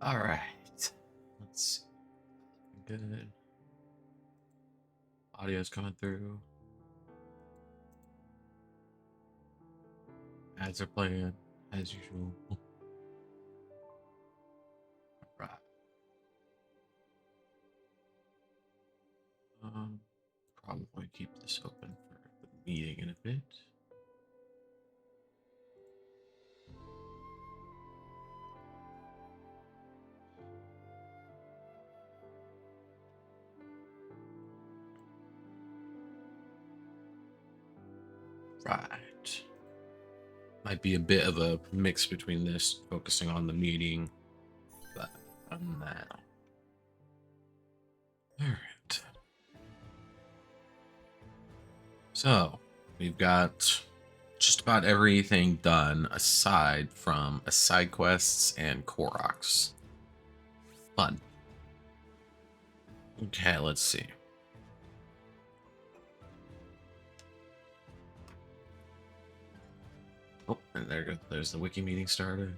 All right. Let's see. Good. Audio's coming through. Ads are playing as usual. Right. Probably keep this open for the meeting in a bit. Right. Might be a bit of a mix between this focusing on the meeting, but now. All right. So we've got just about everything done aside from side quests and Koroks. Fun. Okay, let's see. Oh, and there's the wiki meeting started.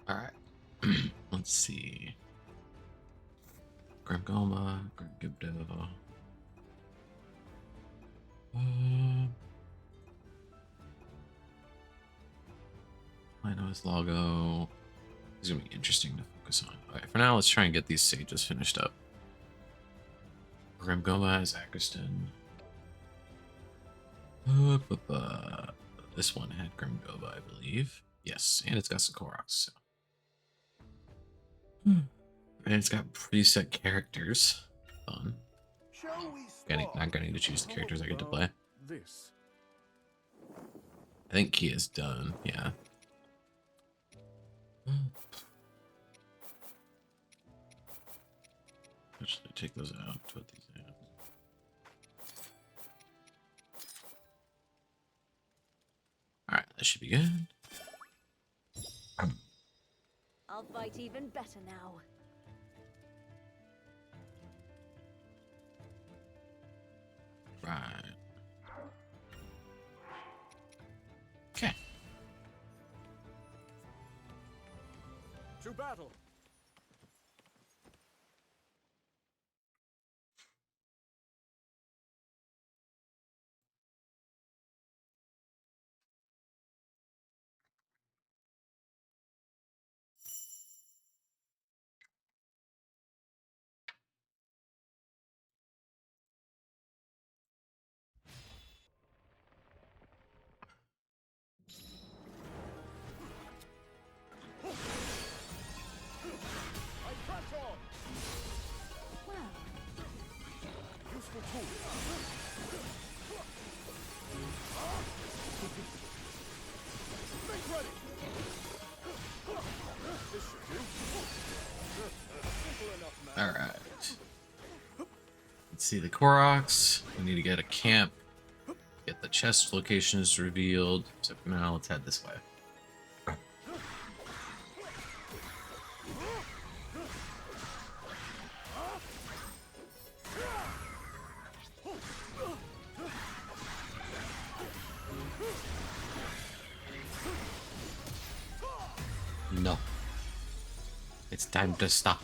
All right. Let's see. Grimgoma, Grimgibdo. I know his logo. It's gonna be interesting to focus on. Alright, for now, let's try and get these sages finished up. Grimgoma is Agustin. This one had Grimgoma, I believe. Yes, and it's got some Koroks. So. And it's got preset characters. Fun. Not getting to choose the characters I get to play. I think Kia's done, yeah. Actually, take those out. Put these in. Alright, that should be good. I'll fight even better now. Right. Okay. To battle. Alright. Let's see the Koroks. We need to get a camp. Get the chest locations revealed. So for now, let's head this way. No. It's time to stop.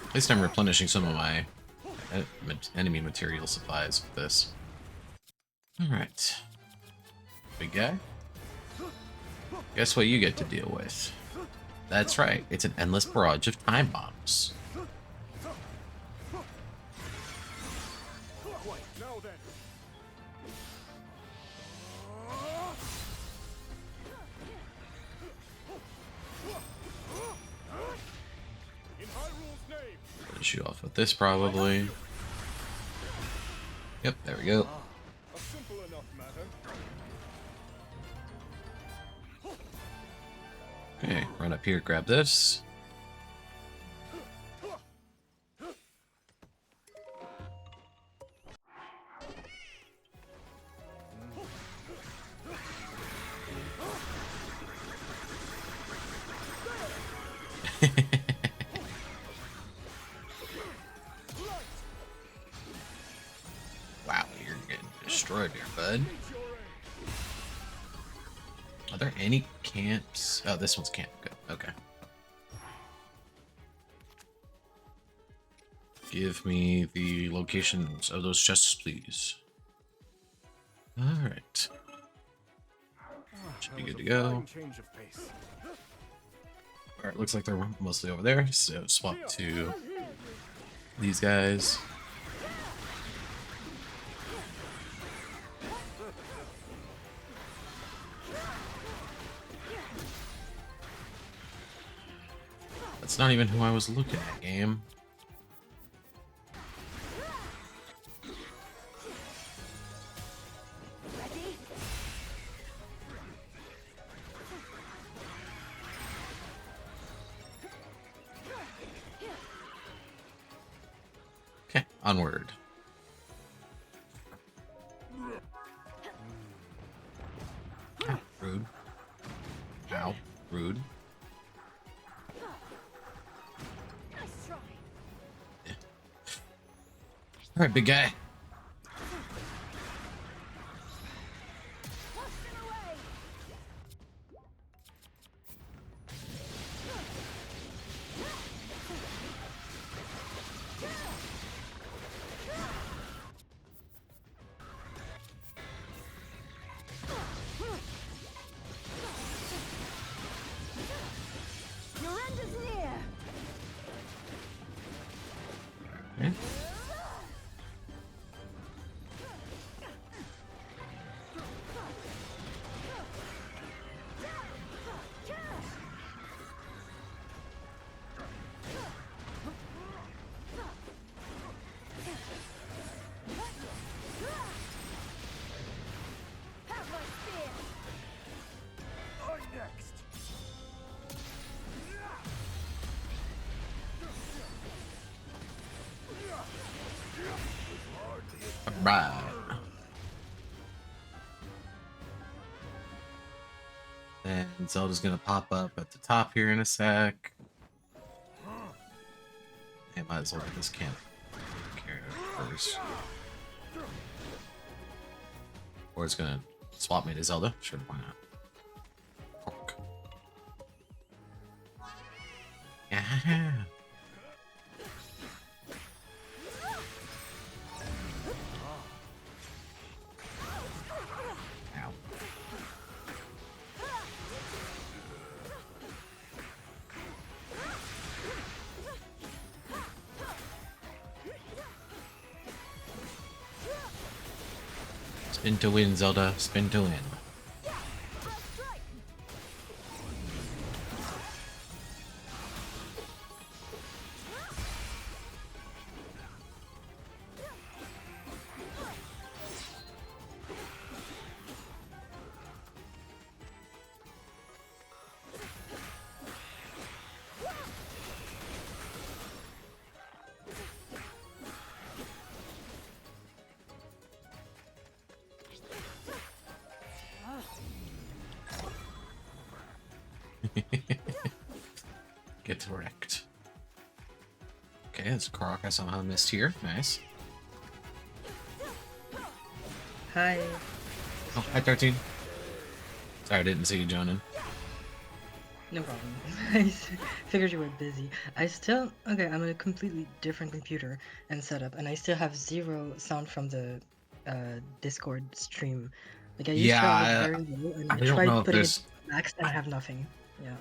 At least I'm replenishing some of my enemy material supplies with this. Alright. Big guy? Guess what you get to deal with? That's right, it's an endless barrage of time bombs. finish you off with this probably. Yep, there we go. A simple enough matter. Okay, run up here, grab this. Wow, you're getting destroyed here, bud. Are there any camps? Oh, this one's camp. Good. Okay. Give me the locations of those chests, please. Alright. Should be good to go. Change of pace. Alright, looks like they're mostly over there. So swap to these guys. That's not even who I was looking at, game. Ready? Okay, onward. Ow, rude. Ow, rude. Nice try. Alright, big guy. Push them away. Your end is near. Okay. Have my spear. I'm next. Alright. And Zelda's gonna pop up at the top here in a sec. I might as well get this camp taken care of first. Or it's gonna swap me to Zelda. Sure, why not? Pork. Yeah. Ow. Spin to win, Zelda. Spin to win. Get wrecked. Okay, that's a Croc I somehow missed here. Nice. Hi. Oh, hi, 13. Sorry, I didn't see you joining. No problem. I figured you were busy. Okay, I'm on a completely different computer and setup, and I still have zero sound from the Discord stream. Like I used to have it very low, and I I don't tried know if putting there's. it max and I have nothing. Yeah.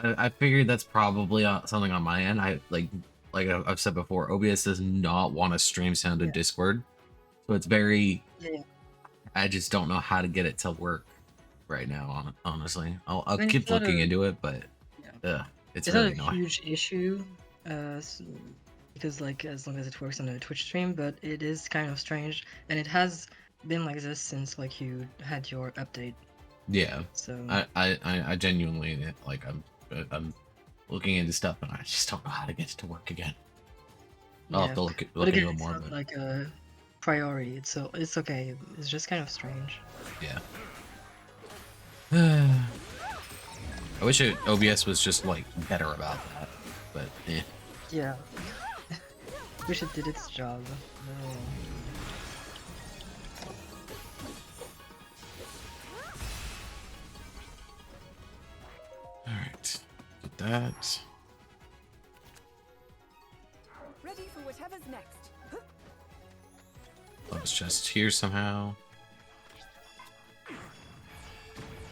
I figured that's probably something on my end. I've said before, OBS does not want to stream sound to Yeah. Discord, so it's very. Yeah. I just don't know how to get it to work right now. Honestly, I'll I mean, keep it's not looking a- into it, but Yeah. it's It's not really a not. huge issue, because like as long as it works on a Twitch stream, but it is kind of strange, and it has been like this since like you had your update. Yeah, So I genuinely like I'm looking into stuff and I just don't know how to get it to work again. I'll have to but look again, into it it's more, not but like a priority. So it's okay. It's just kind of strange. yeah. I wish OBS was just like better about that, but eh. Yeah. Wish it did its job. No. All right, get that. Ready for whatever's next. Oh, it's just here somehow.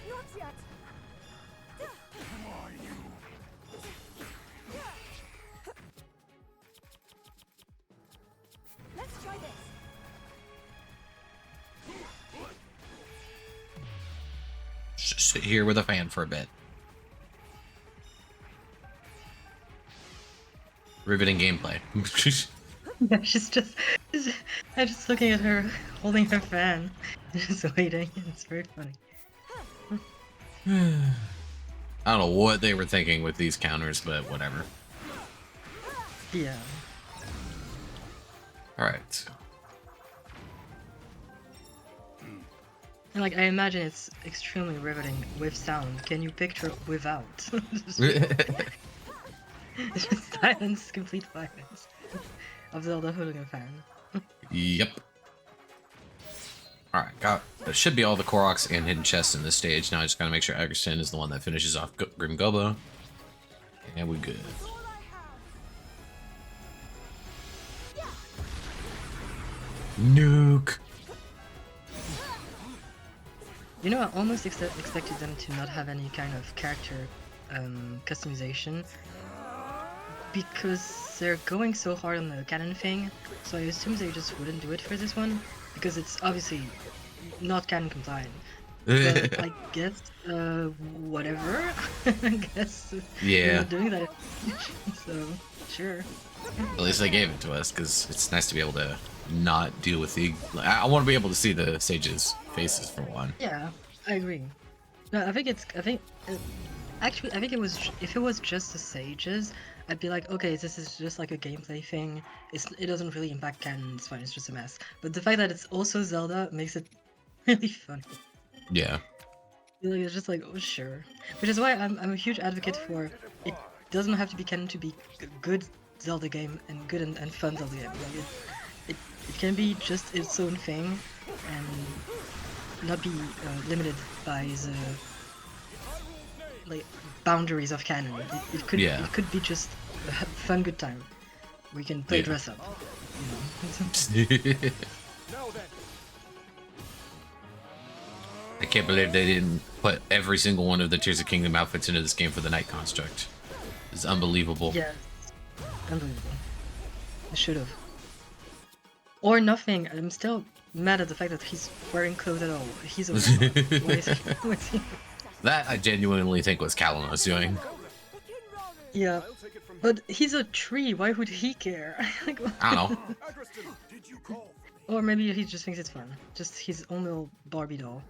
Not yet. Let's try this. Just sit here with a fan for a bit. Riveting gameplay. Yeah, I'm just looking at her holding her fan, just waiting. It's very funny. I don't know what they were thinking with these counters, but whatever. Yeah. Alright. And like I imagine it's extremely riveting with sound. Can you picture without? It's just silence, complete silence of Zelda holding a fan. Yep. Alright, there should be all the Koroks and hidden chests in this stage. Now I just gotta make sure Agriston is the one that finishes off Grim Gobo. And we're good. That's all I have. Nuke! You know, I almost expected them to not have any kind of character customization because they're going so hard on the canon thing, so I assume they just wouldn't do it for this one because it's obviously not canon compliant. But I guess, whatever. I guess they're Yeah. not doing that. So, sure. At least they gave it to us, because it's nice to be able to not deal with the... I want to be able to see the sages' faces, for one. Yeah, I agree. No, actually, I think it was, if it was just the sages, I'd be like, okay, this is just like a gameplay thing. It doesn't really impact canon, it's fine, it's just a mess. But the fact that it's also Zelda makes it really funny. Yeah. Like, it's just like, oh, sure. Which is why I'm a huge advocate for it doesn't have to be canon to be a good Zelda game and good and fun Zelda game. Like it can be just its own thing and not be limited by the like boundaries of canon. It could be just a fun good time. We can play dress up. You know? Now then. I can't believe they didn't put every single one of the Tears of Kingdom outfits into this game for the Night Construct. It's unbelievable. Yeah, unbelievable. They should have. Or nothing. I'm still mad at the fact that he's wearing clothes at all. He's a what is he? That I genuinely think was Kalamos doing. Yeah, but he's a tree. Why would he care? Like, I don't know. Agriston, did you call? or maybe he just thinks it's fun. Just his own little Barbie doll.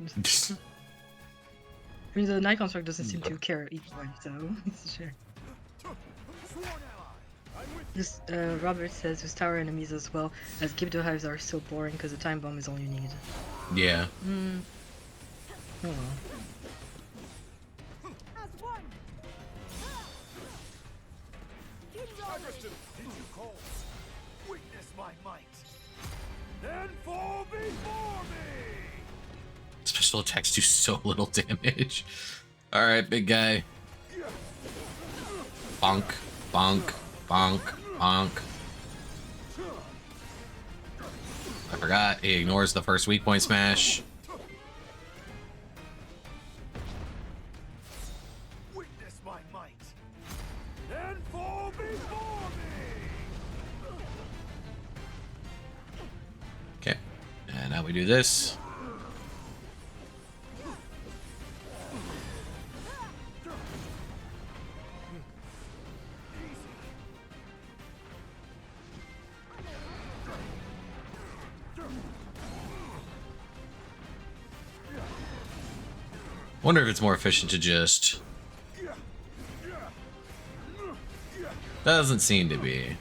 I mean, the Night Construct doesn't seem to care either, so sure. Sworn ally. I'm with Just, Robert says with tower enemies as well as Gibdo hives are so boring because the time bomb is all you need. Yeah. Hmm. Oh well. As one. Agriston, did you call? Witness my might. Then fall before me. Special attacks do so little damage. Alright, big guy. Bonk, bonk, bonk, bonk. I forgot, he ignores the first weak point smash. Witness my might. Then fall before me. Okay, and now we do this. Wonder if it's more efficient to just... Doesn't seem to be.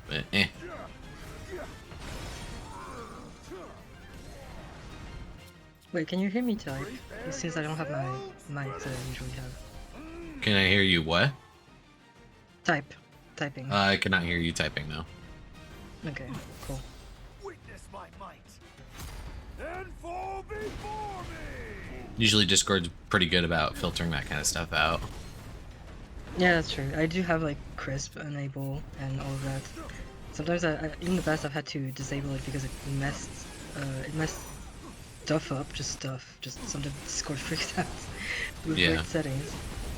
But, eh. Wait, can you hear me type? Since I don't have my mic that I usually have. Can I hear you what? Typing. I cannot hear you typing now. Okay, cool. Witness my might. And fall before me. Usually Discord's pretty good about filtering that kind of stuff out. Yeah, that's true. I do have like crisp enable and all of that. Sometimes in the past I've had to disable it because it messed stuff up, just sometimes Discord freaks out with Yeah. weird settings.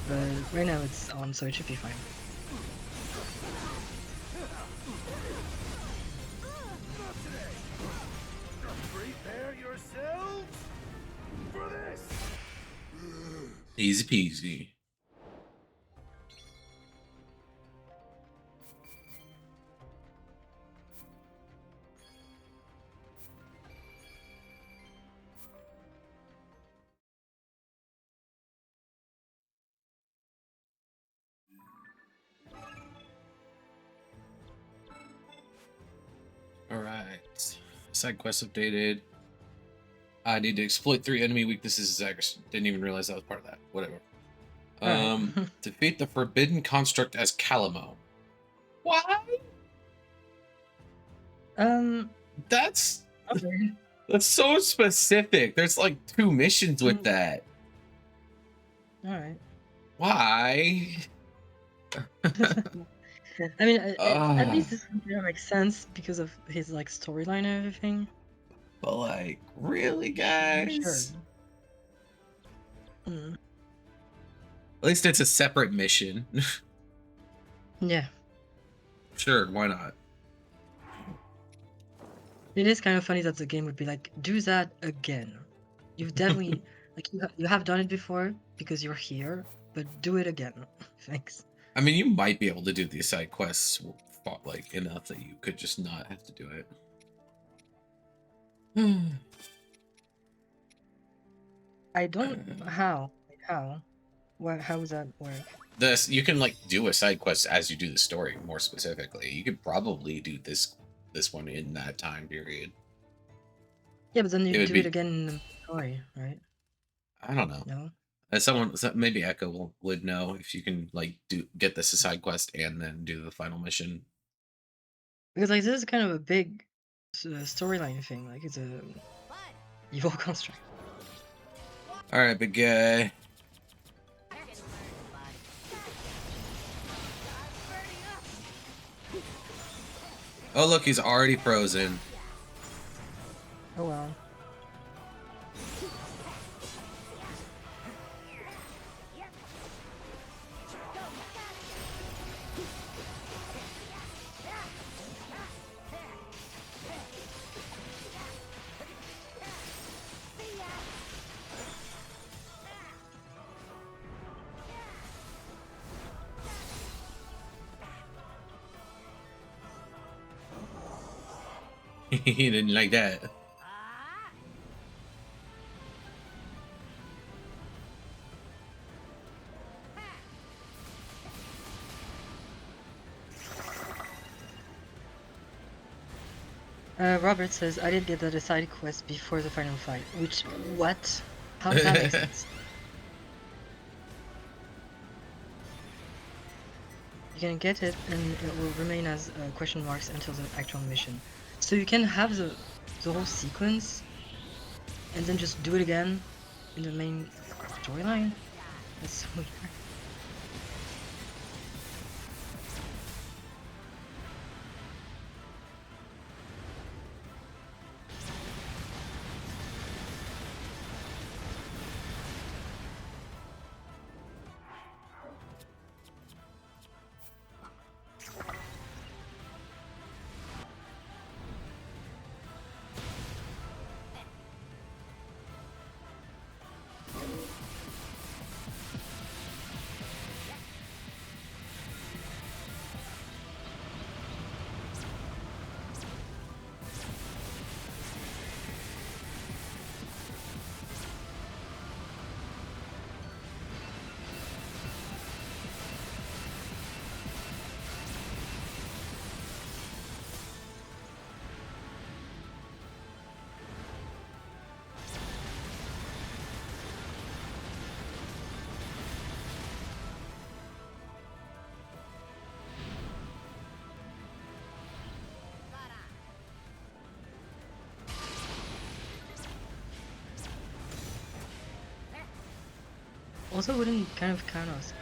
But right now it's on, so it should be fine. Prepare yourselves for this. Easy peasy. Alright. Side quest updated. I need to exploit 3 enemy weaknesses. Didn't even realize that was part of that. Whatever. Defeat the forbidden construct as Calamo. Why? That's Okay. that's so specific. There's like 2 missions with that. Alright. Why? I mean, at least this one makes sense because of his like storyline and everything. But like, really, Sure. guys? At least it's a separate mission. Yeah. Sure, why not? It is kind of funny that the game would be like, do that again. You've definitely like you have done it before because you're here, but do it again. Thanks. I mean, you might be able to do these side quests like enough that you could just not have to do it. I don't how how does that work? This you can like do a side quest as you do the story more specifically. You could probably do this one in that time period. Yeah, but then It you would do be- it again in the story, right? I don't know. No. As maybe Echo would know if you can like get this a side quest and then do the final mission. Because like this is kind of a big storyline thing. Like it's a evil construct. All right, big guy. Oh look, he's already frozen. Oh well. He didn't like that. Robert says I did get that a side quest before the final fight. Which what? How does that make sense? You can get it and it will remain as question marks until the actual mission. So you can have the whole sequence and then just do it again in the main storyline? That's so weird. Also, wouldn't kind of count as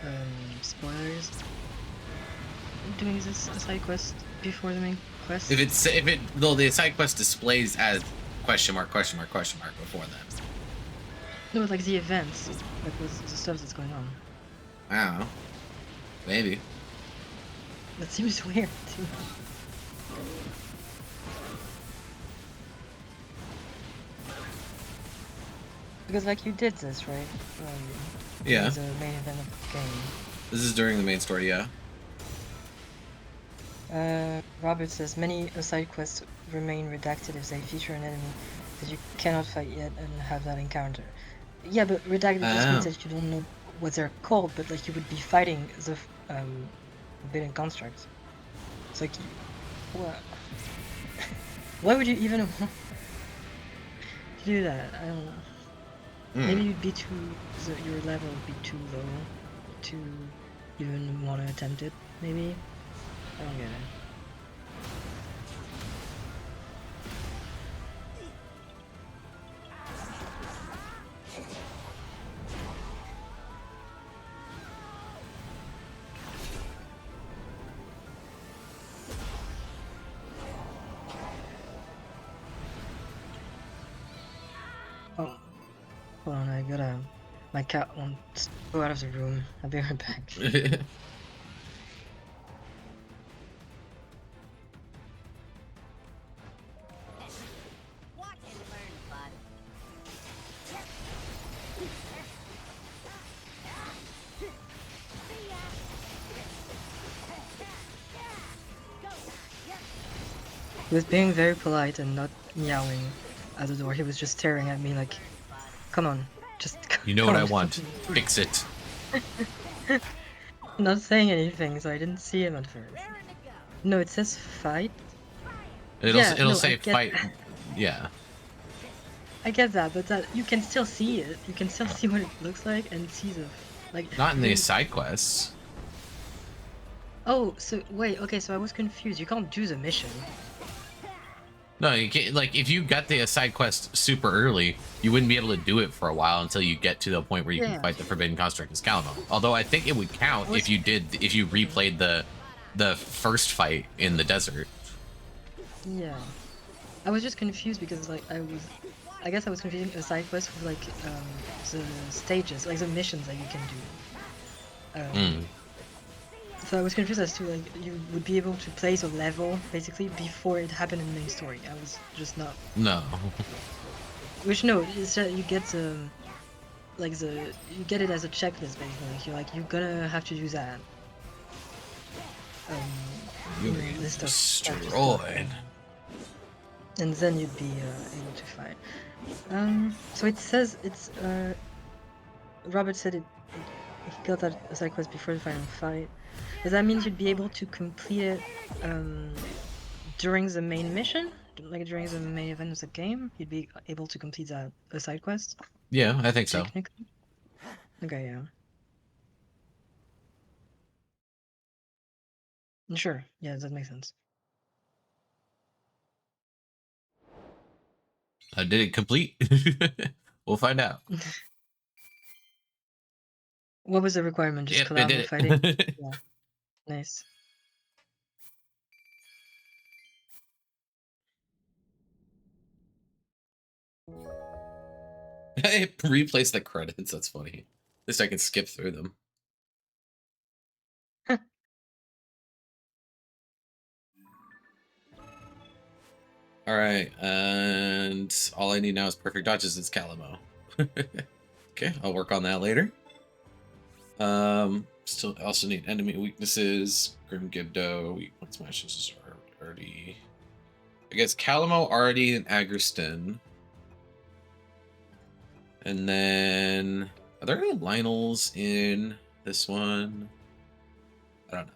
spoilers doing this side quest before the main quest? Though the side quest displays as question mark before that. No, like the events, like what's the stuff that's going on. I don't know. Maybe. That seems weird too. Because like you did this, right? Yeah. The main event of the game. This is during the main story, yeah. Robert says many side quests remain redacted if they feature an enemy that you cannot fight yet and have that encounter. Yeah, but redacted just means that you don't know what they're called, but like you would be fighting the forbidden construct. It's like, what? Why would you even want to do that? I don't know. Maybe you'd be your level would be too low to even want to attempt it. Maybe. I don't get it. Oh, hold on, I gotta. My cat wants to go out of the room. I'll be right back. He was being very polite and not meowing at the door. He was just staring at me like, come on, just You know what I want. Fix it. Not saying anything, so I didn't see him at first. No, it says fight. It'll say fight. Yeah. I get that, but that you can still see it. You can still see what it looks like and see the like. Not in the side quests. Oh, so wait, okay, so I was confused. You can't do the mission. No, you can't. Like, if you got the side quest super early, you wouldn't be able to do it for a while until you get to the point where you can fight the Forbidden Construct as Calamo. Although I think it would count if you replayed the first fight in the desert. Yeah, I was just confused because like I guess I was confusing a side quest with like the stages, like the missions that you can do. So I was confused as to like you would be able to play the level basically before it happened in the main story. I was just not. No. Which no, it's you get the you get it as a checklist basically. You're gonna have to do that. You'll be destroyed. And then you'd be able to fight. So it says it's Robert said he got that side quest before the final fight. Does that mean you'd be able to complete it during the main mission? Like during the main event of the game? You'd be able to complete that a side quest? Yeah, I think so. Technically? Okay, yeah. Sure, yeah, that makes sense. Did it complete? We'll find out. What was the requirement? Just Calamo fighting? Yeah. Nice. I replaced the credits. That's funny. At least I can skip through them. All right, and all I need now is perfect dodges. It's Calamo. Okay, I'll work on that later. Still also need enemy weaknesses. Grim Gibdo, weak point smashes are already. I guess Calamo already in Agriston. And then are there any Lionels in this one? I don't know.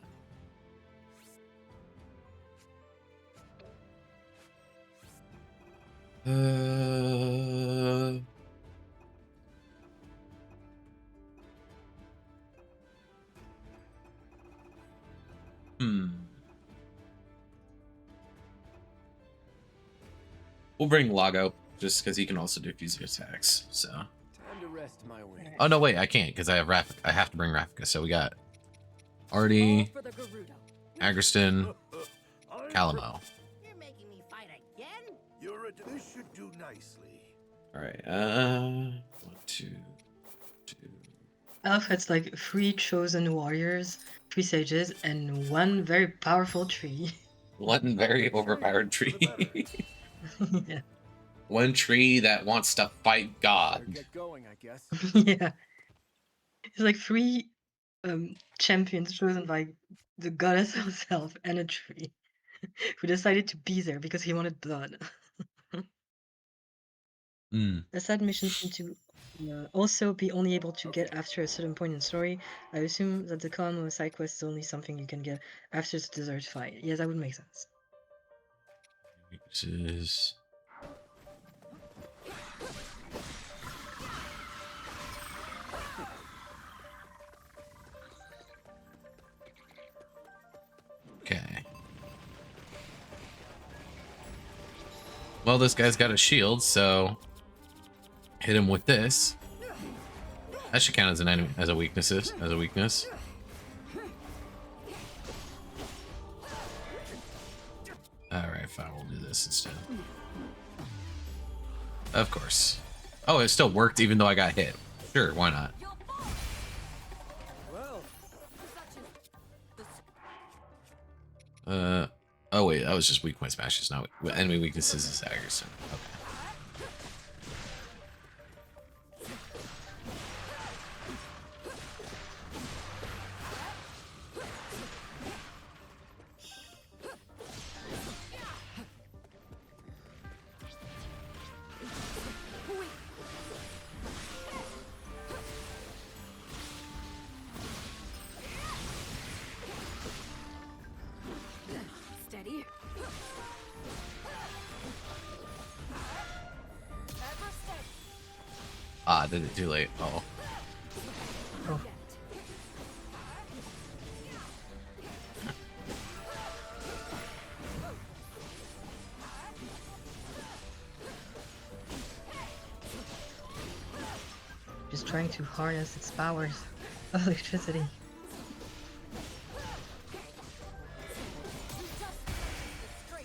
We'll bring Lago just because he can also do fusion attacks. So. Time to rest my way. Oh no, wait, I can't because I have I have to bring Rafika. So we got Artie, For the Gerudo. Agriston, I'm Calamo. You're making me fight again? You're this should do nicely. All right. 1, 2, 2. Elf has like 3 chosen warriors, 3 sages, and 1 very powerful tree. One very overpowered tree. Yeah. One tree that wants to fight Better God. get going, I guess. Yeah. It's like 3 champions chosen by the goddess herself and a tree who decided to be there because he wanted blood. Hmm. The side missions seem to also be only able to get Okay. after a certain point in story. I assume that the Kalamo side quest is only something you can get after the desert fight. Yeah, that would make sense. This is. Okay. Well, this guy's got a shield, so hit him with this. That should count as an enemy, as a weakness. All right, fine. We'll do this instead. Of course. Oh, it still worked even though I got hit. Sure, why not? Well, Oh wait, that was just weak point smashes. Not enemy weaknesses is Aggerson. Okay. Steady. Ever steady. Ah, did it too late. Oh. Oh. Just trying to harness its powers of electricity.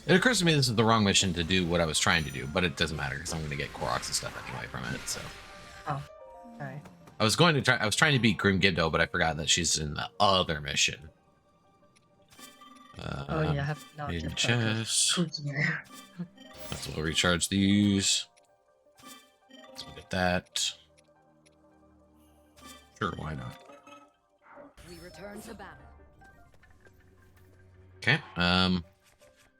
It occurs to me this is the wrong mission to do what I was trying to do, but it doesn't matter because I'm going to get Koroks and stuff anyway from it. So Oh, alright. I was trying to beat Grim Gibdo, but I forgot that she's in the other mission. Oh yeah, I have not hidden kept track of chest. who's here. Let's we'll recharge these. Let's look at that. Sure, why not? We return to battle. Okay.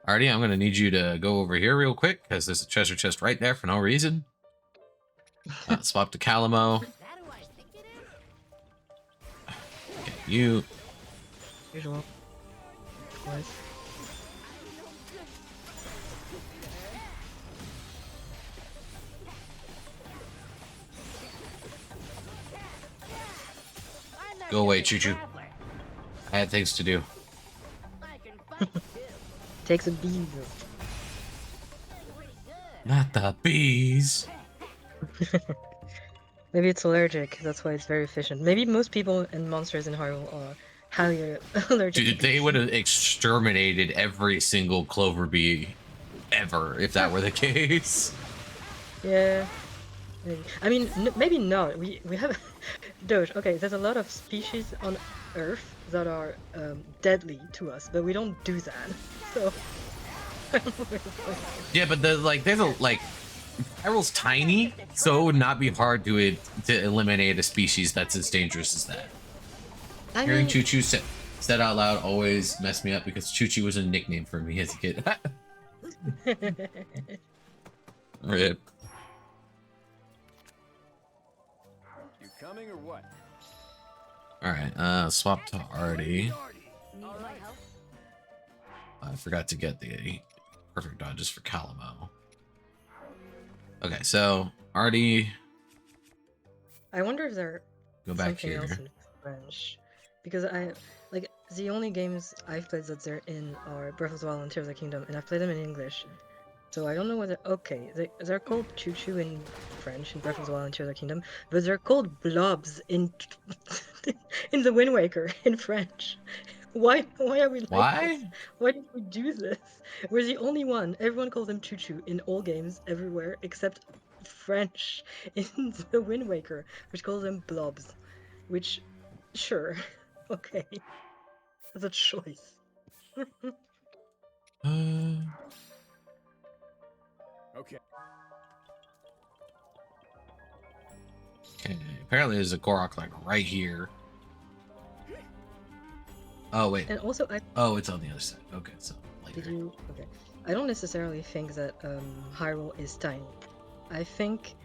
Artie, I'm gonna need you to go over here real quick because there's a treasure chest right there for no reason. Swap to Calamo. Is that who I think it is? Get you. Usual. Of course. I'm not Go away, just a Choo-Choo. traveler. I had things to do. I can fight too. Takes a beam. Pretty good. Not the bees. Maybe it's allergic, that's why it's very efficient. Maybe most people and monsters in Hyrule are highly allergic. Dude, to they bees. would have exterminated every single clover bee ever if that were the case. Yeah. Maybe. I mean, maybe not. We have Doge. Okay, there's a lot of species on Earth that are deadly to us, but we don't do that. So. Yeah, but there's Hyrule's tiny, so it would not be hard to eliminate a species that's as dangerous as that. I Hearing mean, Choo-Choo said out loud always messed me up because Choo-Choo was a nickname for me as a kid. Rip. you coming or what? Alright, swap to Artie. Need my help? I forgot to get the perfect dodges for Calamo. Okay, so Artie, I wonder if there go back something else here. in French, because the only games I've played that they're in are Breath of the Wild and Tears of the Kingdom, and I've played them in English. So I don't know whether they're called choo choo in French in Breath of the Wild and Tears of the Kingdom, but they're called blobs in in the Wind Waker in French. Why are we like this? Why? Why did we do this? We're the only one. Everyone calls them choo choo in all games everywhere except French in the Wind Waker, which calls them blobs. Which, sure, okay, that's a choice. Okay. Okay. Apparently there's a Korok like right here. Oh wait. And also, Oh, it's on the other side. Okay, so later. did you? Okay. I don't necessarily think that Hyrule is tiny. I think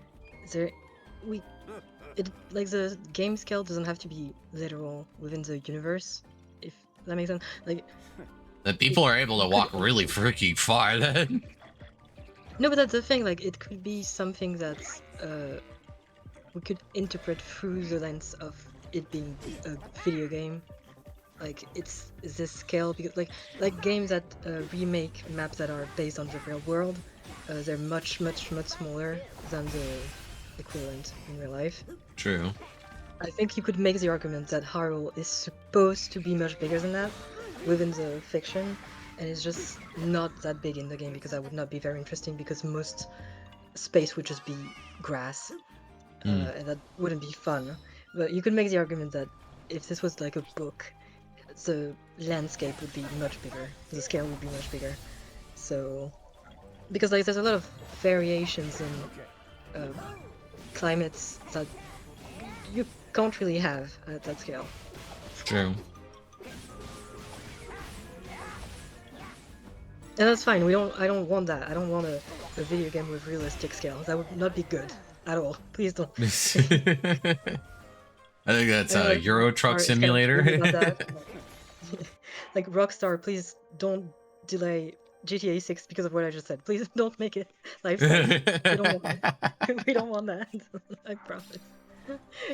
there, like the game scale doesn't have to be literal within the universe. If that makes sense. Like, The people are able to walk really freaking far then. no, but that's the thing. Like, it could be something that's we could interpret through the lens of it being a video game. Like, it's this scale because like games that remake maps that are based on the real world, they're much smaller than the equivalent in real life. True. I think you could make the argument that Hyrule is supposed to be much bigger than that within the fiction, and it's just not that big in the game because that would not be very interesting because most space would just be grass, and that wouldn't be fun. But you could make the argument that if this was like a book, the landscape would be much bigger, the scale would be much bigger. So, because like there's a lot of variations in climates that you can't really have at that scale. True. And that's fine. I don't want that. I don't want a video game with realistic scale. That would not be good at all. Please don't. I think that's a Euro Truck Sorry, kind of Simulator. worried about that. Like Rockstar, please don't delay GTA 6 because of what I just said. Please don't make it lifestyle. We don't want that. We don't want that. I promise.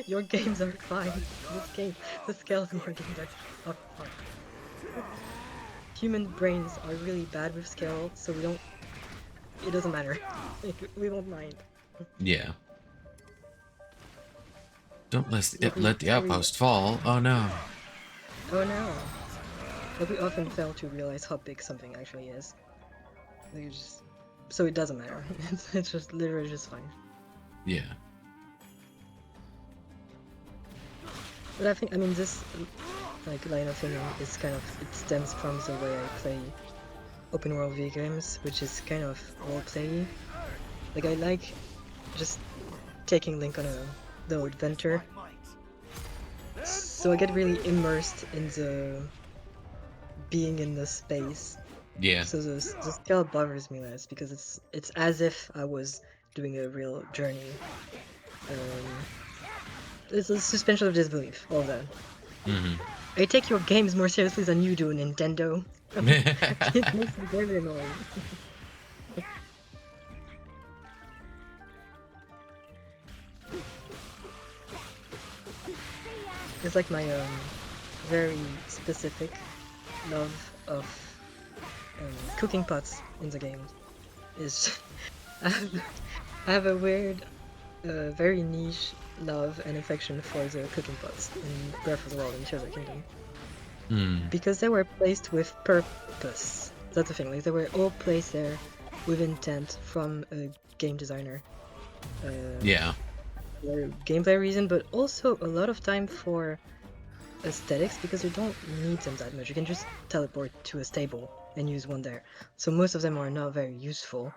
Your games are fine. The scales in your games are fine. Human brains are really bad with scale, so it doesn't matter. Like, we won't mind. Yeah. Don't let the outpost fall. Oh no. Oh no. But we often fail to realize how big something actually is. Like, so it doesn't matter. It's just literally just fine. Yeah. But I mean, this like line of thinking is kind of, it stems from the way I play open world video games, which is kind of roleplay. Like, I like just taking Link on a little adventure. So I get really immersed in the being in the space. Yeah. So the scale bothers me less because it's as if I was doing a real journey. It's a suspension of disbelief, all that. Mm-hmm. I take your games more seriously than you do, Nintendo. It makes me very annoying. It's like my very specific love of cooking pots in the game. Is I have a weird, very niche love and affection for the cooking pots in Breath of the Wild and Tears of the Kingdom. Because they were placed with purpose. That's the thing, like they were all placed there with intent from a game designer. Yeah. For gameplay reason, but also a lot of time for aesthetics because you don't need them that much. You can just teleport to a stable and use one there. So most of them are not very useful.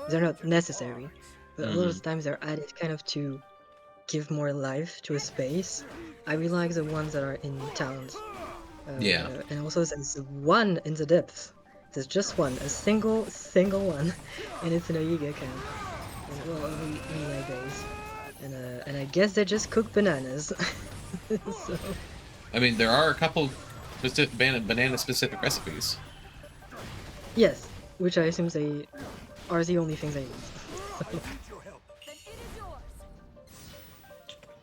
They're not necessary, but a lot of times they're added kind of to give more life to a space. I really like the ones that are in towns. Yeah. And also there's one in the depths. There's just one, a single one, and it's in a Yiga camp. And, well, we like those. And I guess they just cook bananas. So. I mean, there are a couple banana-specific recipes. Yes, which I assume they are the only things I use. Then it is yours.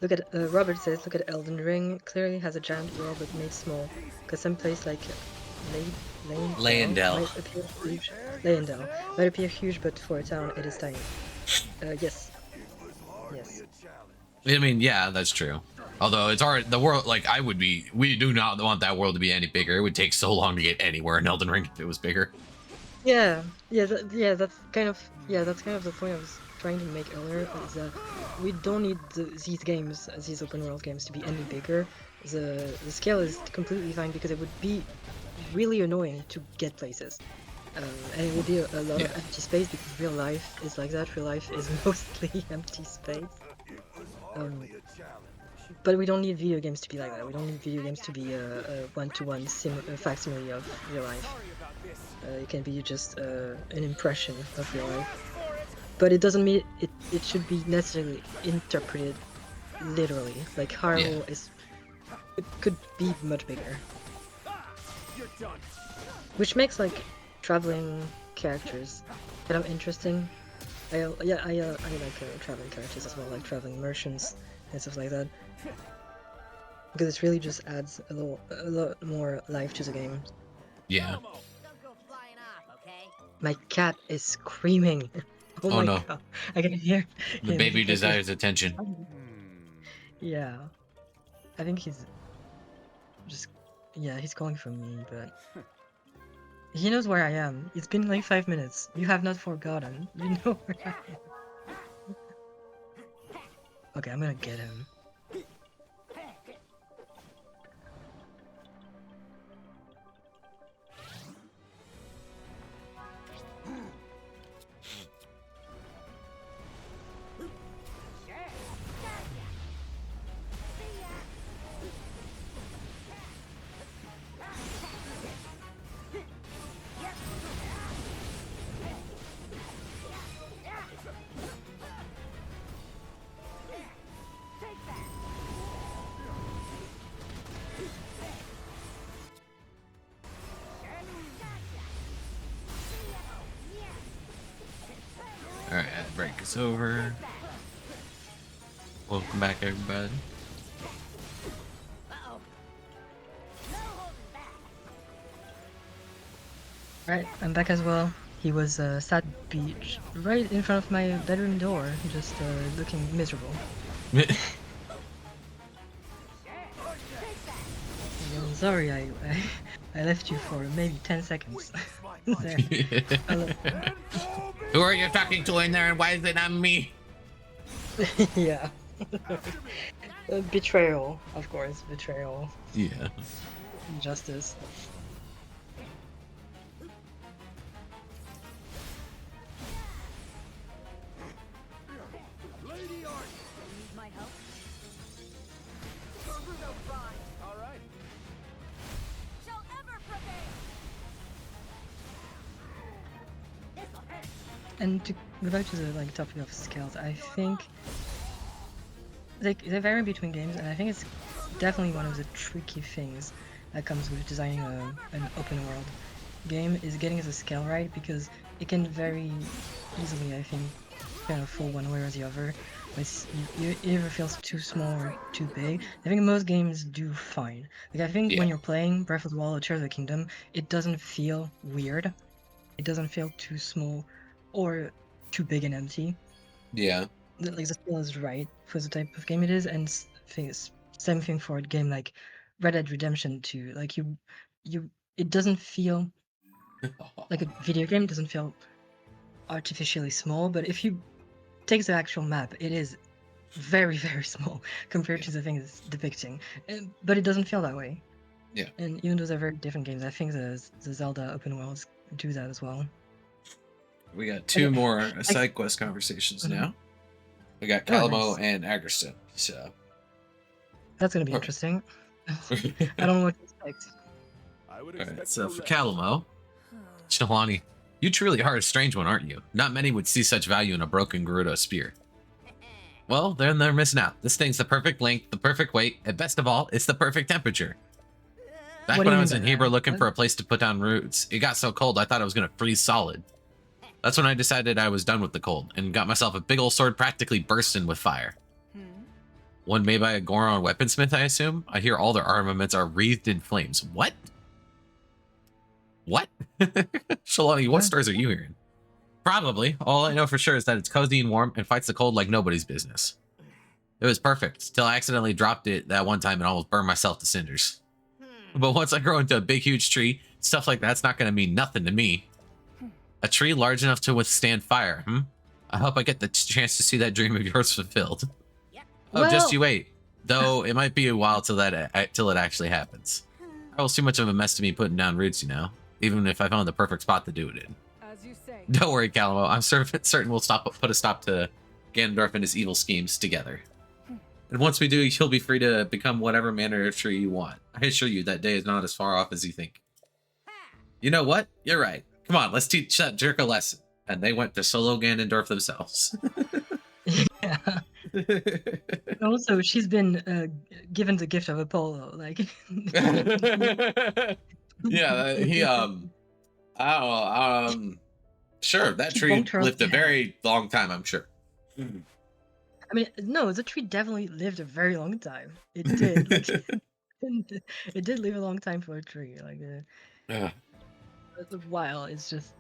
Look at Robert says, look at Elden Ring. Clearly has a giant world but made small, because some place like Leyendell. might appear huge. Leyendell might appear huge, but for a town, it is tiny. Yes. Yes. I mean, yeah, that's true. Although it's already the world, like we do not want that world to be any bigger. It would take so long to get anywhere in Elden Ring if it was bigger. Yeah, that's kind of the point I was trying to make earlier. Is that we don't need these open world games, to be any bigger. The scale is completely fine because it would be really annoying to get places, and it would be a lot of empty space because real life is like that. Real life is mostly empty space. But we don't need video games to be like that. We don't need video games to be a one-to-one facsimile of real life. It can be just an impression of real life. But it doesn't mean it should be necessarily interpreted literally. Like Hyrule it could be much bigger. Which makes like traveling characters kind of interesting. I like traveling characters as well, like traveling merchants and stuff like that. Because it really just adds a lot more life to the game. Yeah. Don't go flying off, okay? My cat is screaming. Oh my no. god. I can hear The him. baby desires attention. Yeah. I think he's just he's calling for me, but he knows where I am. It's been like 5 minutes. You have not forgotten. You know where I am. Okay, I'm gonna get him. Alright, break is over. Welcome back, everybody. Uh-oh. No holding back. Alright, I'm back as well. He was sat beach right in front of my bedroom door, just looking miserable. I'm sorry, I left you for maybe 10 seconds. There. Who are you talking to in there, and why is it not me? Yeah. Betrayal, of course. Betrayal. Yeah. Injustice. Need my help? All right. Shall ever prevail. This'll hurt. And to go back to the topic of scales, I think they vary between games, and I think it's definitely one of the tricky things that comes with designing an open world game is getting the scale right, because it can very easily, I think, kind of fall one way or the other. It either feels too small or too big. I think most games do fine. Like I think when you're playing Breath of the Wild or Tears of the Kingdom, it doesn't feel weird. It doesn't feel too small or too big and empty. Yeah. Like the scale is right for the type of game it is, and same thing for a game like Red Dead Redemption 2. Like it doesn't feel like a video game. It doesn't feel artificially small, but if you take the actual map, it is very, very small compared to the thing it's depicting. But it doesn't feel that way. Yeah. And even though they're very different games, I think the Zelda open worlds do that as well. We got two more side quest conversations now. We got Calamo and Agresta. So that's gonna be interesting. I don't know what to expect. I would Alright, expect so the for rest. Calamo, Chilani, you truly are a strange one, aren't you? Not many would see such value in a broken Gerudo spear. Well, then they're missing out. This thing's the perfect length, the perfect weight, and best of all, it's the perfect temperature. Back What do when you I was mean in by Hebrew that? looking for a place to put down roots, it got so cold I thought I was going to freeze solid. That's when I decided I was done with the cold, and got myself a big old sword practically bursting with fire. One made by a Goron weaponsmith, I assume? I hear all their armaments are wreathed in flames. What? Shalani, what Yeah. stories are you hearing? Probably. All I know for sure is that it's cozy and warm and fights the cold like nobody's business. It was perfect till I accidentally dropped it that one time and almost burned myself to cinders. But once I grow into a big, huge tree, stuff like that's not going to mean nothing to me. A tree large enough to withstand fire, hmm? I hope I get the chance to see that dream of yours fulfilled. Oh, just Well- you wait. Though it might be a while till it actually happens. That was too much of a mess to me putting down roots, you know. Even if I found the perfect spot to do it in. As you say. Don't worry, Calamo. I'm certain we'll put a stop to Ganondorf and his evil schemes together. And once we do, you'll be free to become whatever manner of tree you want. I assure you, that day is not as far off as you think. You know what? You're right. Come on, let's teach that jerk a lesson. And they went to solo Ganondorf themselves. Yeah. Also, she's been given the gift of Apollo. Like, Yeah, he sure, that She tree bonked her lived a own very long time, I'm sure. I mean, no, the tree definitely lived a very long time. It did. Like, it did live a long time for a tree. Like, Yeah. a while. It's just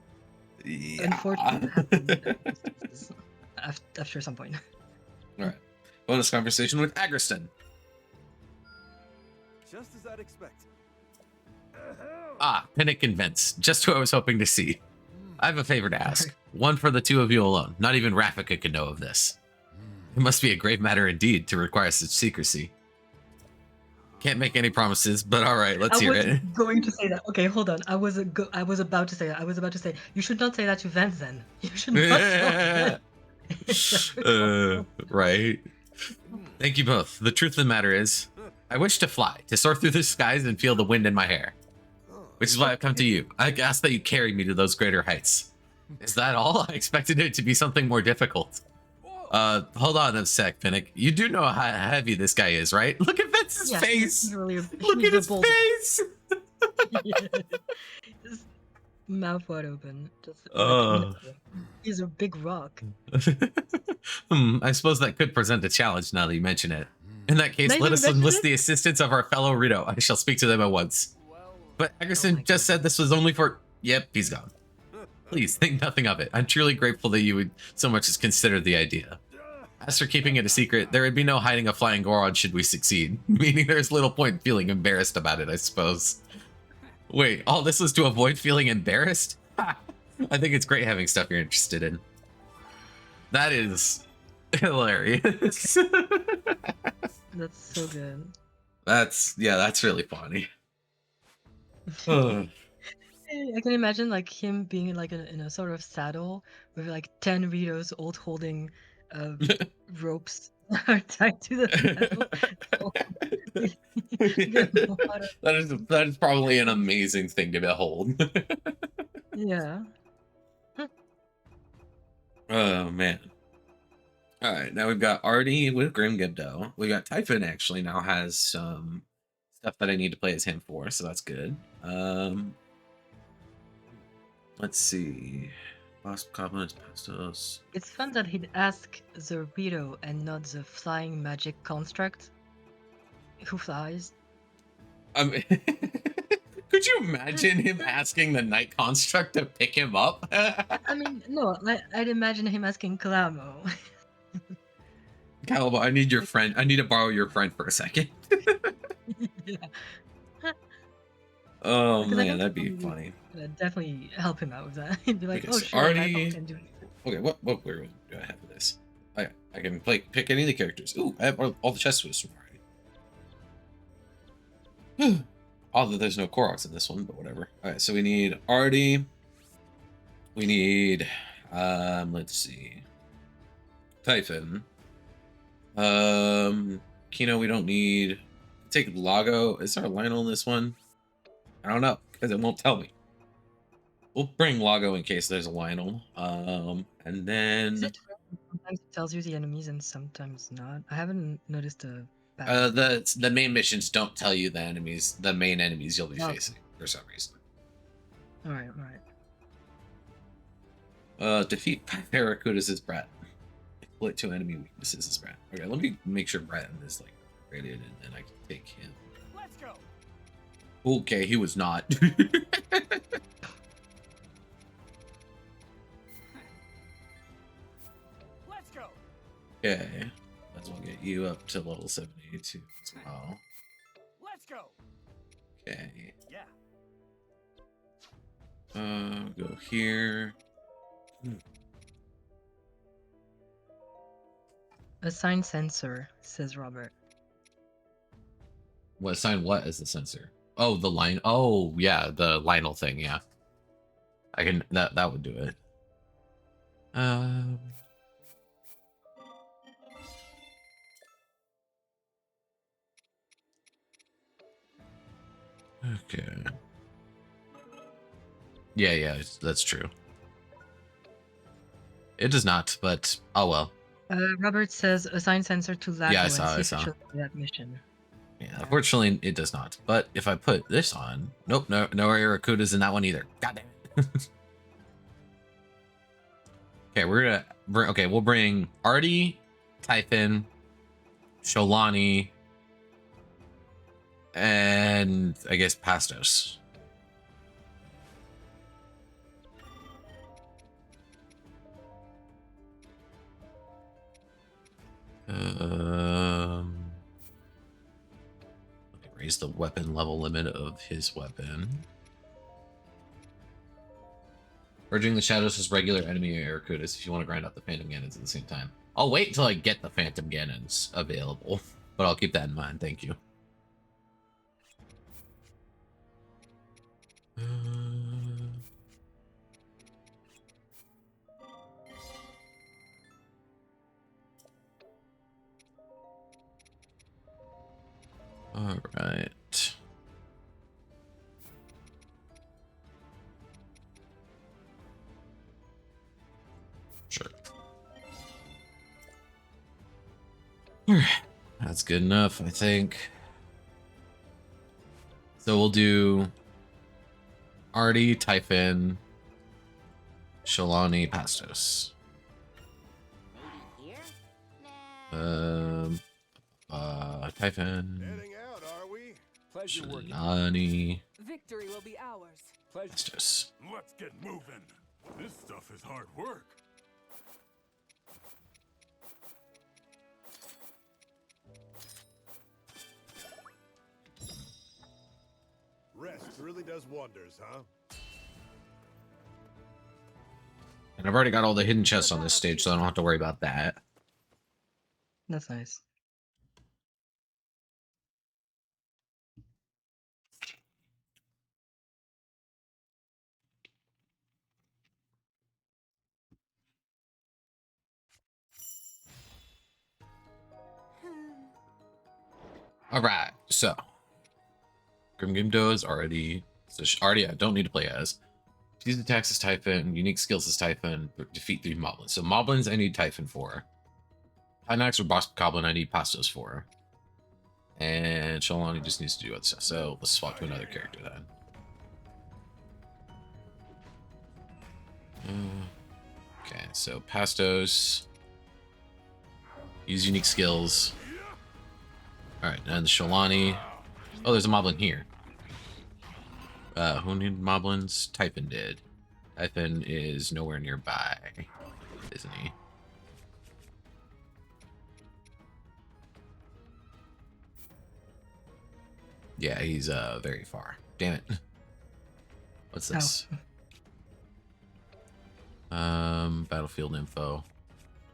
Yeah. unfortunate happened after some point. All right. Bonus conversation with Agriston. Just as I'd expect. Ah, Pinnock and Vince. Just who I was hoping to see. I have a favor to ask. One for the two of you alone. Not even Rafika could know of this. It must be a grave matter indeed to require such secrecy. Can't make any promises, but all right, let's hear it. I was going to say that. Okay, hold on. I was about to say that. I was about to say you should not say that to Vance. Then you should not. Tell Right. Thank you both. The truth of the matter is, I wish to fly, to soar through the skies and feel the wind in my hair. Which is why I've come to you. I ask that you carry me to those greater heights. Is that all? I expected it to be something more difficult. Hold on a sec, Pinnock. You do know how heavy this guy is, right? Look at Vince's Yeah, face! he's really, Look he's at a his bold- face! Just mouth wide open. Just Oh. he's a big rock. I suppose that could present a challenge now that you mention it. In that case, Now let you us mention enlist it? the assistance of our fellow Rito. I shall speak to them at once. But Aggerson my just said this was only for... Yep, he's gone. Please, think nothing of it. I'm truly grateful that you would so much as consider the idea. As for keeping it a secret, there would be no hiding a flying Goron should we succeed. Meaning there's little point in feeling embarrassed about it, I suppose. Wait, all this was to avoid feeling embarrassed? Ha! I think it's great having stuff you're interested in. That is hilarious. That's so good. That's really funny. Ugh. I can imagine like him being like in a sort of saddle with like 10 Ritos all holding ropes tied to the saddle. that is probably an amazing thing to behold. Yeah. Oh man. All right, now we've got Artie with Grim Gibdo. We got Typhon actually now has some stuff that I need to play as him for, so that's good. Let's see. Boss compliments pastos. It's fun that he'd ask the Rito and not the flying magic construct. Who flies? Could you imagine him asking the Night Construct to pick him up? I mean, no, I'd imagine him asking Calamo. Calabo, I need your friend. I need to borrow your friend for a second. Yeah. Oh Because I man, can that'd be probably- funny. Definitely help him out with that. He'd be like, Okay, oh, so sure, Artie- I can do it. Okay, what weird do I have for this? I can pick any of the characters. Ooh, I have all the chest twists from Artie. Although there's no Koroks in this one, but whatever. Alright, so we need Artie. We need let's see. Typhon. Kino we don't need. Take Lago. Is there a Lionel in this one? I don't know, because it won't tell me. We'll bring Lago in case there's a Lionel. And then Is it sometimes it tells you the enemies and sometimes not? I haven't noticed a the main missions don't tell you the enemies, the main enemies you'll be Okay. facing for some reason. Alright. Defeat 5 Barracudas' Brat. Exploit 2 enemy weaknesses as Brat. Okay, let me make sure Brat is like rated and then I can take him. Let's go. Okay, he was not. Okay. Let's get you up to level 72 as well. Let's go. Okay. Yeah. Go here. Assign sensor, says Robert. What assign what as the sensor? Oh, the line. Oh, yeah, the Lionel thing. Yeah, I can. That would do it. Um. Okay. Yeah, yeah, that's true. It does not, but oh well. Robert says assign sensor to Lago Yeah, I and saw. see I if it saw. shows that mission. Yeah, unfortunately, it does not. But if I put this on, nope, no Irakuda's in that one either. God damn it. Okay, we're gonna bring. Okay, we'll bring Artie, Typhon, Sholani, and I guess Pastos. Raise the weapon level limit of his weapon. Urging the Shadows as regular enemy Irakudas if you want to grind out the Phantom Ganons at the same time. I'll wait until I get the Phantom Ganons available, but I'll keep that in mind. Thank you. All right. Sure. All right. That's good enough, I think. So we'll do Artie, Typhon, Sholani, Pastos. Maybe here? Typhon, Heading out, are we? Pleasure working. Sholani, Victory will be ours. Pleasure. Pastos. Let's get moving. This stuff is hard work. Rest really does wonders, huh? And I've already got all the hidden chests on this stage, so I don't have to worry about that. That's nice. All right, so Grim Gimdo is already I don't need to play as. Use attacks as Typhon, unique skills as Typhon, defeat 3 Moblins. So Moblins I need Typhon for. Hynox or Boss Goblin I need Pastos for. And Sholani just needs to do other stuff. So let's swap to another character then. Okay, so Pastos. Use unique skills. Alright, and the Sholani. Oh, there's a Moblin here. Who needed Moblins? Typhon did. Typhon is nowhere nearby, isn't he? Yeah, he's very far. Damn it. What's this? Battlefield info.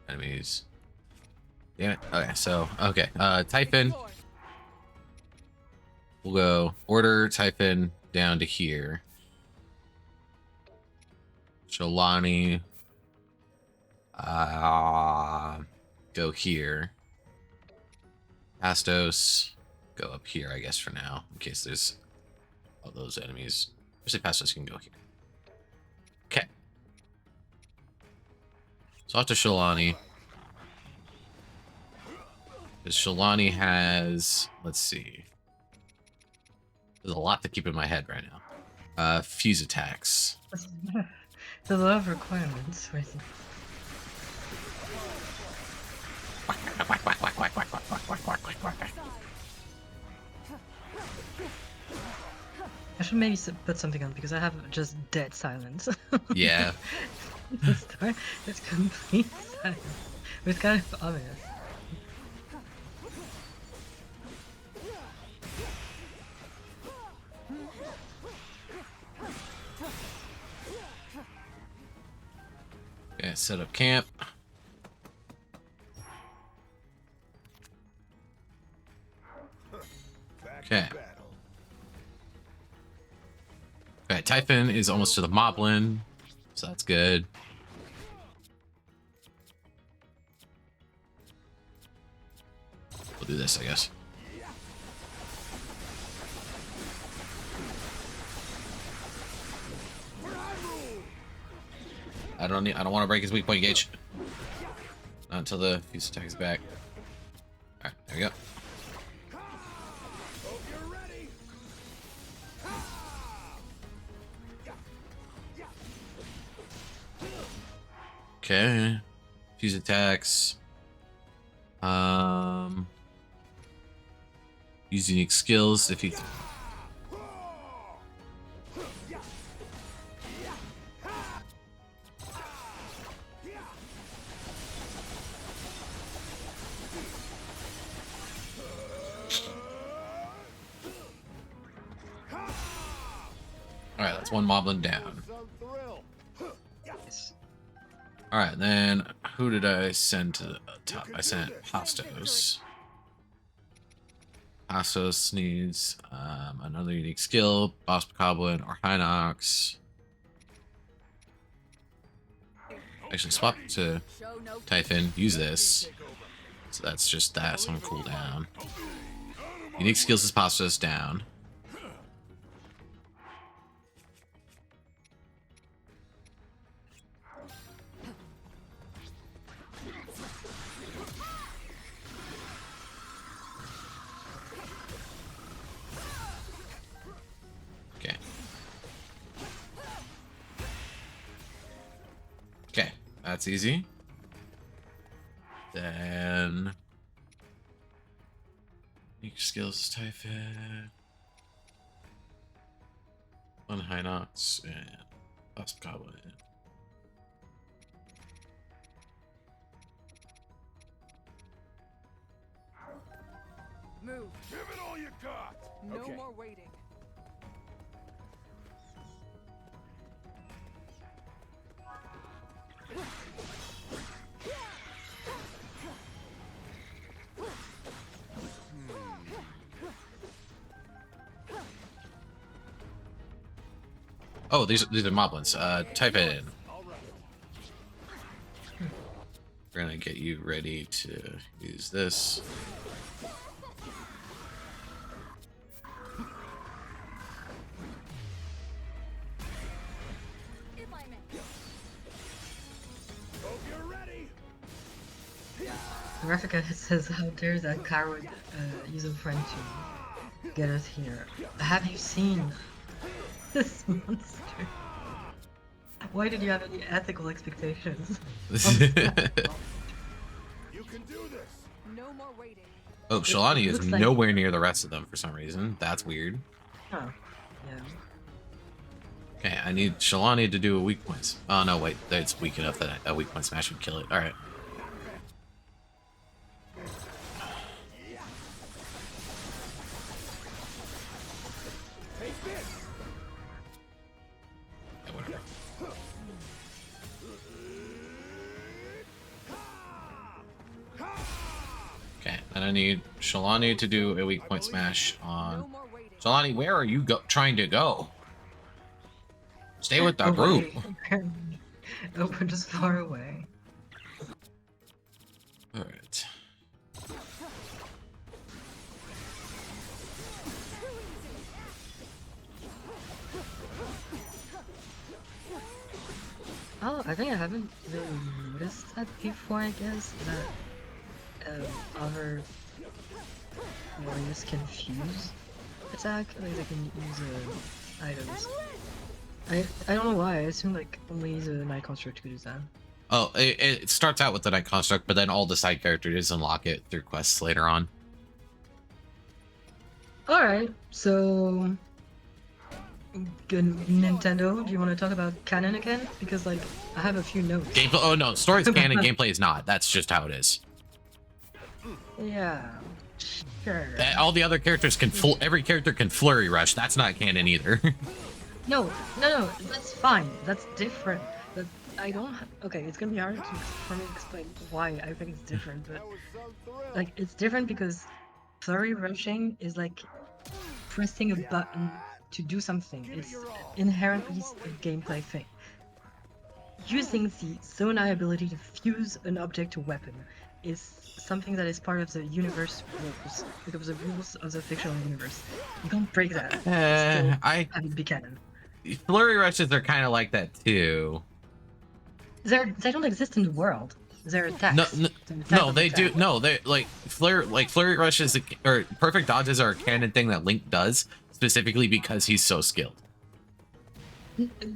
Enemies. Damn it. Okay, so Typhon. We'll go order Typhon down to here. Sholani. Go here. Pastos. Go up here, I guess, for now, in case there's all those enemies. Especially Pastos can go here. Okay. So off to Sholani. Because Sholani has, let's see. There's a lot to keep in my head right now. Fuse attacks. There's a lot of requirements. I should maybe put something on because I have just dead silence. Yeah. The start is complete silence. It's kind of obvious. Okay, set up camp. Back Okay. to battle. Okay, Typhon is almost to the Moblin, so that's good. We'll do this, I guess. I don't want to break his weak point gauge. Not until the fuse attack is back. Alright, there we go. Hope you're ready. Okay. Fuse attacks. Use unique skills if he. Alright, that's one Moblin down. Some thrill. Yes. Alright, then who did I send to the top? I sent Pastos. Pastos needs another unique skill, Boss Goblin or Hinox. Actually, swap to Show no Typhon, use this. So that's just that, so I'm cooldown. Unique skills is Pastos down. Okay. Okay, that's easy. Then unique skills is Typhon. One Hinox and Boss Goblin. move. Give it all you got. No Okay. more waiting. Oh, these are Moblins. Type it in. All right. We're gonna get you ready to use this. If I may. Hope you're ready. Rafika says, how dare that coward use a friend to get us here. Have you seen this monster? Why did you have any ethical expectations? You can do this. No more waiting. Oh, Shalani is looks like- nowhere near the rest of them for some reason. That's weird. Oh, yeah. Okay, I need Shalani to do a weak point. Oh no, wait, it's weak enough that a weak point smash would kill it. All right. Take this. Yeah, whatever. Okay, and I need Shalani to do a weak point smash No on. more waiting. Shalani, where are you trying to go? Stay with the group. Oh, we're just far away. All right. Oh, I think I haven't really noticed that before, I guess, that other warriors can fuse attack, like they can use items. I don't know why, I assume like only the Night Construct could use that. Oh, it starts out with the Night Construct, but then all the side characters unlock it through quests later on. Alright, so Good Nintendo, do you want to talk about canon again? Because like I have a few notes. Gameplay. Oh no, story's canon. Gameplay is not. That's just how it is. Yeah, sure. All the other characters can every character can flurry rush. That's not canon either. No, that's fine. That's different. That I don't. Okay, it's gonna be hard for me to explain why I think it's different, but like it's different because flurry rushing is like pressing a button to do something. It's inherently a gameplay thing. Using the Zonai ability to fuse an object to weapon is something that is part of the universe rules, because the rules of the fictional universe. You can't break that. I have it be canon. flurry rushes are kind of like that too. They don't exist in the world. They're attacks. No, they do. No, they like flurry rushes or perfect dodges are a canon thing that Link does specifically because he's so skilled.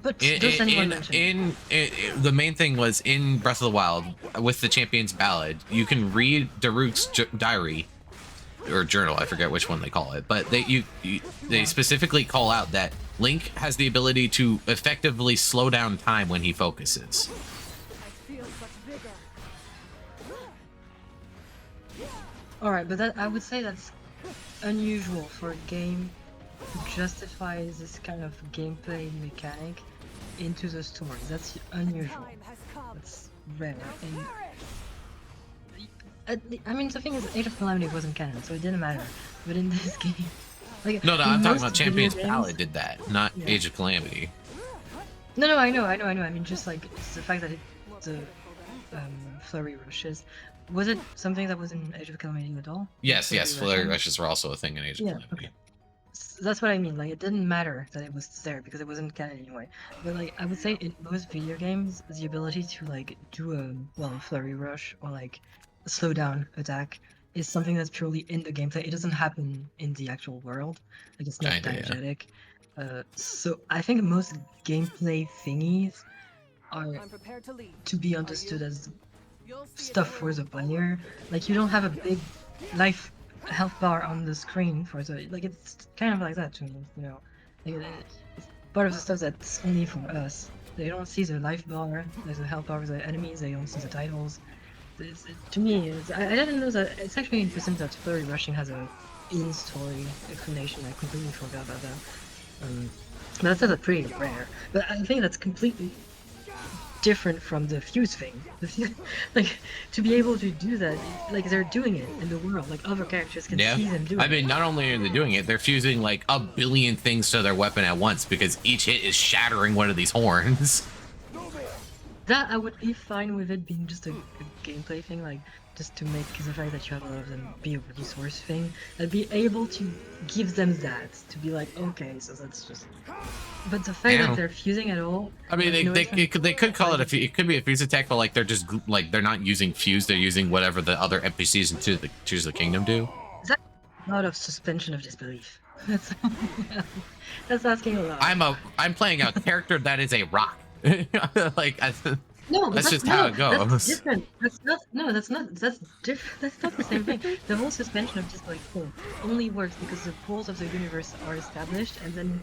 But does anyone mention? The main thing was in Breath of the Wild with the Champion's Ballad. You can read Daruk's diary or journal. I forget which one they call it, but they specifically call out that Link has the ability to effectively slow down time when he focuses. Alright, but I would say that's unusual for a game to justify this kind of gameplay mechanic into the story. That's unusual. That's rare. And I mean, the thing is, Age of Calamity wasn't canon, so it didn't matter. But in this game, like no, I'm talking about Champion's games, Ballad did that, not yeah. Age of Calamity. No, I know. I mean, just like it's the fact that the flurry rushes. Was it something that was in Age of Calamity at all? Yes, flurry rushes were also a thing in Age of Calamity. Okay. So that's what I mean. Like, it didn't matter that it was there because it wasn't canon anyway. But like, I would say in most video games, the ability to like do a flurry rush or like a slow down attack is something that's purely in the gameplay. It doesn't happen in the actual world. Like, it's not diegetic. So I think most gameplay thingies are to be understood as stuff for the player. Like, you don't have a big life health bar on the screen for the like. It's kind of like that to me, you know. Like, it's part of the stuff that's only for us. They don't see the life bar, there's a health bar for the enemies. They don't see the titles. To me, I didn't know that. It's actually interesting that flurry rushing has a in-story explanation. I completely forgot about that. But that's pretty rare. But I think that's completely different from the fuse thing. Like, to be able to do that, like, they're doing it in the world. Like, other characters can see them doing it. I mean, not only are they doing it, they're fusing like a billion things to their weapon at once because each hit is shattering one of these horns. That I would be fine with it being just a gameplay thing, like just to make the fact that you have a lot of them be a resource thing. I'd be able to give them that, to be like, okay, so that's just. But the fact that they're fusing at all. I mean, they could call it it could be a fuse attack, but like they're just like they're not using fuse, they're using whatever the other NPCs in Tears of the Kingdom do. Is that a lot of suspension of disbelief? That's asking a lot. I'm playing a character that is a rock. Like no, that's just how it goes. That's different. That's not. That's different. That's not the same thing. The whole suspension of just like only works because the rules of the universe are established, and then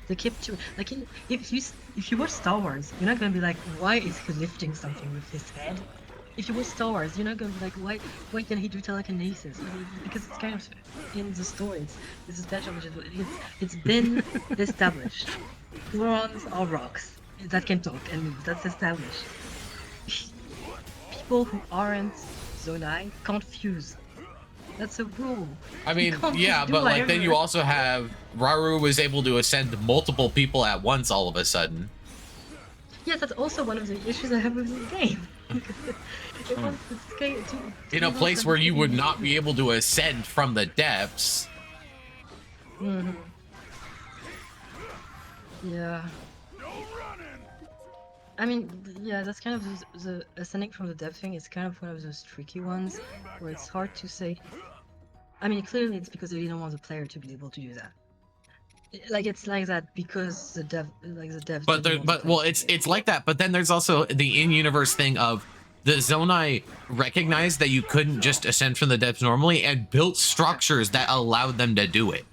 they keep to like if you watch Star Wars, you're not gonna be like, why is he lifting something with his head? If you watch Star Wars, you're not gonna be like, why can he do telekinesis? I mean, because it's kind of in the story. It's essential, it's been established. Neurons are rocks that can talk and move. That's established. People who aren't Zonai can't fuse. That's a rule. I mean, yeah, but like then you also have Rauru was able to ascend multiple people at once all of a sudden. Yeah, that's also one of the issues I have with the game. It wants to scale in a place where you would not be able to ascend from the depths. Mm-hmm. Yeah. I mean, yeah, that's kind of the ascending from the depth thing is kind of one of those tricky ones where it's hard to say. I mean, clearly it's because they didn't want the player to be able to do that. Like, it's like that because the devs. But well, it's like that. But then there's also the in-universe thing of the Zonai recognized that you couldn't just ascend from the depths normally and built structures that allowed them to do it.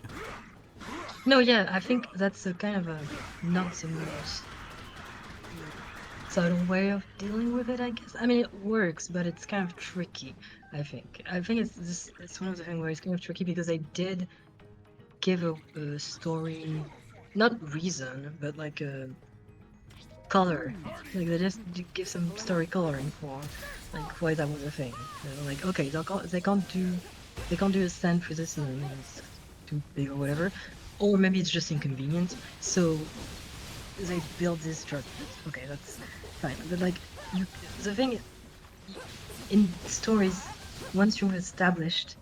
No, yeah, I think that's a kind of a not the most subtle way of dealing with it, I guess. I mean, it works, but it's kind of tricky, I think. I think it's one of the things where it's kind of tricky because they did give a story, not reason, but like a color. Like they just give some story coloring for like why that was a thing. Like okay, they can't do a stand for this and it's too big or whatever, or maybe it's just inconvenient. So they build this structure. Okay, that's fine. But like you, the thing is, in stories, once you've established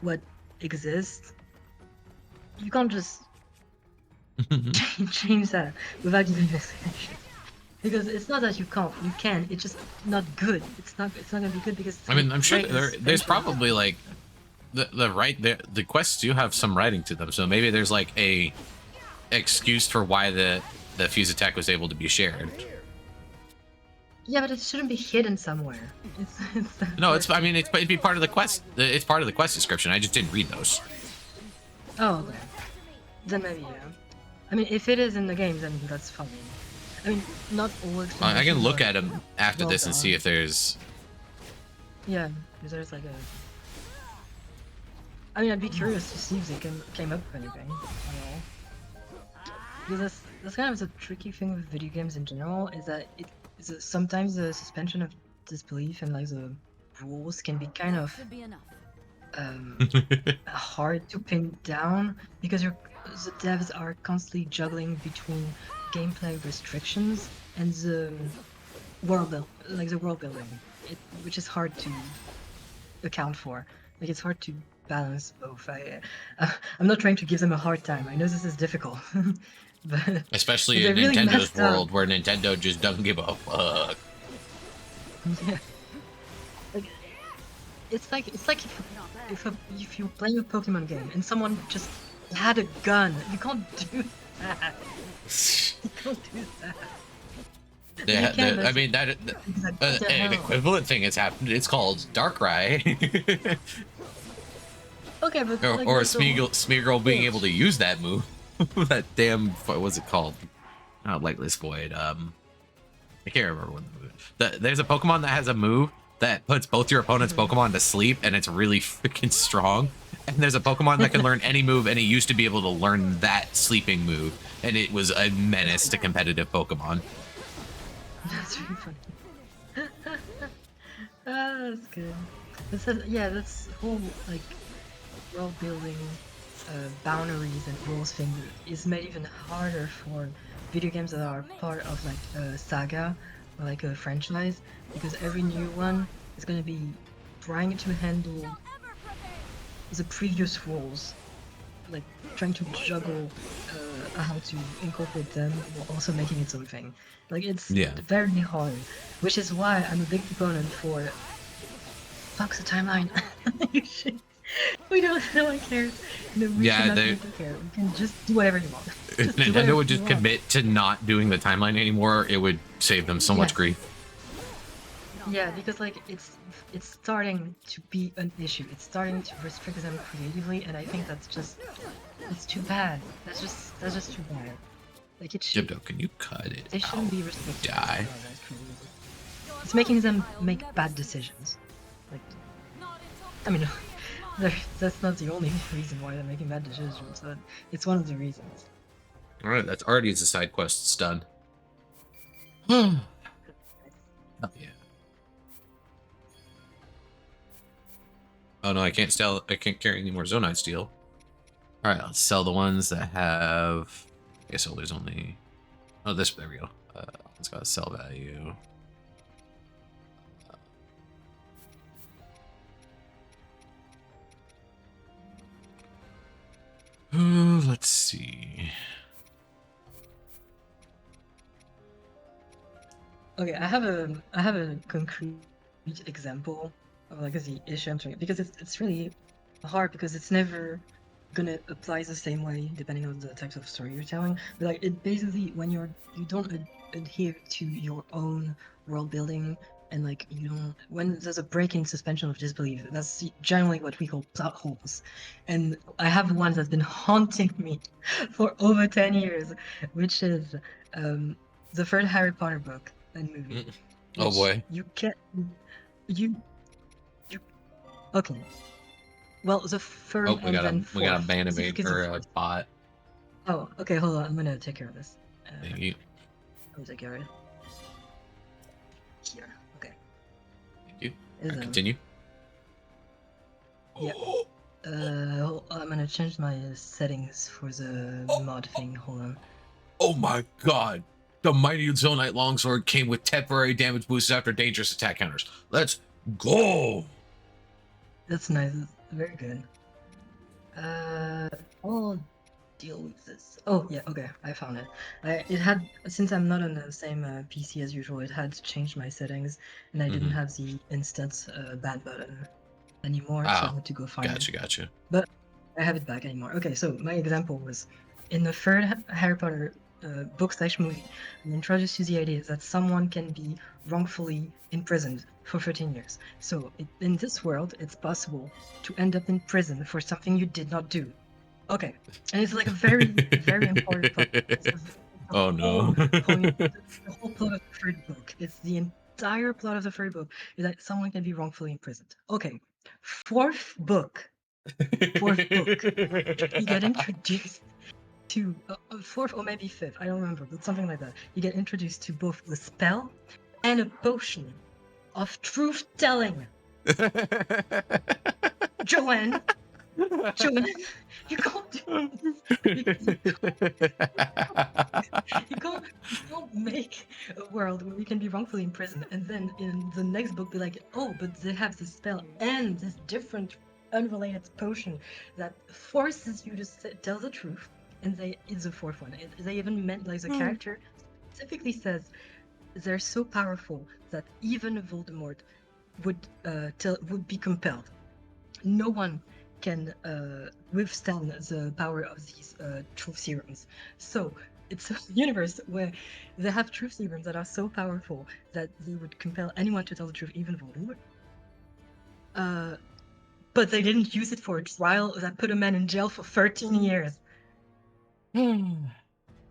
what exists, you can't just change that without giving an explanation. Because it's not that you can't, you can. It's just not good. It's not gonna be good because. I mean, I'm sure right there's probably like the quests do have some writing to them, so maybe there's like a excuse for why the fuse attack was able to be shared. Yeah, but it shouldn't be hidden somewhere. It's No, I mean, it'd be part of the quest. It's part of the quest description. I just didn't read those. Oh, okay. Then maybe yeah. I mean, if it is in the game, then that's fine. I mean, not all. I can look at them after well this and see done. if there's. Yeah, if there's like a. I mean, I'd be curious to see if they came up with anything. I don't know. Because that's kind of the tricky thing with video games in general is that sometimes the suspension of disbelief and like the rules can be kind of Should be enough. hard to pin down because the devs are constantly juggling between gameplay restrictions and the world building, which is hard to account for. Like it's hard to balance both. I'm not trying to give them a hard time. I know this is difficult, but Especially they in really Nintendo's messed up. world, where Nintendo just doesn't give a fuck. Yeah. Like, it's like if you're playing a Pokemon game and someone just had a gun, you can't do that. You can't do that. Yeah, You can, I mean that It's like, what the an hell? equivalent thing has happened. It's called Darkrai, Okay, but or, like, or that's the- Smeargle being able to use that move. That damn, what was it called? Not Lightless Void. I can't remember what the move. There's a Pokemon that has a move that puts both your opponent's Pokemon to sleep, and it's really freaking strong. And there's a Pokemon that can learn any move, and it used to be able to learn that sleeping move, and it was a menace to competitive Pokemon. That's really funny. That's good. That's whole like world building, boundaries and rules thing is made even harder for video games that are part of like a saga or like a franchise because every new one is going to be trying to handle the previous rules, like trying to juggle how to incorporate them while also making its own thing. Like it's Yeah. very hard, which is why I'm a big proponent for fuck the timeline. You should- we don't, no one cares. No, we Yeah, should not they- need to care. We can just do whatever you want. If Just do Nintendo whatever would you just want. commit to not doing the timeline anymore, it would save them so much Yeah. grief. Yeah, because like it's starting to be an issue. It's starting to restrict them creatively, and I think it's too bad. That's just too bad. Like it should. Jibdo, can you cut it They shouldn't out? be restricted. Die. It's making them make bad decisions. Like, I mean, that's not the only reason why they're making bad decisions, but it's one of the reasons. Alright, that's already the side quests done. Oh yeah. Oh no, I can't carry any more Zonite steel. Alright, let's sell the ones that have. I guess there's only. Oh, there we go. It's got a sell value. Let's see. Okay, I have a concrete example of like the issue I'm trying because it's really hard because it's never gonna apply the same way depending on the types of story you're telling. But like it basically when you don't adhere to your own world building And like you don't, when there's a break in suspension of disbelief, that's generally what we call plot holes. And I have one that's been haunting me for over 10 years, which is the third Harry Potter book and movie. Oh which boy. You can't. You. Okay. Well, the third Oh, and then we got a fourth. band Specifically the or a fourth. bot. Oh, okay. Hold on. I'm gonna take care of this. Thank you. I'll take care of it. Here. Okay. Thank you. Is, Alright, continue. Yeah. I'm gonna change my settings for the mod thing. Hold on. Oh my god. The mighty Zonite longsword came with temporary damage boosts after dangerous attack counters. Let's go. That's nice. That's very good. I'll deal with this. Oh yeah, okay, I found it. It had, since I'm not on the same PC as usual, it had changed my settings, and I didn't have the instant ban button anymore, so I Oh, had to go find it. gotcha. But I have it back anymore. Okay, so my example was in the third Harry Potter book/movie, I'm introduced to the idea that someone can be wrongfully imprisoned for 13 years. So in this world, it's possible to end up in prison for something you did not do. Okay, and it's like a very, very important plot. Oh no. The whole plot of the third book. It's the entire plot of the third book is that someone can be wrongfully imprisoned. Okay, fourth book. You get introduced to fourth or maybe fifth, I don't remember, but something like that. You get introduced to both the spell and a potion of truth telling. Joanne, you can't do this. You can't make a world where we can be wrongfully imprisoned and then in the next book be like, oh, but they have this spell and this different unrelated potion that forces you to tell the truth. And it's the fourth one. They even meant like the character specifically says they're so powerful that even Voldemort would be compelled. No one can withstand the power of these truth serums. So it's a universe where they have truth serums that are so powerful that they would compel anyone to tell the truth, even Voldemort. But they didn't use it for a trial that put a man in jail for 13 years.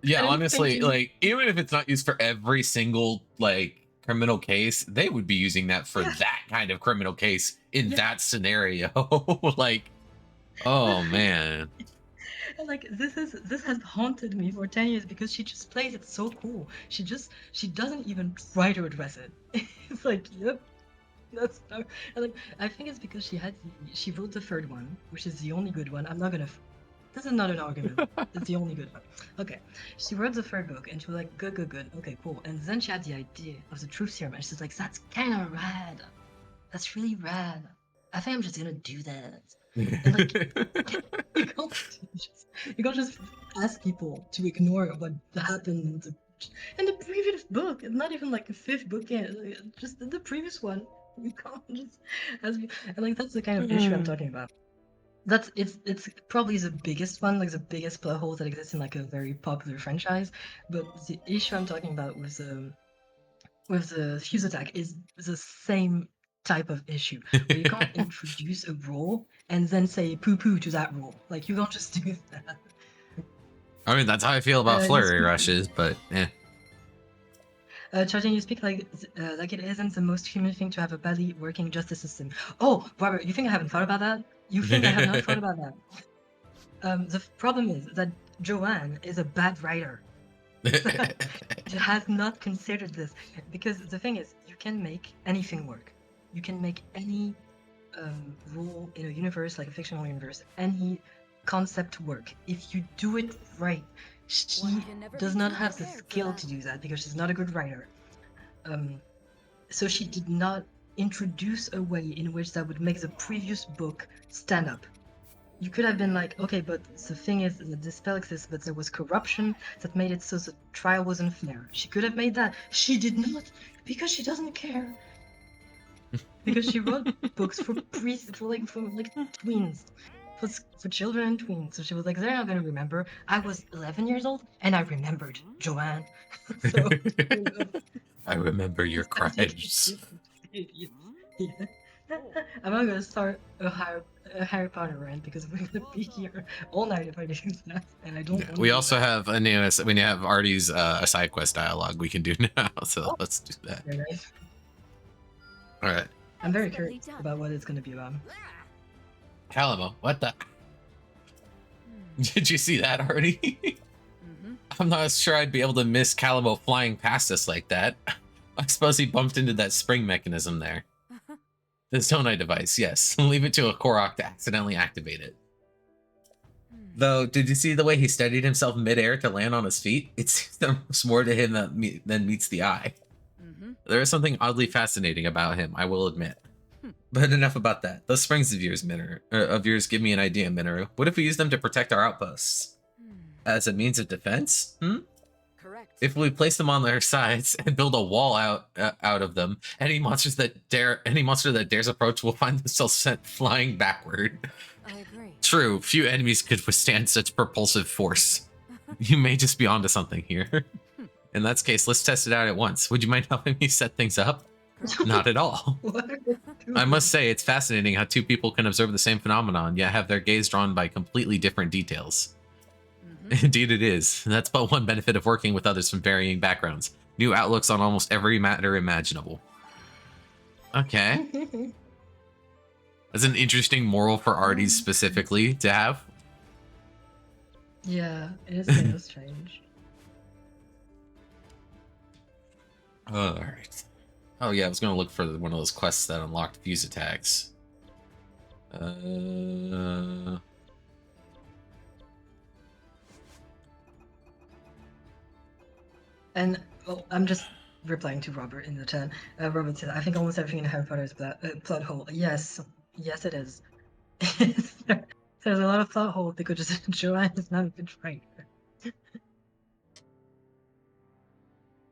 Yeah, honestly, like even if it's not used for every single like criminal case, they would be using that for that kind of criminal case in that scenario. Like, oh man. And like this has haunted me for 10 years because she just plays it so cool. She doesn't even try to address it. It's like, yep, that's no. And like I think it's because she wrote the third one, which is the only good one. I'm not gonna. This is not an argument. It's the only good one. Okay, she wrote the third book and she was like, good. Okay, cool. And then she had the idea of the truth serum and she's like, that's kind of rad. That's really rad. I think I'm just gonna do that. And like, you can't just ask people to ignore what happened in the previous book. It's not even like a fifth book yet. Just the previous one. You can't just ask me. And like that's the kind of issue I'm talking about. It's probably the biggest one, like the biggest plot hole that exists in like a very popular franchise. But the issue I'm talking about with the fuse attack is the same type of issue where you can't introduce a rule and then say poo-poo to that rule. Like you can't just do that. I mean, that's how I feel about flurry rushes, but eh. Charging, you speak like it isn't the most human thing to have a badly working justice system. Oh, Robert, you think I haven't thought about that? You think I have not thought about that? The problem is that Joanne is a bad writer. She has not considered this because the thing is, you can make anything work. You can make any rule in a universe, like a fictional universe, any concept work if you do it right. She does not have the skill to do that because she's not a good writer. So she did not introduce a way in which that would make the previous book stand up. You could have been like, okay, but the thing is that the spell exists, but there was corruption that made it so the trial wasn't fair. She could have made that. She did not, because she doesn't care. Because she wrote books for priests, for tweens, for children and tweens. So she was like, they're not gonna remember. I was 11 years old and I remembered Joanne. So, I remember your crimes. Yeah. I'm not gonna start a Harry Potter rant because we're gonna be here all night if I do that, and I don't want to We do also that. have a new. We have Artie's a side quest dialogue we can do now, so Oh. let's do that. Very nice. All right, I'm very Excellently curious done. about what it's gonna be about. Calamo, what the? Did you see that, Artie? Mm-hmm. I'm not sure I'd be able to miss Calamo flying past us like that. I suppose he bumped into that spring mechanism there. The Zonai device, yes. Leave it to a Korok to accidentally activate it. Though, did you see the way he steadied himself midair to land on his feet? It seems there's more to him than meets the eye. Mm-hmm. There is something oddly fascinating about him, I will admit. But enough about that. Those springs of yours, give me an idea, Minoru. What if we use them to protect our outposts? As a means of defense? Correct. If we place them on their sides and build a wall out of them, any monster that dares approach will find themselves sent flying backward. I agree. True, few enemies could withstand such propulsive force. You may just be onto something here. In that case, let's test it out at once. Would you mind helping me set things up? Not at all. What are you doing? I must say, it's fascinating how two people can observe the same phenomenon, yet have their gaze drawn by completely different details. Indeed it is. That's but one benefit of working with others from varying backgrounds. New outlooks on almost every matter imaginable. Okay. That's an interesting moral for Artie's specifically to have. Yeah, it is kind of strange. Alright. Oh yeah, I was gonna look for one of those quests that unlocked fuse attacks. And well, I'm just replying to Robert in the chat. Robert said, "I think almost everything in Harry Potter is plot hole." Yes, yes, it is. There's a lot of plot hole because just Joanne is not a good writer.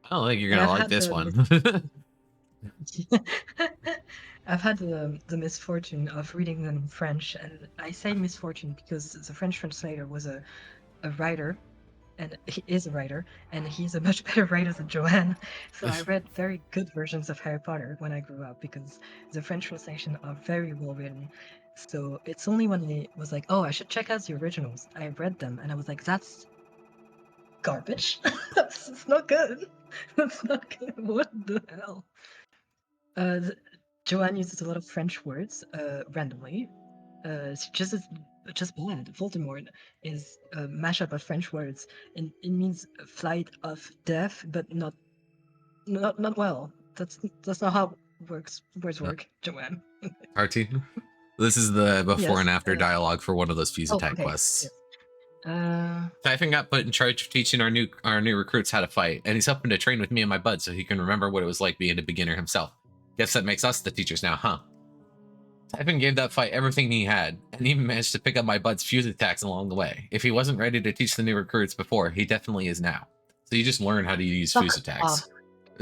I don't think you're And gonna I've like had this the- one. I've had the misfortune of reading them in French, and I say misfortune because the French translator was a writer, and he is a writer, and he's a much better writer than Joanne. So I read very good versions of Harry Potter when I grew up because the French translation are very well written. So it's only when I was like, oh, I should check out the originals. I read them, and I was like, that's garbage. That's not good. That's not good. What the hell? Joanne uses a lot of French words randomly. It's just bad. Voldemort is a mashup of French words, and it means flight of death, but not well. That's not how words work, Joanne. Artie, this is the before Yes, and after dialogue for one of those fuse attack okay, quests. yes. Typhon got put in charge of teaching our new recruits how to fight, and he's helping to train with me and my bud so he can remember what it was like being a beginner himself. Guess that makes us the teachers now, huh? Typhon gave that fight everything he had, and even managed to pick up my bud's fuse attacks along the way. If he wasn't ready to teach the new recruits before, he definitely is now. So you just learn how to use fuse attacks.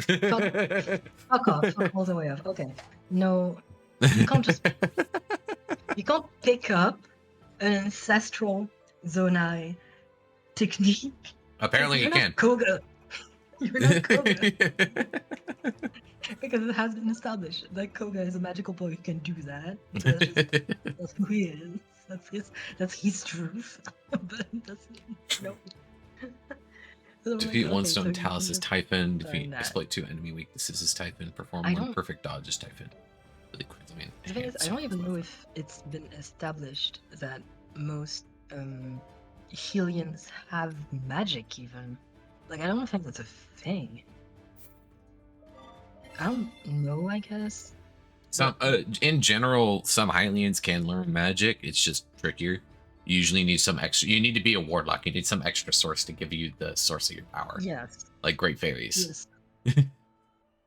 Fuck off, fuck all the way off. Okay, no, you can't just you can't pick up an ancestral Zonai technique. Apparently you You're can. not Koga. You're not Koga. Because it has been established that Koga is a magical boy who can do that. That's who he is. That's his truth. But that's no. So Defeat like, one okay, stone so you talus can as just Typhon. learn Defeat that. exploit 2 enemy weaknesses as Typhon. Perform I 1 don't- perfect dodge as Typhon. Really quick. I mean, The thing is, I don't even know if it's been established that most Hylians have magic even. Like, I don't think that's a thing. I don't know, I guess. Some in general, some Hylians can learn magic. It's just trickier. You usually need some extra. You need to be a warlock. You need some extra source to give you the source of your power. Yes. Like great fairies. Yes.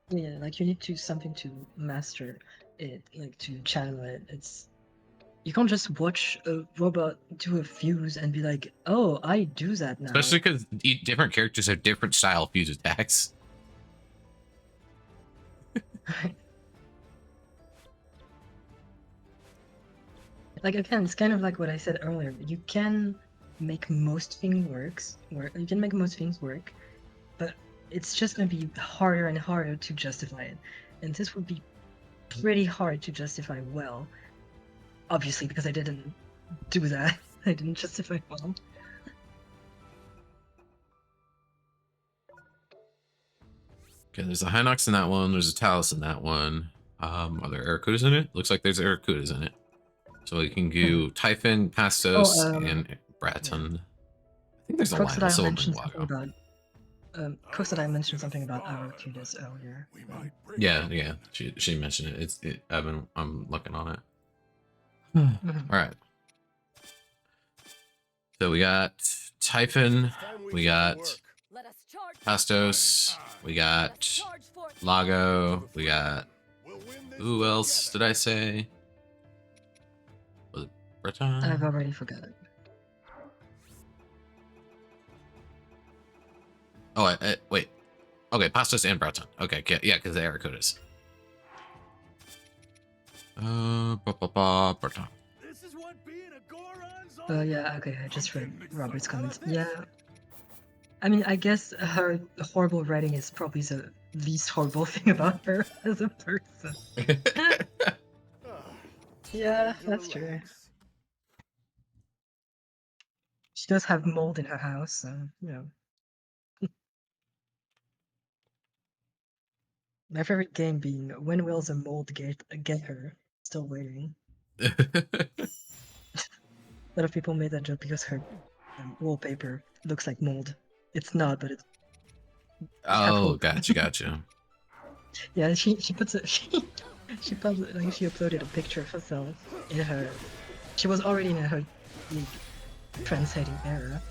Yeah, like you need to something to master it, like to channel it. It's you can't just watch a robot do a fuse and be like, "Oh, I do that now." Especially because different characters have different style fuse attacks. Like again, it's kind of like what I said earlier. You can make most things work. You can make most things work, but it's just gonna be harder and harder to justify it. And this would be pretty hard to justify well. Obviously, because I didn't do that. I didn't justify well. Okay, there's a Hinox in that one. There's a Talus in that one. Are there Aracudas in it? Looks like there's Aracudas in it. So we can do Typhon, Pastos, and Braton. I think there's a line also in Lago. Crooksodile mentioned something about Aracudas earlier. Yeah. She mentioned it. I'm looking on it. Mhm. All right. So we got Typhon, we got Let us charge. Pastos, we got Lago, we got who else did I say? Was it Breton? I've already forgotten. Oh, wait. Okay, Pastos and Breton. Okay, yeah, because the Aracudas. Breton. This is what being a Goron's all Yeah, okay, I just read Robert's comments. Yeah. I mean, I guess her horrible writing is probably the least horrible thing about her as a person. Yeah, that's true. She does have mold in her house, so, you know. My favorite game being When Will the Mold get her? Still waiting. A lot of people made that joke because her wallpaper looks like mold. It's not, but it's. Oh, gotcha. Yeah, she puts it. She published, like, she uploaded a picture of herself in her. She was already in her like, trend-setting era,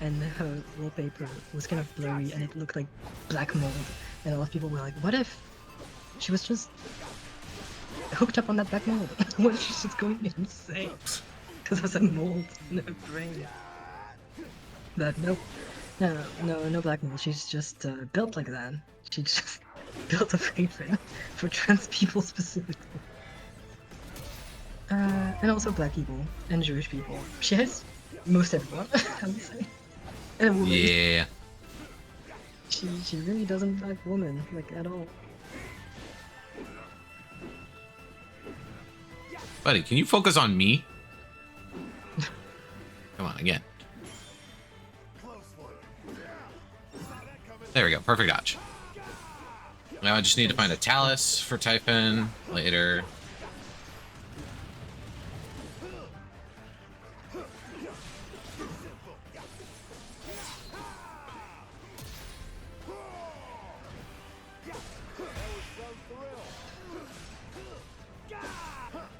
and her wallpaper was kind of blurry, and it looked like black mold. And a lot of people were like, "What if she was just hooked up on that black mold? What if she's just going insane because there's a mold in her brain?" But no black mold. She's just built like that. She just built a favorite for trans people specifically. And also black people and Jewish people. She has most everyone, I would say. And a woman. Yeah. She really doesn't like women, like, at all. Buddy, can you focus on me? Come on, again. There we go, perfect dodge. Now I just need to find a Talus for Typhon later.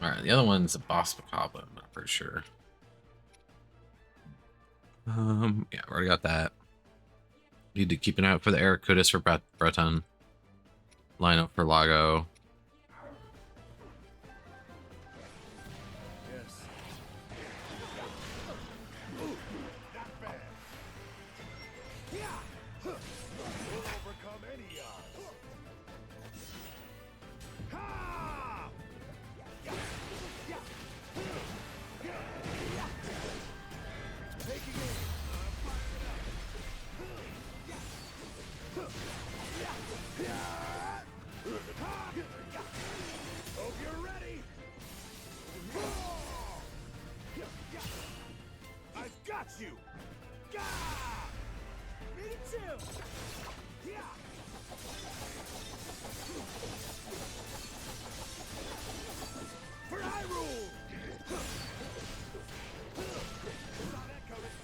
Alright, the other one's a boss macabre, I'm not pretty sure. Yeah, already got that. Need to keep an eye out for the Aracudas for Breton. Line up for Lago. Yes. We'll overcome any odds. Ha! Taking aim. Hope you're ready. I've got you. Gah! Me too. Yeah. For Hyrule. Saw that coming.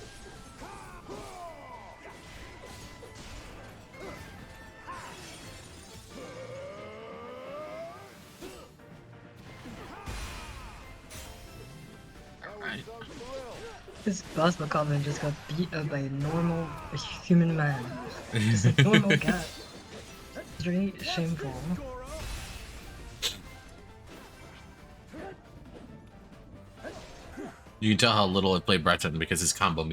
Alright. This boss macabre just got beat up by a human man. Just a normal guy. It's really shameful. You can tell how little I play Breton because his combo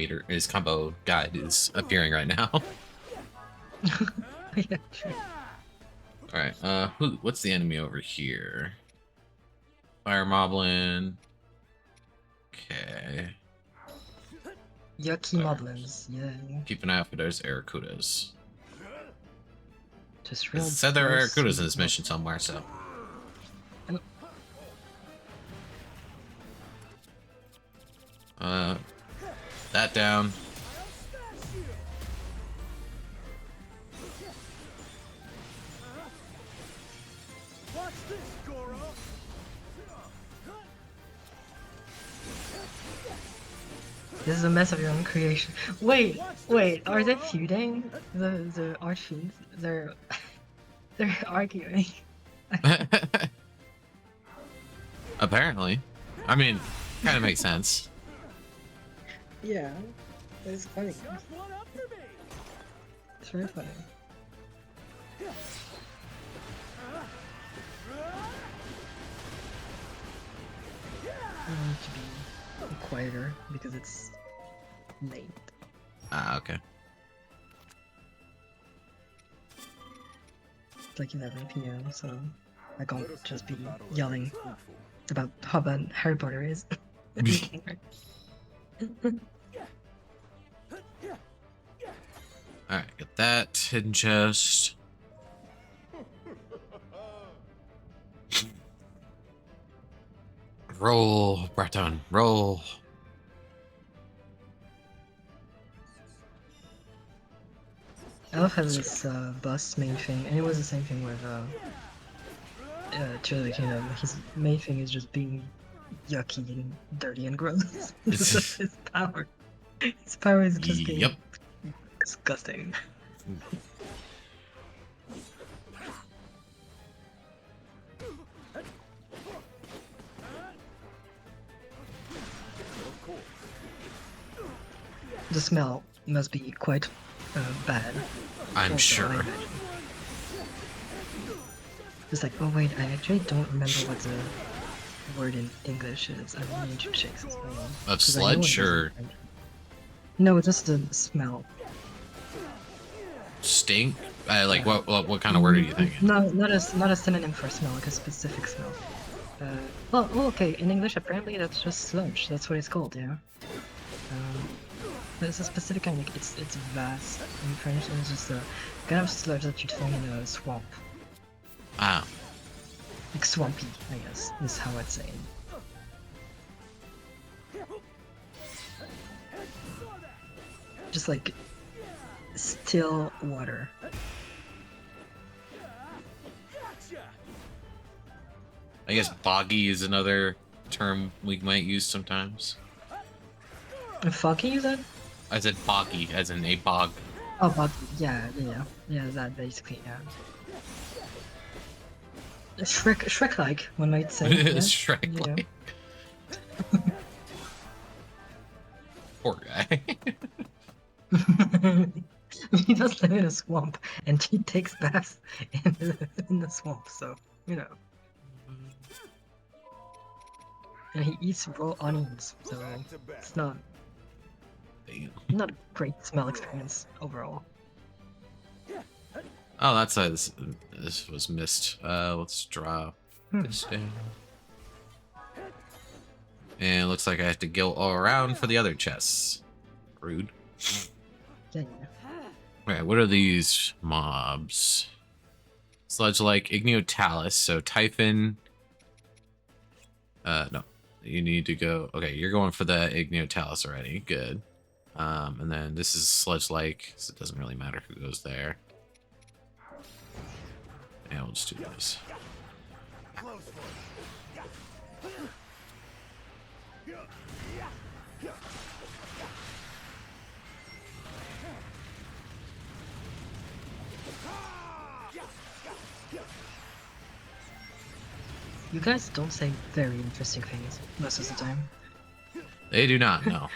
guide is appearing right now. Yeah, true. Alright, what's the enemy over here? Fire Moblin. Okay. Yucky moblins, yeah. Keep an eye out for those Aracudas. Just real. It said there are gross Aracudas in this mission somewhere, so. And That down. Watch this, Goro. This is a mess of your own creation. Wait, are they feuding? The archfiends? They're arguing. Apparently. I mean, kind of makes sense. Yeah, it's funny. Chuck one up for me. It's very funny. I need to be quieter because it's late. Ah, okay. It's like 11 p.m. so I can't just be yelling about how bad Harry Potter is. Alright, get that hidden chest. Roll, Breton, roll. I love how this bus main thing, and it was the same thing with Tears of the Kingdom. His main thing is just being yucky and dirty and gross. That's his power. His power is just being Yep. disgusting. The smell must be quite bad. I'm also, I sure. imagine. It's like, oh wait, I actually don't remember what the word in English is. I need to check this. Of sludge or No, just the smell. stink? Like what kind of word are you thinking? No, not a synonym for smell, like a specific smell. Well, okay, in English apparently that's just sludge. That's what it's called, yeah. But it's a specific kind. Like, it's vast in French. And it's just a kind of sludge that you'd find in a swamp. Ah, Like swampy, I guess, is how I'd say it. Just like still water. I guess boggy is another term we might use sometimes. And foggy, you said? I said boggy, as in a bog. Oh, boggy. Yeah, that basically, yeah. Shrek-like, one might say. Yeah? Shrek. Poor guy. He does live in a swamp, and he takes baths in the swamp, so, you know. And he eats raw onions, so it's not a great smell experience overall. Oh, that's why this was missed. Let's drop this down. And it looks like I have to go all around for the other chests. Rude. Yeah. Alright, what are these mobs? Sludge like Igniotalus, so Typhon. No. You need to go. Okay, you're going for the Igniotalus already. Good. And then this is sludge like, so it doesn't really matter who goes there. Yeah, we'll just do this. You guys don't say very interesting things most of the time. They do not know.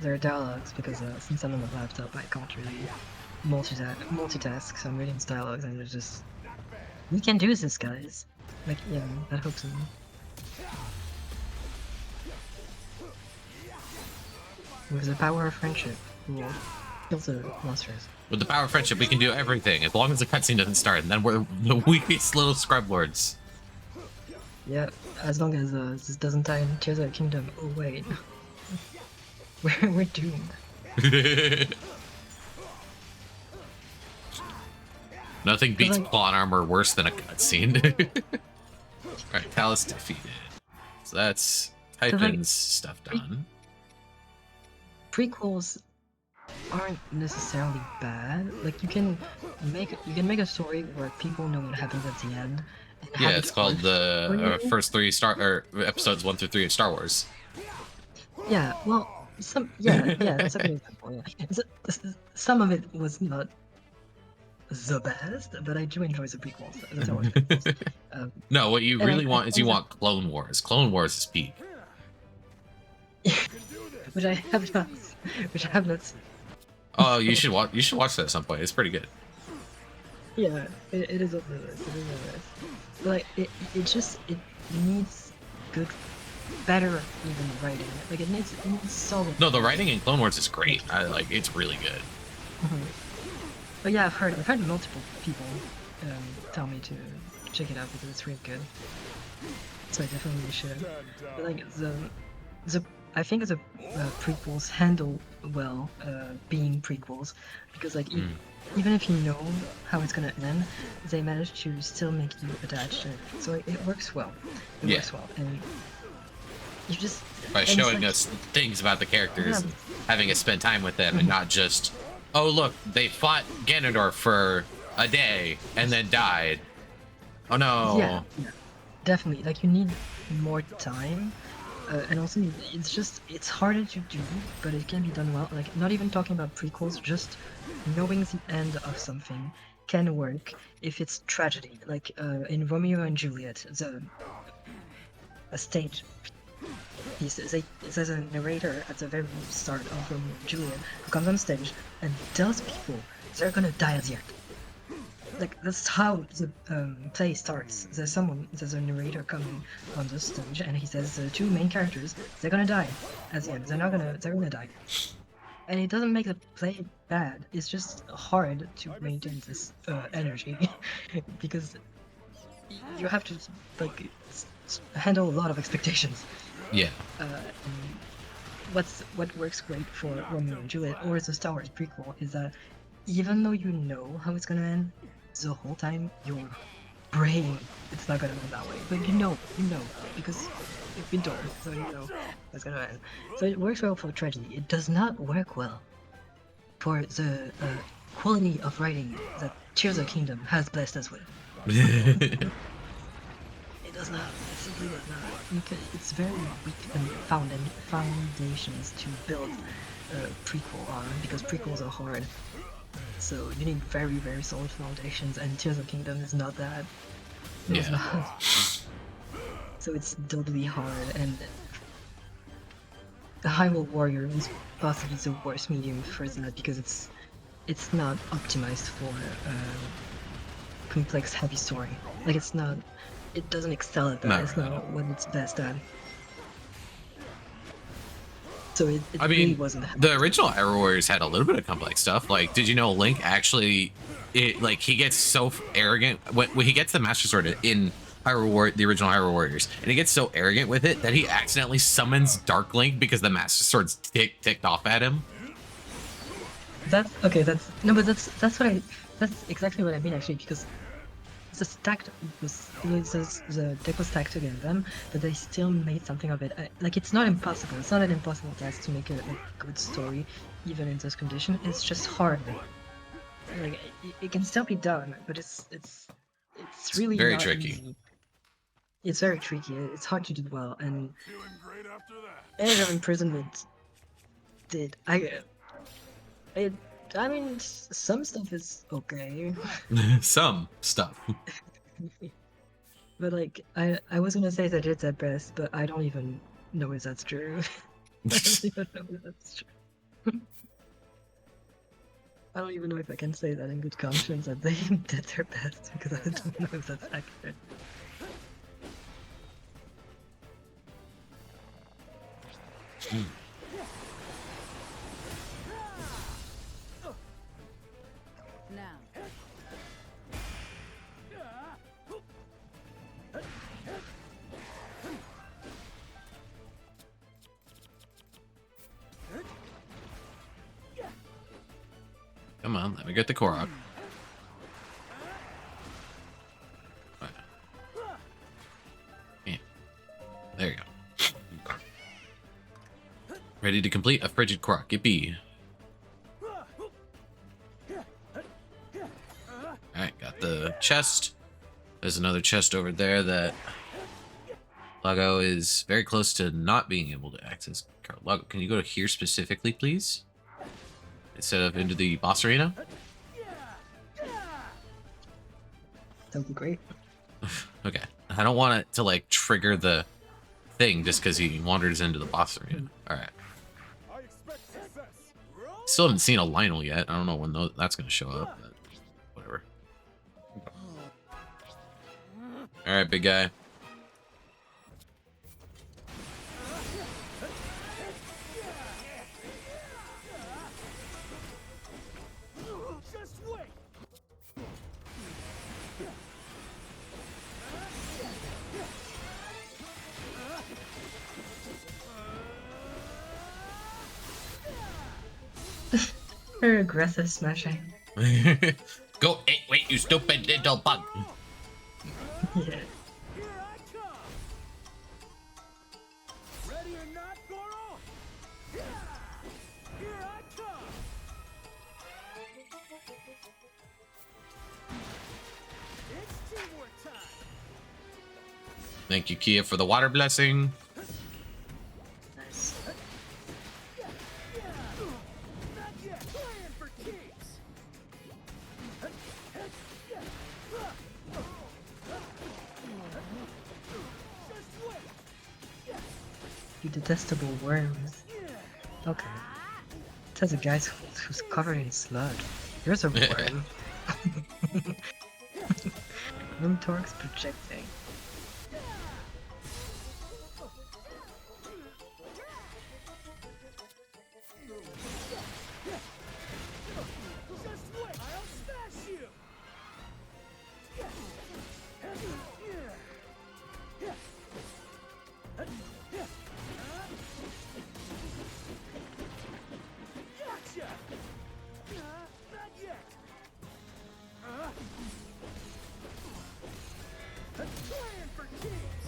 They're dialogues because since I'm on the laptop, I can't really multitask. So I'm reading dialogues and it's just, we can do this, guys. Like, yeah, that hooks me. With the power of friendship, we will kill the monsters. With the power of friendship, we can do everything as long as the cutscene doesn't start, and then we're the weakest little scrub lords. Yeah, as long as this doesn't tie in Tears of the Kingdom. Oh wait, we're doomed. Nothing beats plot armor worse than a cutscene. Alright, Talus defeated. So that's Typhon's stuff done. prequels aren't necessarily bad. Like you can make a story where people know what happens at the end. And Yeah, have it's it called work the for you. first three episodes 1 through 3 of Star Wars. Yeah, well, yeah, that's a good example. Yeah. Some of it was not the best, but I do enjoy the prequels, the Star Wars prequels. No, what you And really I want is you find that want Clone Wars. Clone Wars is peak. which I have not, which I have not. Oh, you should watch. You should watch that at some point. It's pretty good. Yeah, it is on the list. It is on the list. But like, it needs good, better even writing. Like it needs solid. No, the writing in Clone Wars is great. I like. It's really good. But yeah, I've heard multiple people tell me to check it out because it's really good. So I definitely should. But like the I think the prequels handle well being prequels because like even if you know how it's gonna end, they manage to still make you attached to it. So it works well. It works well, and you just By and it's showing like- us things about the characters, Yeah. having us spend time with them, and not just, oh look, they fought Ganondorf for a day and then died. Oh no. Yeah, definitely. Like you need more time, and also it's harder to do, but it can be done well. Like not even talking about prequels, just knowing the end of something can work if it's tragedy. Like in Romeo and Juliet, a stage piece. There's a narrator at the very start of Romeo and Juliet who comes on stage and tells people they're gonna die at the end. Like that's how the play starts. There's a narrator coming on the stage, and he says the two main characters, they're gonna die at the end. They're gonna die. And it doesn't make the play bad. It's just hard to maintain this energy because you have to like handle a lot of expectations. Yeah. What works great for Romeo and Juliet or the Star Wars prequel is that even though you know how it's gonna end, the whole time your brain it's not gonna end that way. But you know, because you've been told, so you know it's gonna end. So it works well for tragedy. It does not work well for the quality of writing that Tears of the Kingdom has blessed us with. It does not. It simply does not. It's very weak and foundations to build a prequel on because prequels are hard. So you need very, very solid foundations, and Tears of the Kingdom is not that. It's not. So it's doubly hard, and the Hyrule Warrior is possibly the worst medium for that because it's not optimized for complex, heavy story. Like it's not. It doesn't excel at that. Not It's really. not what it's best at. So it I really mean, wasn't. the original Hyrule Warriors had a little bit of complex stuff. Like, did you know Link actually, he gets so arrogant when he gets the Master Sword in the original Hyrule Warriors, and he gets so arrogant with it that he accidentally summons Dark Link because the Master Sword's ticked off at him. That's okay. That's no, but that's exactly what I mean actually because the deck was stacked against them, but they still made something of it. Like it's not impossible. It's not an impossible task to make a good story, even in this condition. It's just hard. Like it can still be done, but it's really very not tricky. easy. It's very tricky. It's hard to do well, and Age of Imprisonment did I mean, some stuff is okay. Some stuff. But like, I was gonna say that it's at best, but I don't even know if that's true. I don't even know if that's true. I don't even know if I can say that in good conscience that they did their best because I don't know if that's accurate. Now. Come on, let me get the Korok. Yeah. There you go. Ready Ready to complete a frigid croc. Yippee. Alright, got the chest. There's another chest over there that Lago is very close to not being able to access. Lago, can you go to here specifically, please? Instead of into the boss arena? That'd be great. Okay. I don't want it to, like, trigger the thing just because he wanders into the boss arena. Alright. I expect success. Still haven't seen a Lionel yet. I don't know when that's going to show up, but whatever. Alright, big guy. Just wait. Very aggressive smashing. Go, hey, wait, you stupid little bug. Yeah. Here I come. Ready or not, Goro? Yeah. Here I come. It's teamwork time. Thank you, Kia, for the water blessing. Nice. Not yet. Playing for keeps. Just wait. You detestable worms. Okay. Says a guy who's covered in sludge. Here's a worm. Room torques projecting. Just wait. I'll smash you. Gotcha. Not yet. Playing for keeps.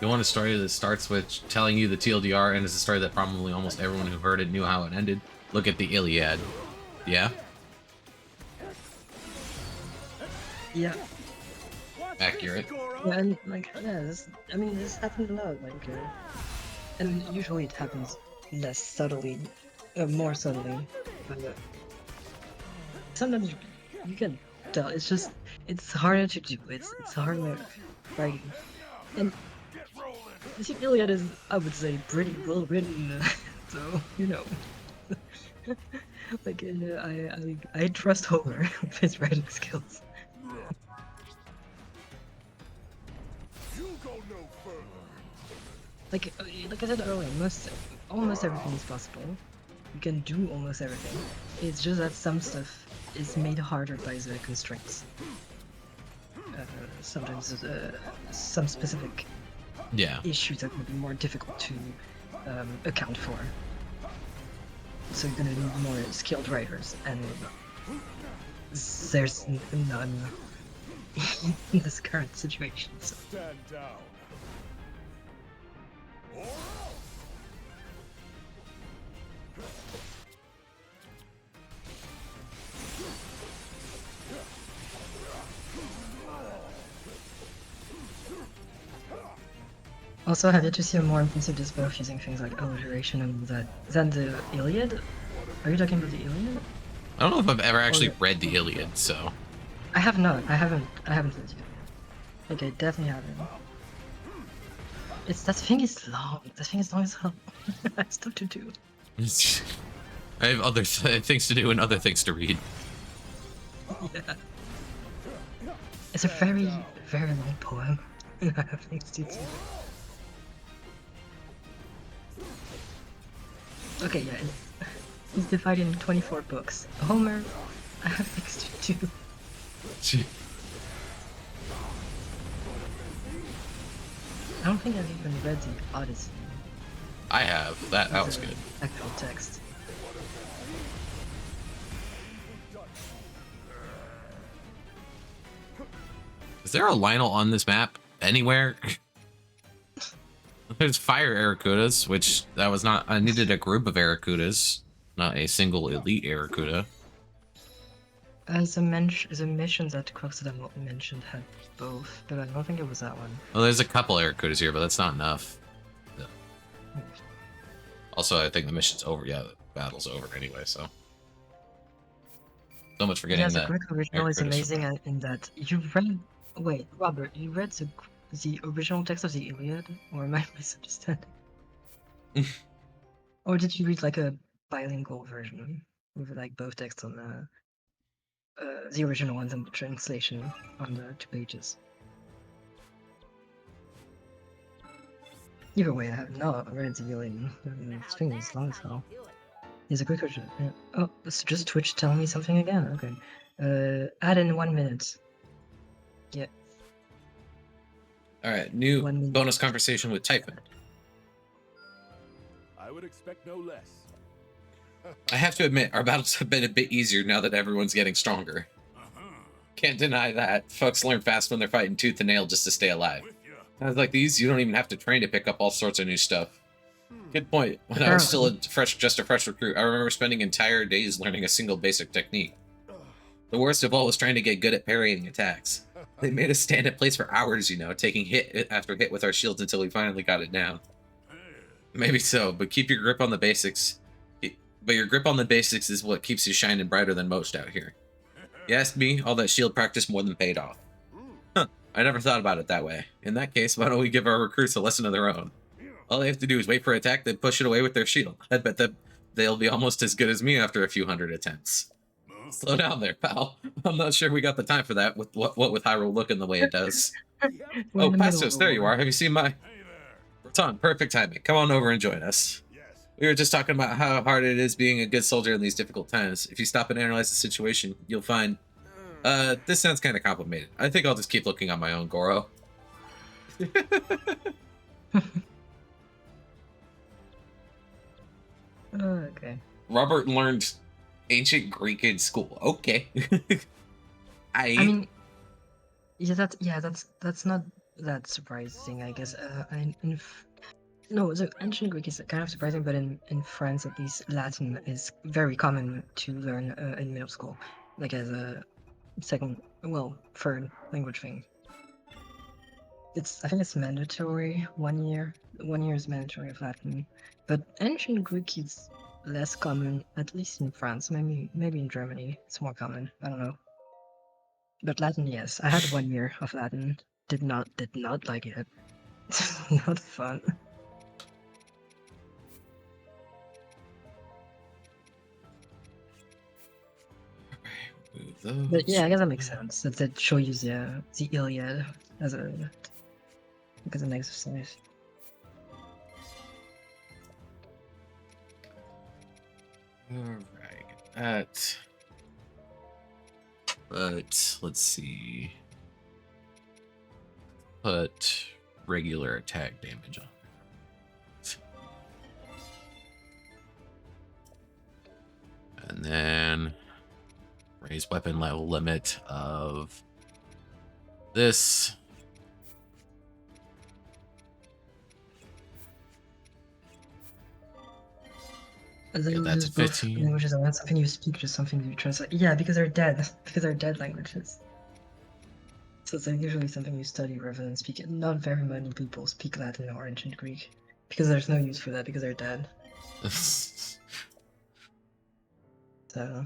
You want a story that starts with telling you the TLDR and is a story that probably almost everyone who heard it knew how it ended? Look at the Iliad. Yeah? Yeah. Accurate. Yeah, and like, yeah, this happens a lot, like, and usually it happens less subtly, more subtly, but sometimes you can tell, it's harder to do, it's harder writing, and this Iliad is, I would say, pretty well written, so, you know, like, I trust Homer with his writing skills. Like I said earlier, almost everything is possible. You can do almost everything. It's just that some stuff is made harder by the constraints. Sometimes some specific issues that would be more difficult to account for. So you're gonna need more skilled writers, and there's none in this current situation. So. Stand down. Also, have yet to see a more impressive display of using things like alliteration and all that. Than the Iliad? Are you talking about the Iliad? I don't know if I've ever actually read the Iliad, so... I have not. I haven't read it. Like, I definitely haven't. That thing is long. That thing is long as hell. I have stuff to do. I have other things to do and other things to read. Yeah. It's a very, very long poem. I have things to do. Okay, yeah, it's divided into 24 books. Homer, I have things to do. I don't think I've even read the Odyssey. I have. That was good. Actual text. Is there a Lionel on this map? anywhere. There's fire Aracudas, which that was not. I needed a group of Aracudas, not a single elite Aracuda. As a mission that Crux that I mentioned had both, but I don't think it was that one. Well, there's a couple Aracudas here, but that's not enough. Yeah. Also, I think the mission's over. Yeah, the battle's over anyway, so. So much for getting Yeah, the that. Greek original is Aracuda amazing in that you read. Wait, Robert, you read the original text of the Iliad, or am I misunderstanding? Or did you read like a bilingual version with like both texts on the original ones and the translation on the 2 pages? Either way, I have not read the Iliad. The string is long as hell. Is a quick version. Yeah. Oh, it's just Twitch telling me something again. Okay. Add in 1 minute. Yeah. All right, new 1 minute. bonus conversation with Typhon. I would expect no less. I have to admit, our battles have been a bit easier now that everyone's getting stronger. Can't deny that. Folks learn fast when they're fighting tooth and nail just to stay alive. Guys like these, you don't even have to train to pick up all sorts of new stuff. Good point. When I was still just a fresh recruit, I remember spending entire days learning a single basic technique. The worst of all was trying to get good at parrying attacks. They made us stand at place for hours, you know, taking hit after hit with our shields until we finally got it down. Maybe so, but keep your grip on the basics. But your grip on the basics is what keeps you shining brighter than most out here. You asked me, all that shield practice more than paid off. Huh, I never thought about it that way. In that case, why don't we give our recruits a lesson of their own? All they have to do is wait for an attack, then push it away with their shield. I bet that they'll be almost as good as me after a few hundred attempts. Slow down there, pal. I'm not sure we got the time for that with what with Hyrule looking the way it does. We're Oh, in the middle Pastos, of there a you war. are. Have you seen my... Raton, perfect timing. Come on over and join us. We were just talking about how hard it is being a good soldier in these difficult times. If you stop and analyze the situation, you'll find... this sounds kind of complicated. I think I'll just keep looking on my own, Goro. Okay. Robert learned ancient Greek in school. Okay. I mean, yeah, that's not that surprising, I guess. No, the ancient Greek is kind of surprising, but in France at least, Latin is very common to learn in middle school, like as a third language thing. I think it's mandatory 1 year. 1 year is mandatory of Latin, but ancient Greek is less common, at least in France. Maybe in Germany it's more common. I don't know. But Latin, yes, I had 1 year of Latin. Did not like it. Not fun. But yeah, I guess that makes sense. That shows you the Iliad as an exercise. Alright. But let's see. Put regular attack damage on. And then raise weapon level limit of this. Yeah, that's a 15. Languages are not something you speak, just something you translate. Yeah, because they're dead. Because they're dead languages. So it's usually something you study rather than speak it. Not very many people speak Latin or ancient Greek. Because there's no use for that, because they're dead. So...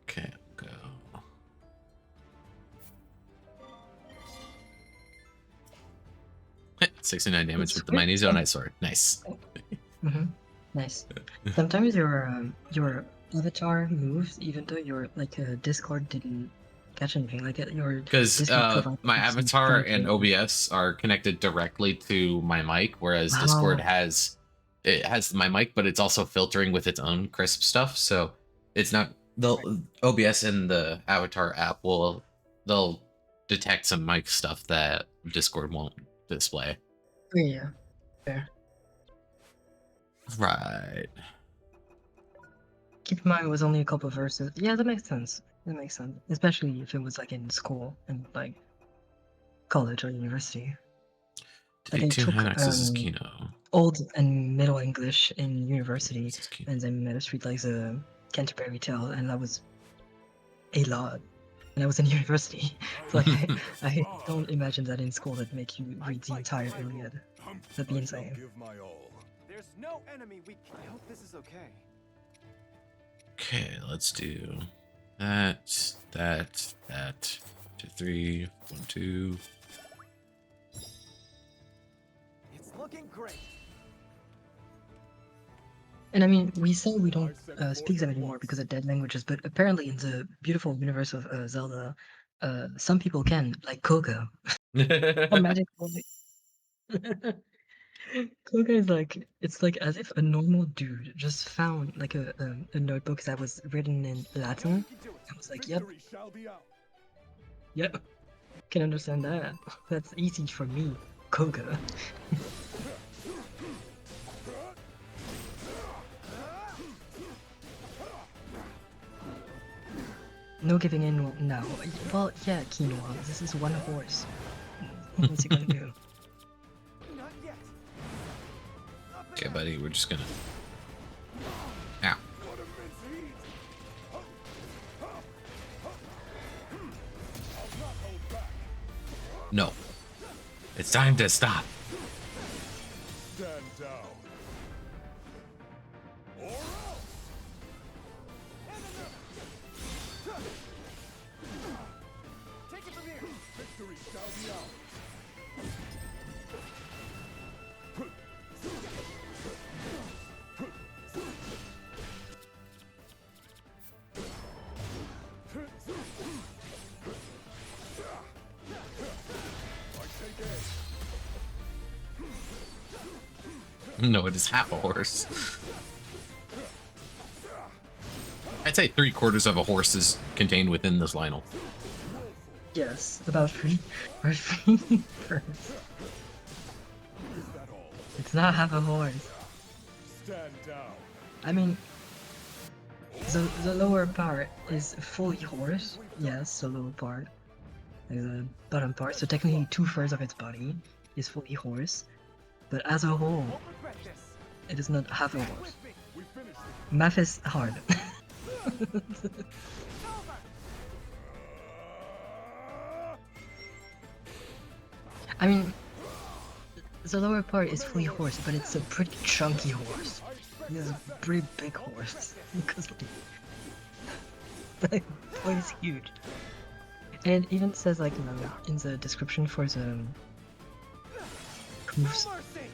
Okay, go. Heh, 69 damage It's with the weird. Mighty Zonite Sword. Nice. Nice. Sometimes your avatar moves even though your Discord didn't catch anything. Like your Because Discord provides my some avatar and communication. OBS are connected directly to my mic, whereas Wow. Discord has my mic, but it's also filtering with its own crisp stuff. So it's not the OBS and the avatar app they'll detect some mic stuff that Discord won't display. Yeah. Fair. Right. keep in mind it was only a couple of verses. Yeah, that makes sense. That makes sense, especially if it was like in school and like college or university. Like Day I 2 took hand accesses Kino. Old and Middle English in university, This is Kino. and then I read like the Canterbury Tale, and that was a lot. And I was in university, so like I don't imagine that in school that make you read the entire Iliad. That'd be insane. There's no enemy we can. I hope this is okay. Okay, let's do that, that, that. 2, 3, 1, 2. It's looking great. And I mean, we say we don't speak them anymore because of dead languages, but apparently in the beautiful universe of Zelda, some people can, like Koga. Or Magic Boy. Koga is like, it's like as if a normal dude just found like a notebook that was written in Latin. I was like, yep, yep, can understand that. That's easy for me, Koga. No giving in now. Well, yeah, Quinoa, this is one horse. What's he gonna do? Not yet. Okay, buddy, we're just gonna. Ow. No. It's time to stop. Stand down. Or else. Take it from here. Victory shall be ours. No, it is half a horse. I'd say 3/4 of a horse is contained within this Lionel. Yes, about three or three birds. It's not half a horse. Stand down. I mean, the lower part is fully horse. Yes, the lower part. Like the bottom part. So technically 2/3 of its body is fully horse. But as a whole, Won't regret this. it is not half a horse. With me. We finished it. Math is hard. It's over. I mean, the lower part is fully horse, but it's a pretty chunky horse. It's a pretty big horse. Because the point is huge. And it even says like in the description for the hoofs,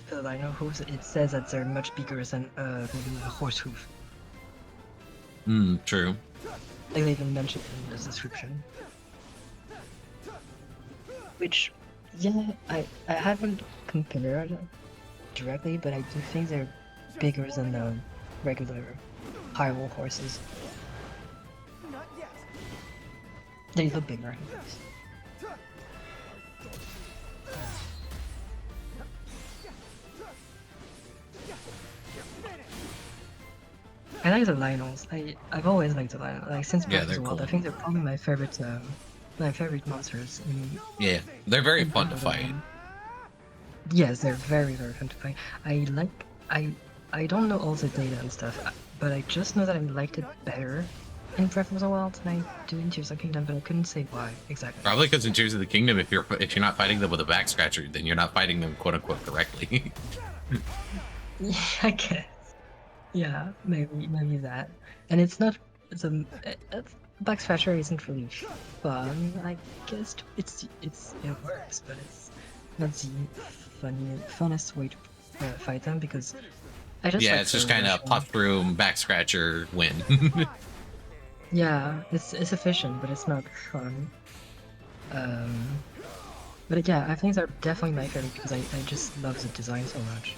the rhino hooves, it says that they're much bigger than maybe a horse hoof. True. Like they even mentioned in the description. Which, yeah, I haven't compared directly, but I do think they're bigger than the regular Hyrule horses. Not yet. They look bigger. Anyways. I like the Lionels. I've always liked the Lionels. Like since Yeah, Breath of they're the Wild, cool. I think they're probably my favorite monsters. Yeah, they're very fun to fight. Yes, they're very fun to fight. I don't know all the data and stuff, but I just know that I liked it better in Breath of the Wild than I do in Tears of the Kingdom, but I couldn't say why exactly. Probably because in Tears of the Kingdom, if you're not fighting them with a back scratcher, then you're not fighting them quote unquote correctly. Yeah, I guess. Yeah, maybe that. And it's not the back scratcher isn't really fun. I guess it works, but it's not the funnest way to fight them because I just Yeah, like it's just the kind of original- puff room back scratcher win. Yeah, it's efficient, but it's not fun. But yeah, I think they're definitely my favorite because I just love the design so much.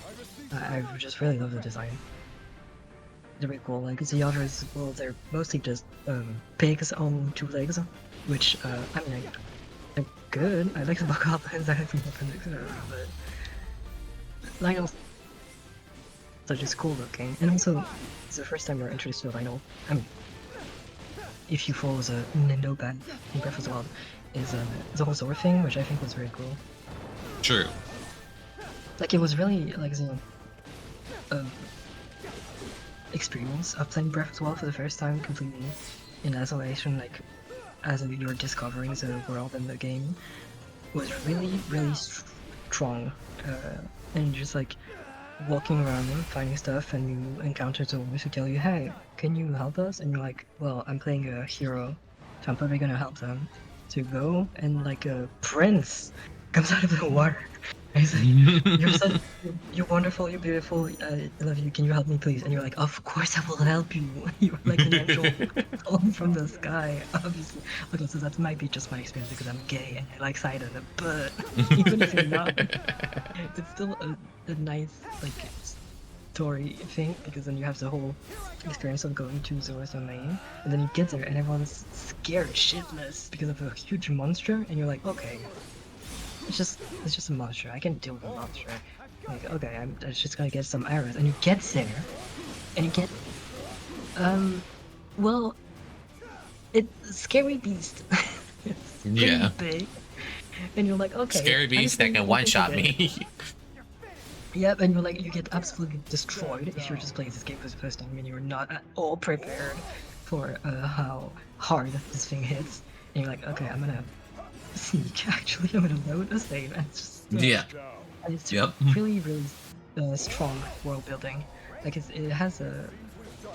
I just really love the design. They're really cool. Like the others, well, they're mostly just pigs on 2 legs, which I mean, they're good. I like the Bokoblins, I like the Appendix, but Lionels so just cool looking. And also, it's the first time we're introduced to a Rhino. I mean, if you follow the Nintendo band in Breath of the Wild, is the whole Zora thing, which I think was very cool. True. Like, it was really, like, the experience of playing Breath of the Wild for the first time completely in isolation, like, as you're discovering the world and the game, was really, really strong. And just, like, walking around and finding stuff, and you encounter zombies who tell you, hey, can you help us? And you're like, well, I'm playing a hero, so I'm probably gonna help them. To go, and like a prince comes out of the water. And he's like, you're wonderful, you're beautiful, I love you, can you help me please? And you're like, of course I will help you. You're like an angel falling from the sky, obviously. Okay, so that might be just my experience because I'm gay and I like cider, but even if you're not, it's still a nice, like, story thing, because then you have the whole experience of going to Zora's domain, and then you get there and everyone's scared shitless because of a huge monster, and you're like, okay, it's just a monster, I can deal with a monster. Like, okay, I'm just gonna get some arrows, and you get there, and you get, well, it's a scary beast. It's pretty Yeah. big, and you're like, okay, Scary beast that can one-shot me. Yep, and you're like, you get absolutely destroyed if you're just playing this game for the first time and you're not at all prepared for how hard this thing hits. And you're like, okay, I'm gonna sneak, actually, I'm gonna load a save, and it's just... Yeah. And it's Yep. really, really strong world building. Like, it has a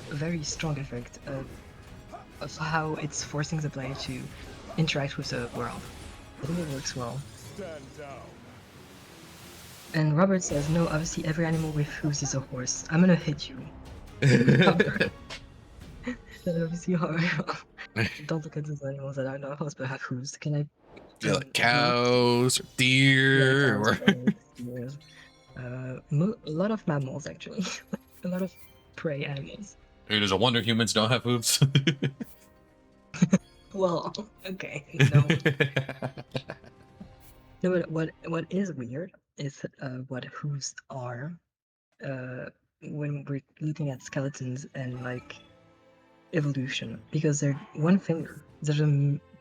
very strong effect of how it's forcing the player to interact with the world. I think it works well. Stand down. And Robert says, no, obviously every animal with hooves is a horse. I'm gonna hit you. That obviously horrible. Don't look at those animals that are not horse but have hooves. Can I... Yeah, like cows or deer Yeah, or cows, deers. A lot of mammals, actually. A lot of prey animals. it is a wonder humans don't have hooves. Well, okay, no. No, but what is weird is what hooves are when we're looking at skeletons and, like, evolution, because they're one finger. There's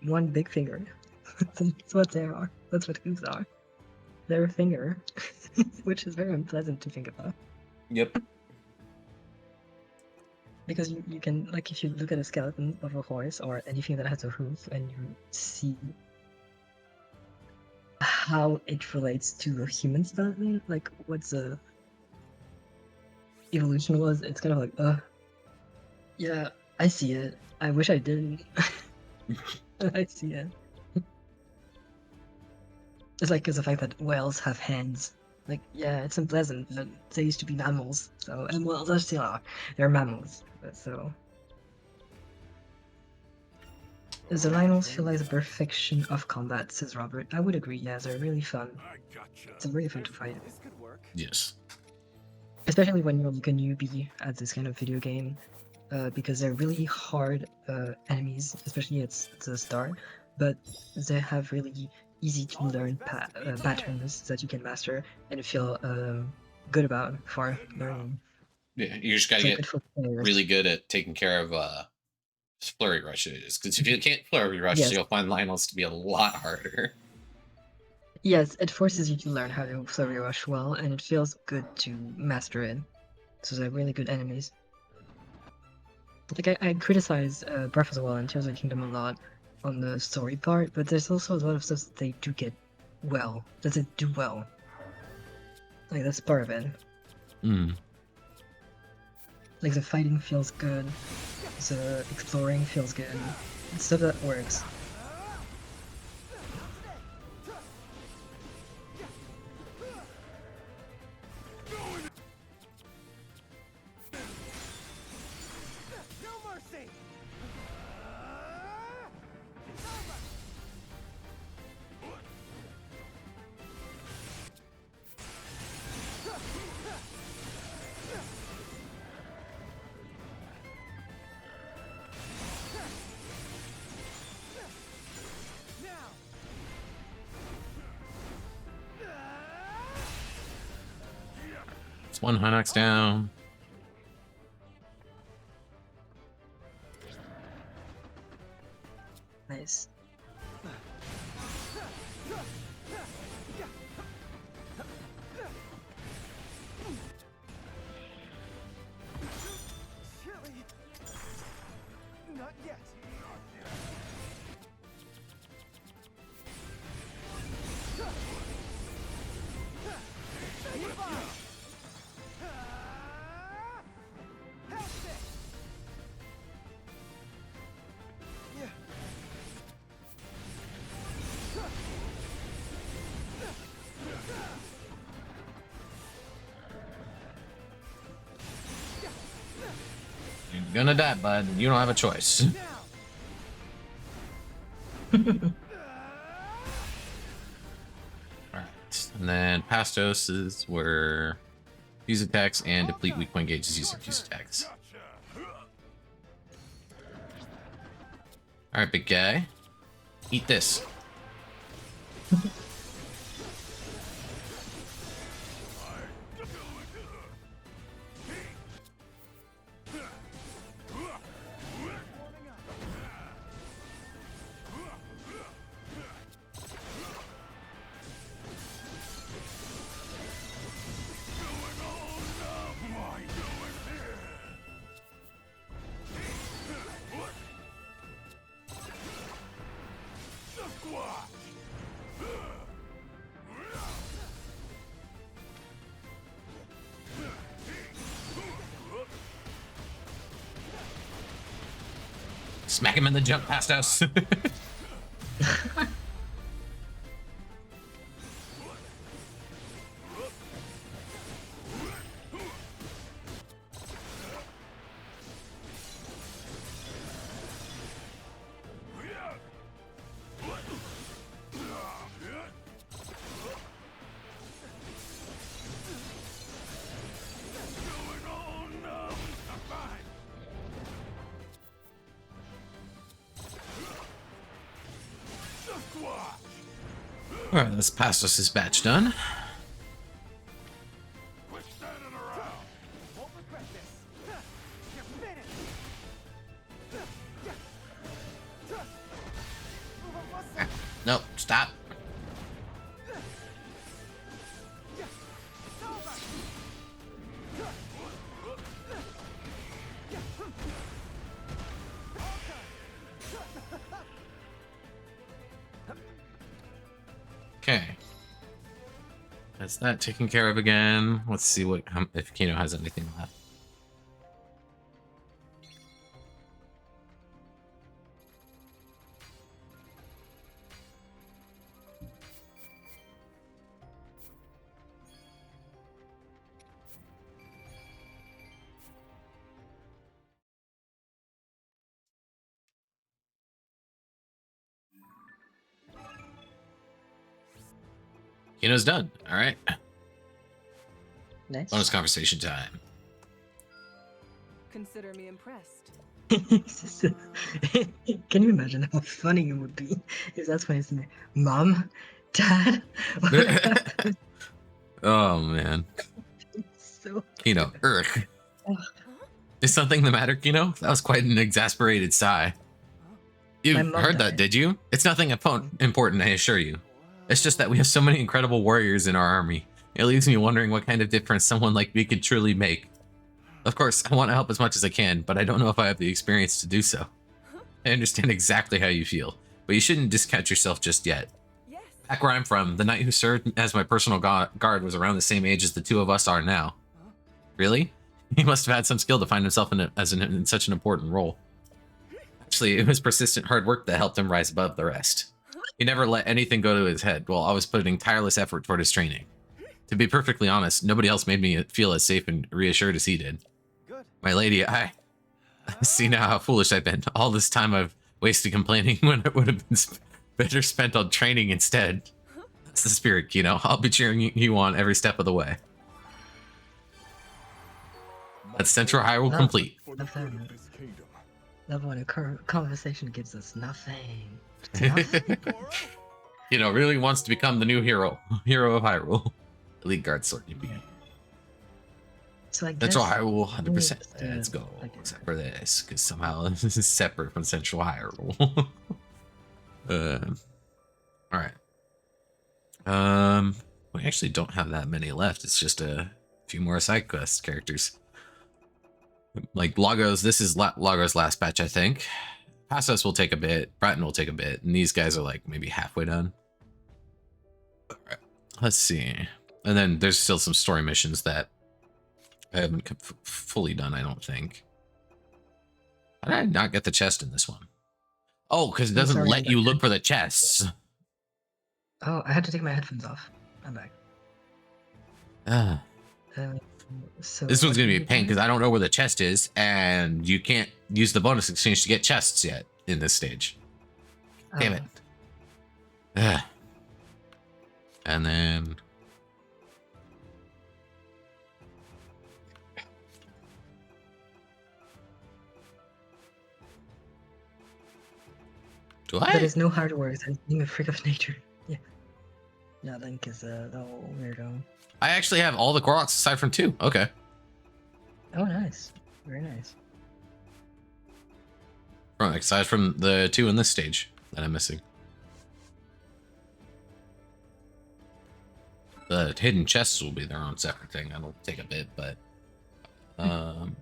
one big finger. That's what they are. That's what hooves are. They're a finger, which is very unpleasant to think about. Yep. Because you can, like, if you look at a skeleton of a horse or anything that has a hoof and you see how it relates to a human skeleton, like what the evolution was, it's kind of like, yeah, I see it. I wish I didn't. I see it. It's like, because the fact that whales have hands. Like, yeah, it's unpleasant, but they used to be mammals, so, and well, they still are. They're mammals, so. The rhinos feel like the perfection of combat, says Robert. I would agree, yeah, they're really fun. I gotcha. It's really fun to fight. This could work. Yes. Especially when you're like a newbie at this kind of video game, because they're really hard enemies, especially at the start, but they have really easy to learn patterns that you can master and feel good about for learning. Yeah, you just gotta So get good for players. really good at taking care of flurry rushes, because if you can't flurry rush, Yes. you'll find Lionels to be a lot harder. Yes, it forces you to learn how to flurry rush well, and it feels good to master it. So they're really good enemies. Like, I criticize Breath of the Wild and Tears of the Kingdom a lot on the story part, but there's also a lot of stuff that they do get well. That they do well. Like, that's part of it. Like, the fighting feels good, the exploring feels good. It's stuff that works. No mercy. It's one Hinox down. Nice. Chili. Not yet. Stay by. Have this. Yeah. You're gonna die, bud. You don't have a choice. Now. Alright. And then past doses were fuse attacks and deplete weak point gauges using fuse attacks. Alright, big guy. Eat this. Smack him in the jump past us. Alright, let's pass us his batch done. Won't regret this. You're finished. Nope, stop. Okay. That's that taken care of again. Let's see what if Kino has anything left. Kino's done. All right. Nice. Bonus conversation time. Consider me impressed. Can you imagine how funny it would be if that's when it's me? Mom? Dad? What happened? Oh man. So Kino. Ugh. Ugh. Is something the matter, Kino? That was quite an exasperated sigh. You My mom heard that, died. did you? It's nothing important, I assure you. It's just that we have so many incredible warriors in our army. It leaves me wondering what kind of difference someone like me could truly make. Of course, I want to help as much as I can, but I don't know if I have the experience to do so. I understand exactly how you feel, but you shouldn't discount yourself just yet. Yes. Back where I'm from, the knight who served as my personal guard was around the same age as the two of us are now. Really? He must have had some skill to find himself in such an important role. Actually, it was persistent hard work that helped him rise above the rest. He never let anything go to his head, while always putting tireless effort toward his training. To be perfectly honest, nobody else made me feel as safe and reassured as he did. Good. My lady, I see now how foolish I've been. All this time I've wasted complaining when it would have been better spent on training instead. That's the spirit, Kino. I'll be cheering you on every step of the way. That's Central Hyrule Oh. complete. Love that. Love when a conversation gives us nothing. Nothing. You know, really wants to become the new hero of Hyrule. Elite Guard Sword DB. So I guess Central Hyrule, 100%. just, Let's go. okay. Except for this, because somehow this is separate from Central Hyrule. All right. We actually don't have that many left. It's just a few more side quest characters. Like Lagos, this is Lagos' last batch, I think. Passos will take a bit. Bratton will take a bit. And these guys are like maybe halfway done. All right. Let's see. And then there's still some story missions that I haven't fully done, I don't think. How did I not get the chest in this one? Oh, because it I'm doesn't sorry, let I'm you back. look for the chests. Oh, I had to take my headphones off. I'm back. Ah. So This one's what going to be did a pain you because I don't know where the chest is, and you can't use the bonus exchange to get chests yet in this stage. do? Damn Oh, it. Ugh. And then... Do I? There is no hard work. I'm being a freak of nature. Yeah. Yeah, Link is a little weirdo. I actually have all the Koroks aside from 2. Okay. Oh, nice. Very nice. Right, aside from the 2 in this stage that I'm missing. The hidden chests will be their own separate thing. That'll take a bit, but...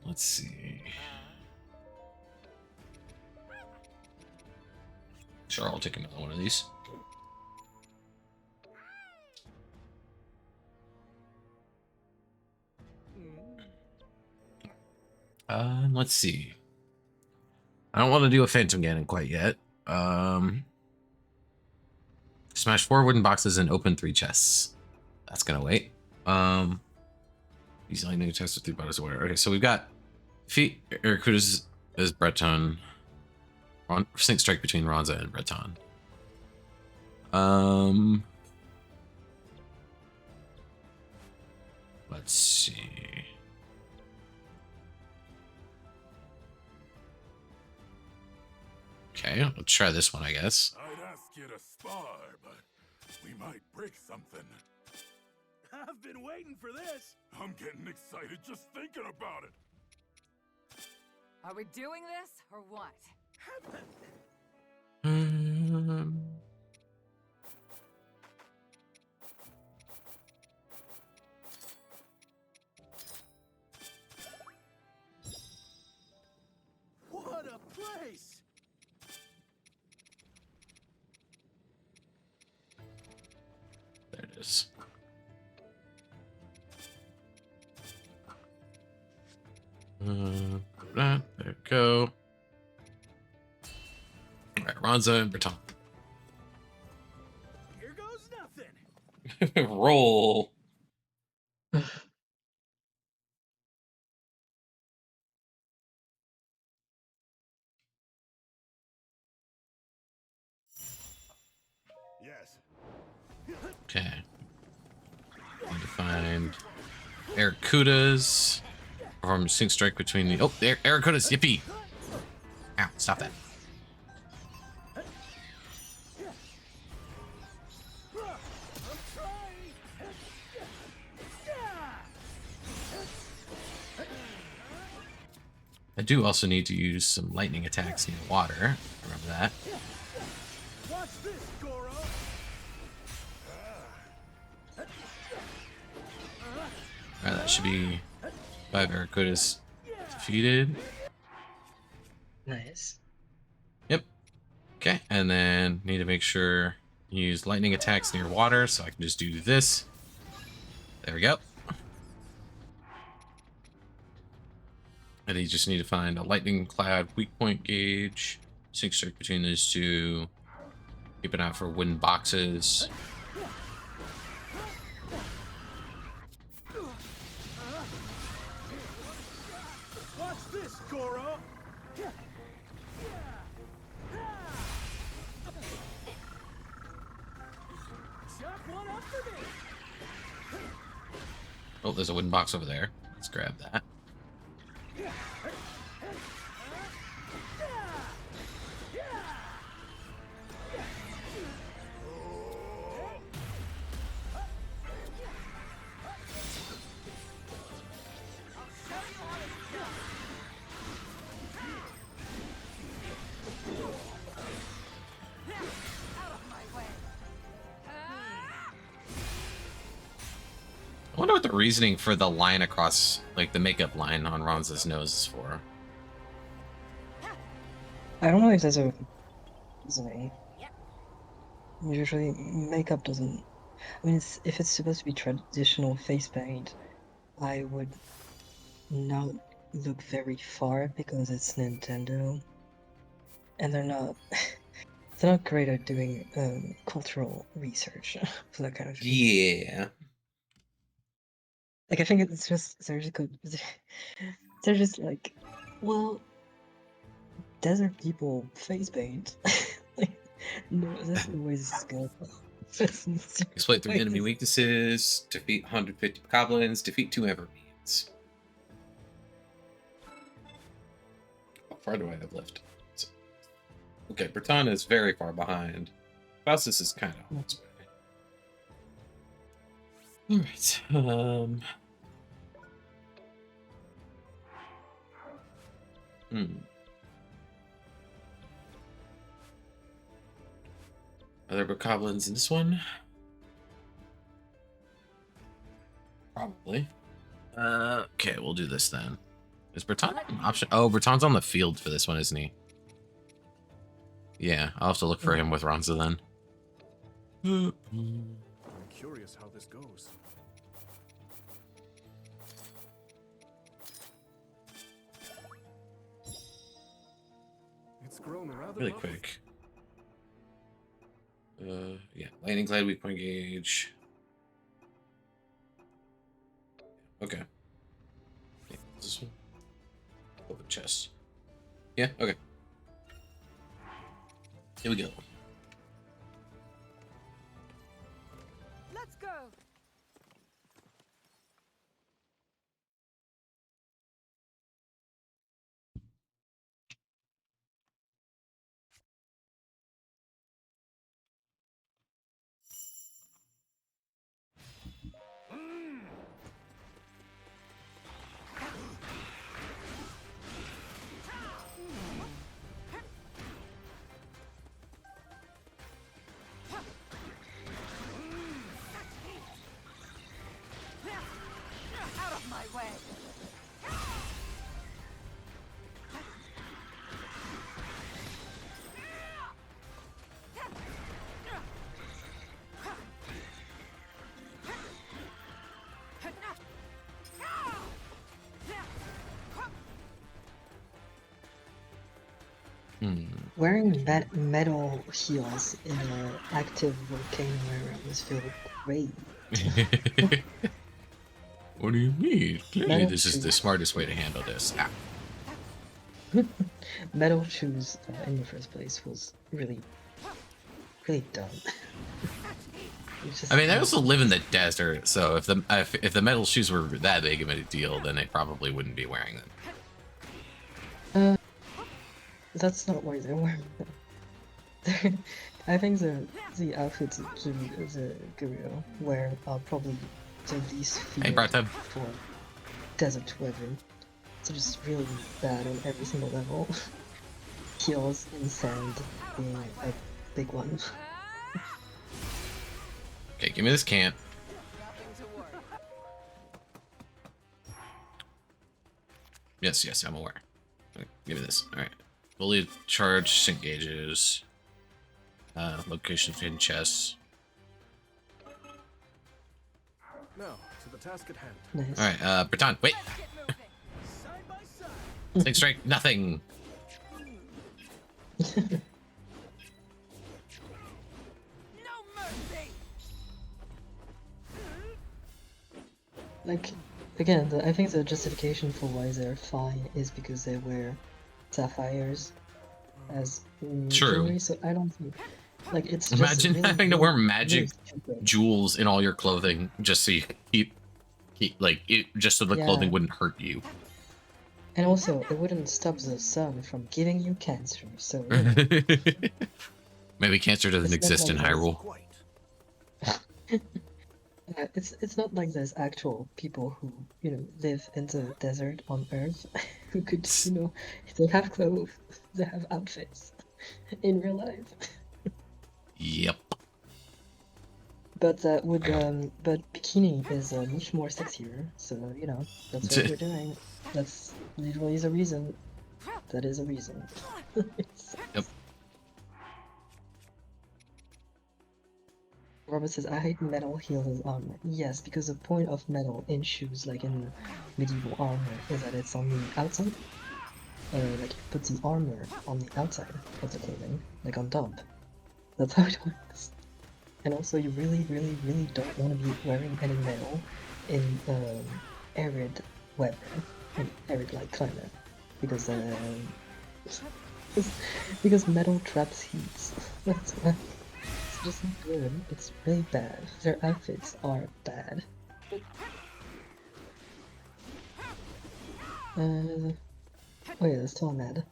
let's see. Sure, I'll take another one of these. Let's see. I don't want to do a Phantom Ganon quite yet. Smash 4 wooden boxes and open 3 chests. That's gonna wait. He's lightning attacks with 3 bottles of water. Okay, so we've got feet. Erkuda's is Breton. Sync strike between Ronza and Breton. Let's see. Okay, let's try this one, I guess. I'd ask you to spar, but we might break something. I've been waiting for this. I'm getting excited just thinking about it. Are we doing this or what? What a place! There it is. There we go. All right, Ronza and Breton. Here goes nothing. Roll. Yes. Okay. Need to find Erkuda's. Perform sync strike between the. Oh, there, Erkuda's. Yippee! Ow! Stop that. I do also need to use some lightning attacks in the water. Remember that. Watch this, Goro. Alright, that should be 5 Erkuda's defeated. Nice. Yep. Okay, and then need to make sure you use lightning attacks near water, so I can just do this. There we go. And you just need to find a lightning clad weak point gauge. Sync strike between those two. Keep an eye out for wooden boxes. Watch this, Goro. Chop one up for me. Oh, there's a wooden box over there. Let's grab that. wonder what the reasoning for the line across, like the makeup line on Ronza's nose is for. I don't know if there's a reasoning. Usually, makeup doesn't. I mean, if it's supposed to be traditional face paint, I would not look very far because it's Nintendo, and they're not. They're not great at doing cultural research for that kind of thing. Yeah. Like I think it's just surgical. They're just like, well, desert people face paint. Like, no, that's the way this is going. Exploit 3 enemy weaknesses, defeat 150 goblins, defeat 2 everbeings. How far do I have left? Okay, Bertana is very far behind. Faustus is kind of on its way. Alright, Are there bokoblins in this one? Probably. Okay, we'll do this then. Is Bertan an option? Oh, Bertan's on the field for this one, isn't he? Yeah, I'll have to look for him with Ronza then. I'm curious how this goes. It's grown rather Really lovely. quick. Yeah, landing glide, weak point gauge. Okay. Yeah, this one. Open chest. Yeah, okay. Here we go. Let's go. Out of my way. Wearing metal heels in an active volcano area was feel great. What do you mean? Clearly, Metal this is the shoes. smartest way to handle this. Ah. Metal shoes in the first place was really dumb. It's just I mean, they not- also live in the desert, so if the metal shoes were that big of a deal, then they probably wouldn't be wearing them. That's not why they're wearing them. I think the outfits that the Guru wear are probably the least Hey, feared Bartem. for desert weather. They're just really bad on every single level. Heels in sand being a big one. Okay, give me this camp. Nothing to worry. Yes, I'm aware. Okay, give me this. All right. Fully charged sync gauges. Location hidden chests. Now, to the task at hand. Nice. All right, Breton, wait. Let's get moving. Side by side. Sync strike, nothing. No mercy. Like, again, I think the justification for why they're fine is because they wear sapphires as True. jewelry, so I don't think... Like, it's just Imagine really, having to wear really magic stupid. jewels in all your clothing just so you keep like it, just so the Yeah. clothing wouldn't hurt you. And also, it wouldn't stop the sun from giving you cancer, so... Maybe cancer doesn't It's not exist in like this. Hyrule. Quite. It's not like there's actual people who, live in the desert on Earth who could, they have clothes, they have outfits in real life. Yep. but but bikini is much more sexier. So you know that's what we're doing. That's literally is a reason. That is a reason. Yep. Robert says, I hate metal heels as armor. Yes, because the point of metal in shoes, like in medieval armor, is that it's on the outside. Like you put the armor on the outside of the clothing, like on top. That's how it works. And also, you really, really, really don't want to be wearing any metal in arid weather, in arid-like climate, because because metal traps heat. That's why. It's just not good. It's really bad. Their outfits are bad. Oh yeah, they're still mad.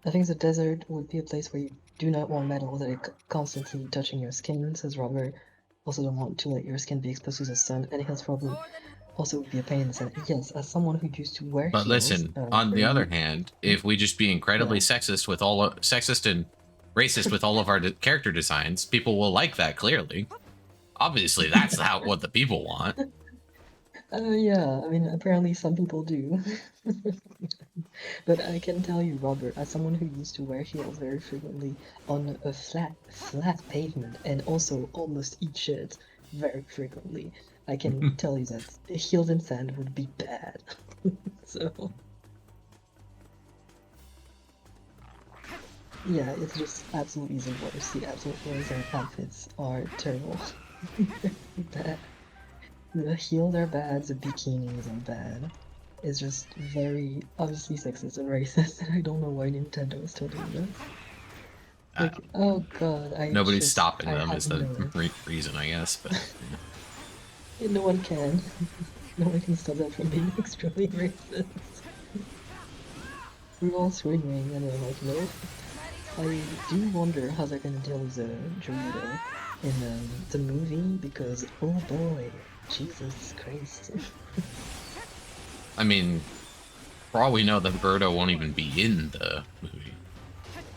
I think the desert would be a place where you do not want metal that are constantly touching your skin, says Robert. Also don't want to let your skin be exposed to the sun, and heels probably also would be a pain in the side. Yes, as someone who used to wear But heels, listen, on the other hand, if we just be incredibly sexist with sexist and racist with all of our character designs, people will like that. Clearly, obviously, that's what the people want. Yeah, I mean, apparently some people do. But I can tell you, Robert, as someone who used to wear heels very frequently on a flat pavement and also almost eat shit very frequently, I can tell you that heels in sand would be bad. So, yeah, it's just absolutely the worst. The absolute worst. Their outfits are terrible. Bad. The heels are bad, the bikinis are bad. It's just very obviously sexist and racist, and I don't know why Nintendo is still doing this. Like, oh god, Nobody's stopping them have is the reason, I guess. But yeah. No one can. No one can stop that from being extremely racist. We're all screaming, and they're like, no. I do wonder how they're gonna deal with the Gerudo in the movie, because, oh boy, Jesus Christ. I mean, for all we know, the Birdo won't even be in the movie.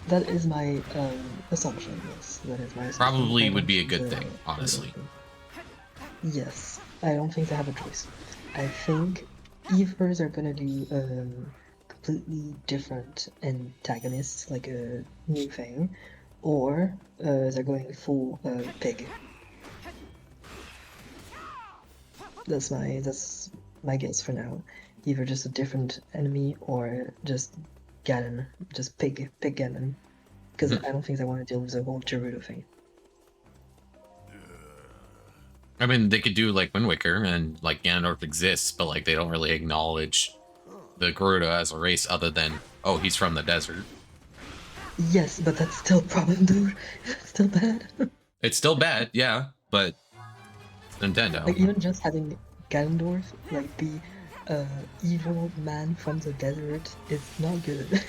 That is my assumption, yes. That is my assumption. Probably would be a good thing, honestly. Yes, I don't think they have a choice. I think either they're gonna do completely different antagonists, like a new thing, or they're going full pig. That's my guess for now. Either just a different enemy or just Ganon, just pig Ganon. Because I don't think they want to deal with the whole Gerudo thing. I mean, they could do like Wind Waker and like Ganondorf exists, but like they don't really acknowledge the Gerudo as a race other than, oh, he's from the desert. Yes, but that's still a problem, dude. It's still bad. It's still bad, yeah, but Nintendo. Like, even just having Ganondorf, like, be evil man from the desert is not good.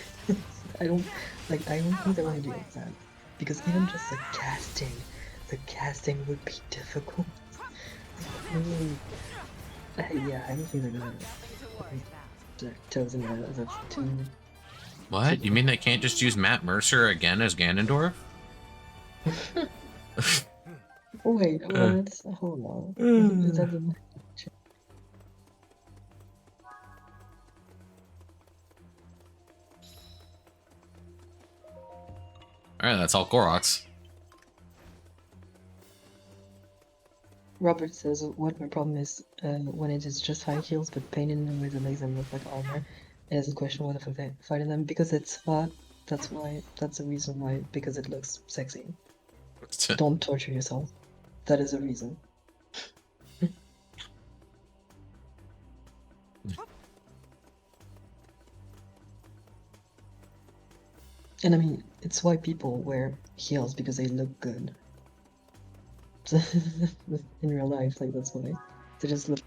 I don't think they want to do that. Because even just the casting would be difficult. Yeah, I don't think they're gonna chosen that's too. What? You mean they can't just use Matt Mercer again as Ganondorf? Wait, what? Hold on. Is that the... Alright, that's all Koroks. Robert says, what my problem is when it is just high heels but painted in a way that makes them look like armor. It doesn't question what if I'm fighting them because it's hot. That's the reason why, because it looks sexy. Don't torture yourself. That is a reason. And I mean, it's why people wear heels, because they look good. In real life, like, that's why. They just look...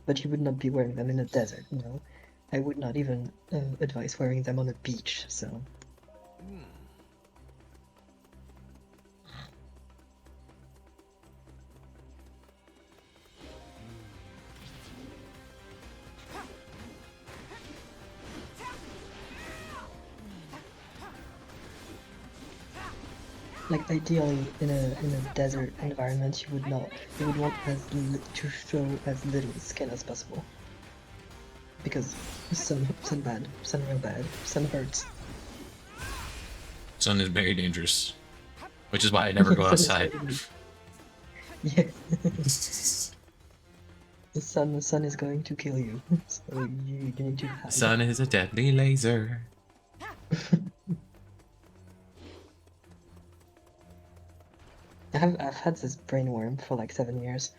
But you would not be wearing them in a desert, you know? I would not even advise wearing them on a beach, so... Like ideally, in a desert environment, you would want to show as little skin as possible. Because sun bad, sun real bad, sun hurts. Sun is very dangerous, which is why I never go Sun is outside. very- yeah, the sun is going to kill you, so you need to hide. Sun is a deadly laser. I've had this brain worm for like 7 years.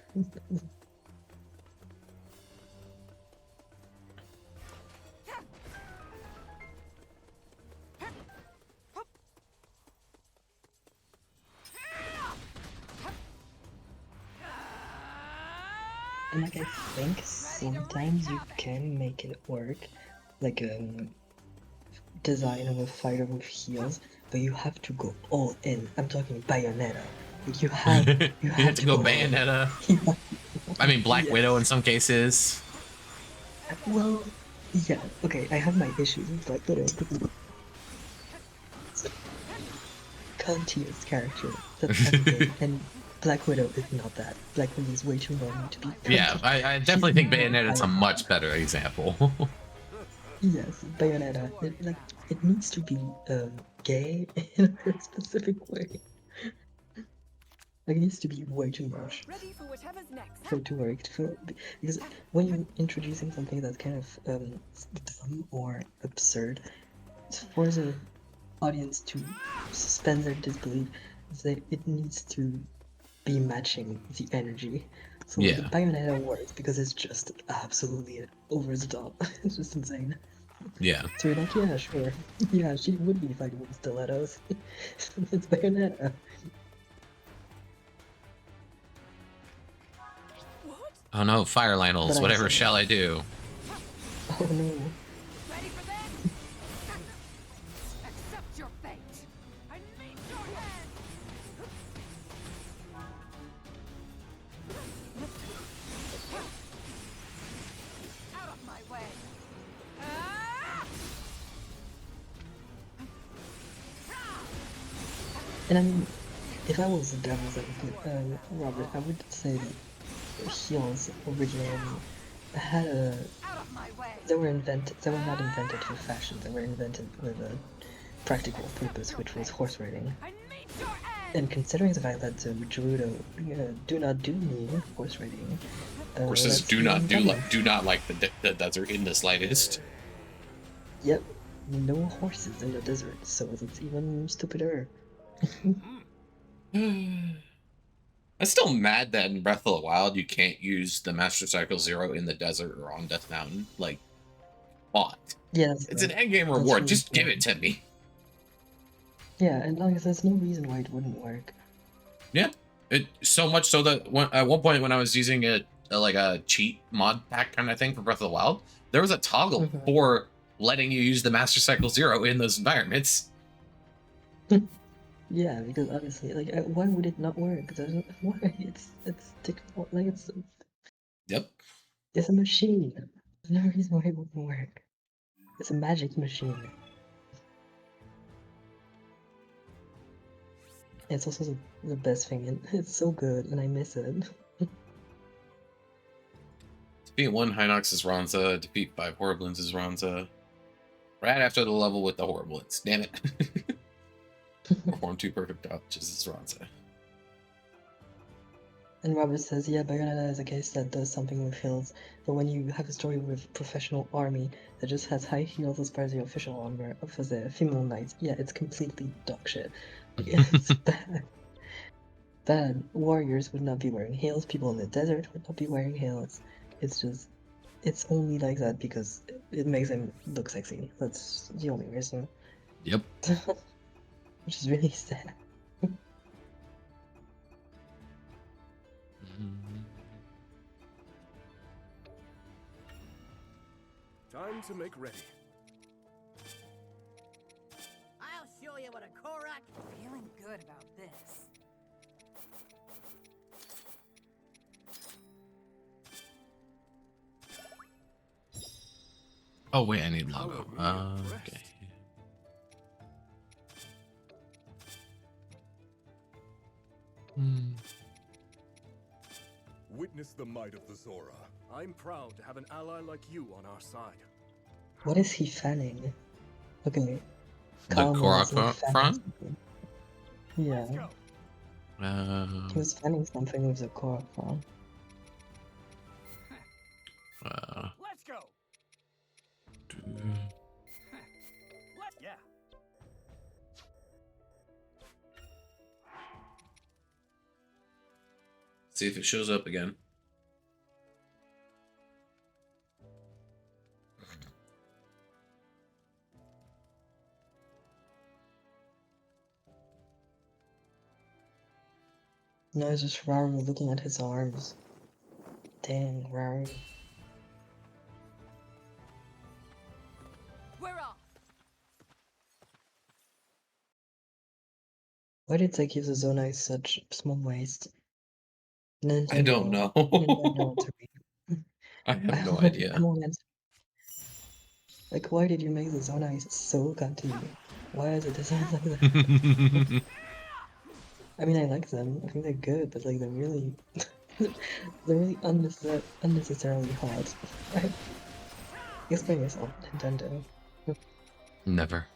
And like I think sometimes you can make it work, like design of a fighter with heals, but you have to go all in. I'm talking Bayonetta. Like you have You have to go all in. Bayonetta. I mean, Black Yes. Widow in some cases. Well, yeah, okay, I have my issues with Black Widow. Cuntiest character that's ever been, and Black Widow is not that. Black Widow is way too long to be cunty. Yeah, I definitely think Bayonetta's a much better example. Yes, Bayonetta. It needs to be gay in a very specific way. Like it needs to be way too much Ready for whatever's next. for it to work. Because when you're introducing something that's kind of dumb or absurd, for the audience to suspend their disbelief, it needs to be matching the energy. So Yeah. the Bayonetta works because it's just absolutely over the top. It's just insane. Yeah. So you're like, yeah, sure. Yeah, she would be fighting with stilettos. It's Bayonetta. Oh no, Fire Lionels, But I whatever see. shall I do? Oh no. Ready for this? Accept your fate. I need your hand. Out of my way. Ah! And I mean, if I was the devil's advocate, Robert, I would say that heals originally had a. Out of my way. They were not invented for fashion. They were invented with a practical purpose, which was horse riding. I need your end. And considering the fact that Gerudo do not do need horse riding, Horses that's do not even do better. not like the desert in the slightest. Yep, no horses in the desert, so it's even stupider. I'm still mad that in Breath of the Wild you can't use the Master Cycle Zero in the desert or on Death Mountain. Like, what? Yeah, It's an endgame reward. really Just give cool. it to me. Yeah, and like there's no reason why it wouldn't work. Yeah. It so much so that at one point when I was using like a cheat mod pack kind of thing for Breath of the Wild, there was a toggle for letting you use the Master Cycle Zero in those environments. Yeah, because honestly, like, why would it not work? There's no, why? Like Yep. it's a machine. There's no reason why it wouldn't work. It's a magic machine. It's also the best thing, and it's so good, and I miss it. Defeat 1 Hinox is Ronza. Defeat 5 Horriblins is Ronza. Right after the level with the Horriblins. Damn it. Perform 2 perfect dodges is Ronza. And Robert says, yeah, Bayonetta is a case that does something with heals, but when you have a story with professional army that just has high heals as far as the official armor for the female knights, yeah, it's completely dog shit. It's bad. Bad. Warriors would not be wearing heals, people in the desert would not be wearing heals. It's just, it's only like that because it makes them look sexy. That's the only reason. Yep. Which is really sad. Time to make ready. I'll show you what a Korak. Feeling good about this. Oh wait, I need logo. Okay. witness the might of the Zora. I'm proud to have an ally like you on our side. What is he fanning? Okay. The Kalma is, like, Korok fanning front? something. Yeah. He was fanning something with the Korok front. Let's go. Yeah. See if it shows up again. No, it's just Raru looking at his arms. Dang, Raru. We're off. Why did they give the Zonai such small waist? I don't know. Nintendo to me. I have no idea. Come on, answer. Like, why did you make the Zonai so cunty? Why is it designed like that? I mean, I like them. I think they're good, but like they're really, they're really unnecessarily hot. Right? Explain yourself, Nintendo. Never.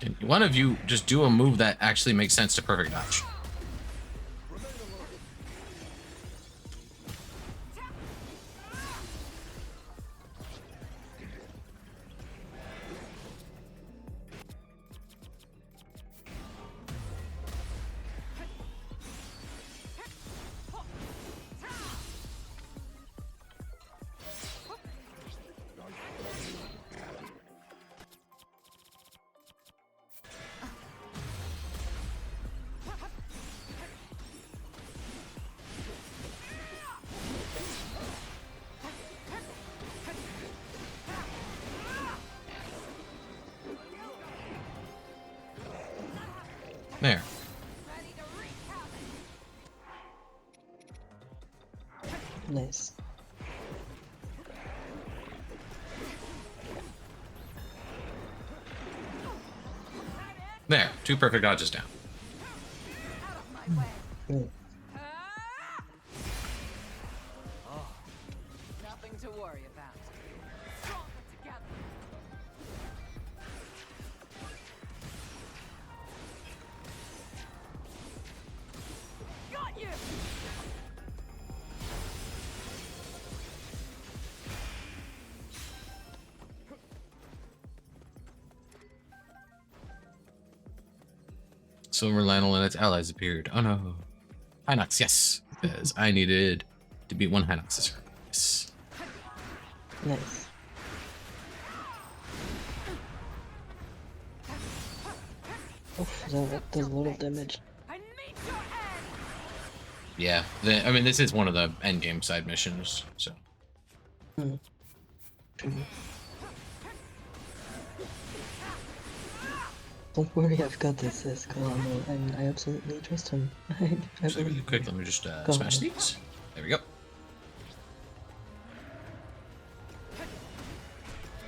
Can one of you just do a move that actually makes sense to perfect dodge? There. Nice. There. 2 perfect dodges down. Good. Nothing to worry about. Stronger together. Got you. Silver Lionel and its allies appeared. Oh no. Hinox, yes. Because I needed to beat 1 Hinox this turn. Yes. Nice. Oof, that does a lot of damage. I meet your end. Yeah. I mean, this is one of the endgame side missions, so. Hmm. True. Don't worry, I've got this, says Kalama, and I absolutely trust him. I So really believe quick, him. let me just Go smash ahead. these. There we go.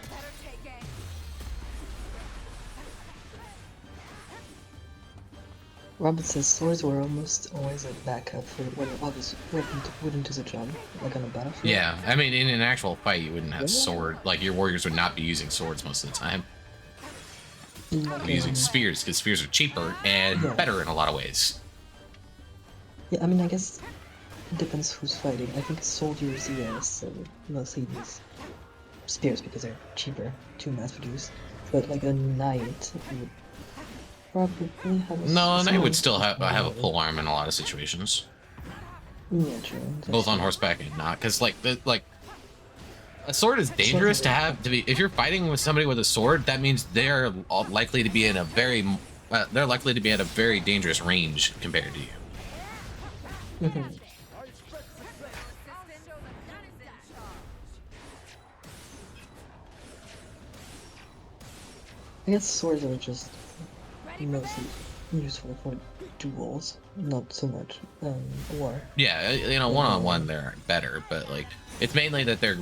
Better take aim. Robert says swords were almost always a backup for when others wouldn't do the job, like on a battlefield. Yeah, I mean, in an actual fight, you wouldn't have Yeah. sword. Like, your warriors would not be using swords most of the time. Like, They're using spears, because spears are cheaper and Yeah. better in a lot of ways. yeah, I mean, I guess it depends who's fighting. I think soldiers, yes, so mostly use spears because they're cheaper to mass produce. But like a knight would probably have a No, and I would similar still have a functionality. pole arm in a lot of situations, Yeah, true. both on horseback and not, because like A sword is dangerous to have to be. If you're fighting with somebody with a sword, that means they're likely to be in a very they're likely to be at a very dangerous range compared to you. Mhm. I guess swords are just mostly useful for duels, not so much war. Yeah, you know, one-on-one they're better, but like it's mainly that they're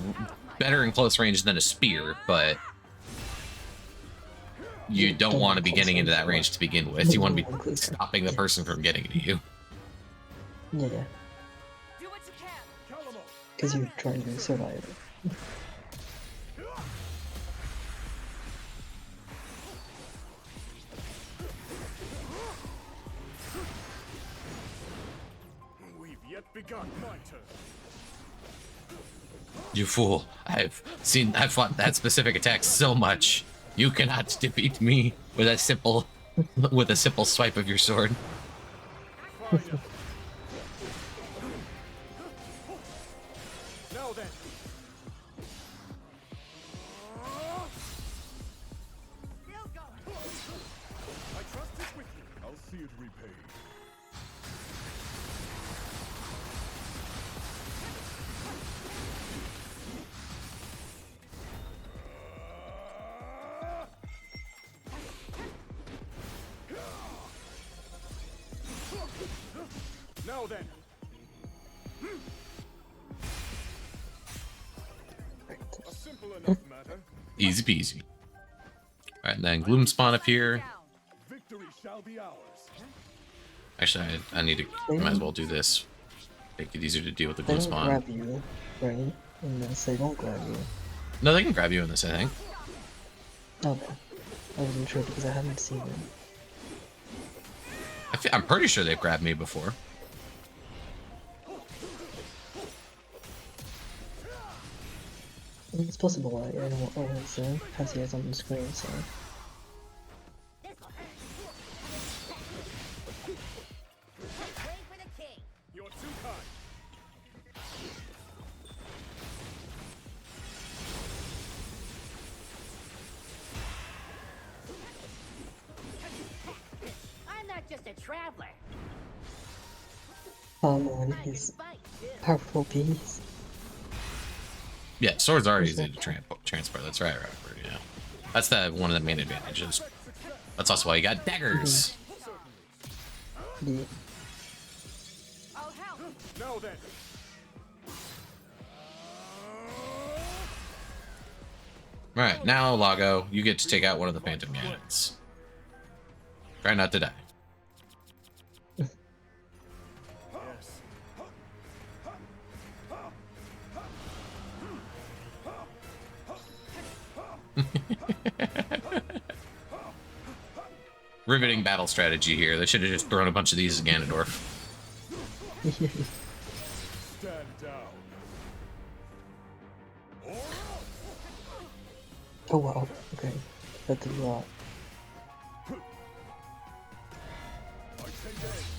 better in close range than a spear, but you don't want to be getting into that range to begin with. You want to be stopping the person from getting to you. Yeah, Do what you can. because you're trying to survive. We've yet begun my turn. You fool! I've fought that specific attack so much. You cannot defeat me with a simple swipe of your sword. Fire. Now then. I trust it with you. I'll see it repaid. Now then. A simple enough matter. Easy peasy. All right, and then Gloom spawn up here. Victory shall be ours. Actually, I need to. Might as well do this. Make it easier to deal with the They Gloom don't spawn. grab you, right? In this, they don't grab you. No, they can grab you in this, I think. Okay. I wasn't sure because I haven't seen them. I'm pretty sure they've grabbed me before. It's possible. I don't always have the eyes on the screen, so. Pray for the king. You're too kind. I'm not just a traveler. Palm on I can his fight too. powerful piece. Yeah, swords are easy to transport. That's right, Robert. Yeah, that's one of the main advantages. That's also why you got daggers. Yeah. I'll help. Now then. All right, now Lago, you get to take out one of the phantom cannons. Try not to die. Yes. Riveting battle strategy here. They should have just thrown a bunch of these at Ganondorf. Stand down. Oh wow. Okay. That did a lot.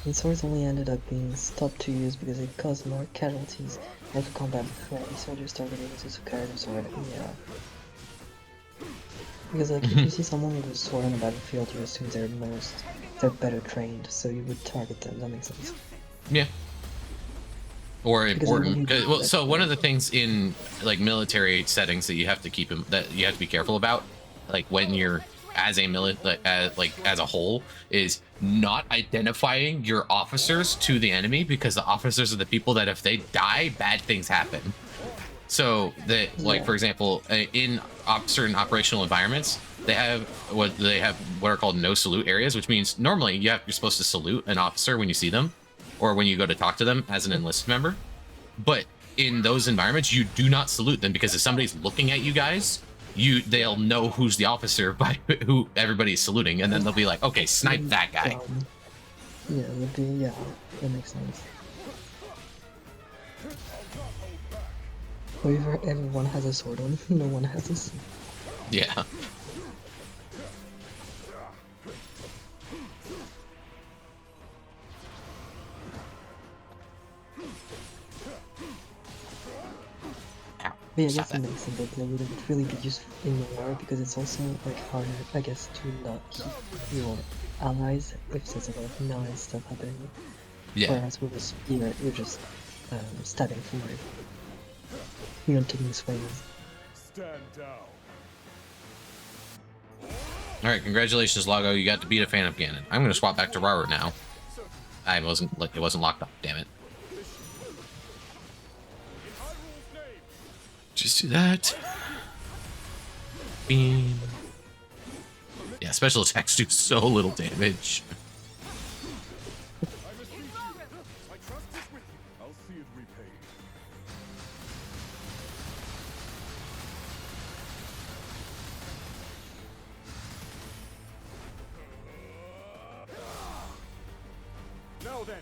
And swords only ended up being stopped to use because it caused more casualties after combat before any soldiers started able to carry the sword. Yeah. Because like if you see someone with a sword on the battlefield, you assume they're better trained, so you would target them. That makes sense. Yeah. Or Because important. you need Well, that so one sword. of the things in like military settings that you have to be careful about, like when you're as a as a whole, is not identifying your officers to the enemy, because the officers are the people that if they die, bad things happen. So that, like, Yeah. for example, in certain operational environments, they have what are called no salute areas, which means normally you're supposed to salute an officer when you see them, or when you go to talk to them as an enlisted member. But in those environments, you do not salute them, because if somebody's looking at you guys, they'll know who's the officer by who everybody's saluting, and then they'll be like, okay, snipe that guy. Yeah, would be, yeah, that makes sense. However, everyone has a sword on, no one has a sword. Yeah. Ow. But yeah, I Stop guess it that. makes sense that it wouldn't really be useful in Noir because it's also like harder, I guess, to not hit your allies if there's a lot of melee stuff happening. Yeah. Whereas with a spear, you're just stabbing forward. You're not taking swings. Stand down. All right, congratulations, Lago. You got to beat a Phantom Cannon. I'm gonna swap back to Raru now. It wasn't locked up. Damn it. In Hyrule's name. Just do that. Beam. Yeah, special attacks do so little damage. I must you. My trust is with you. I'll see it repaid. Now then.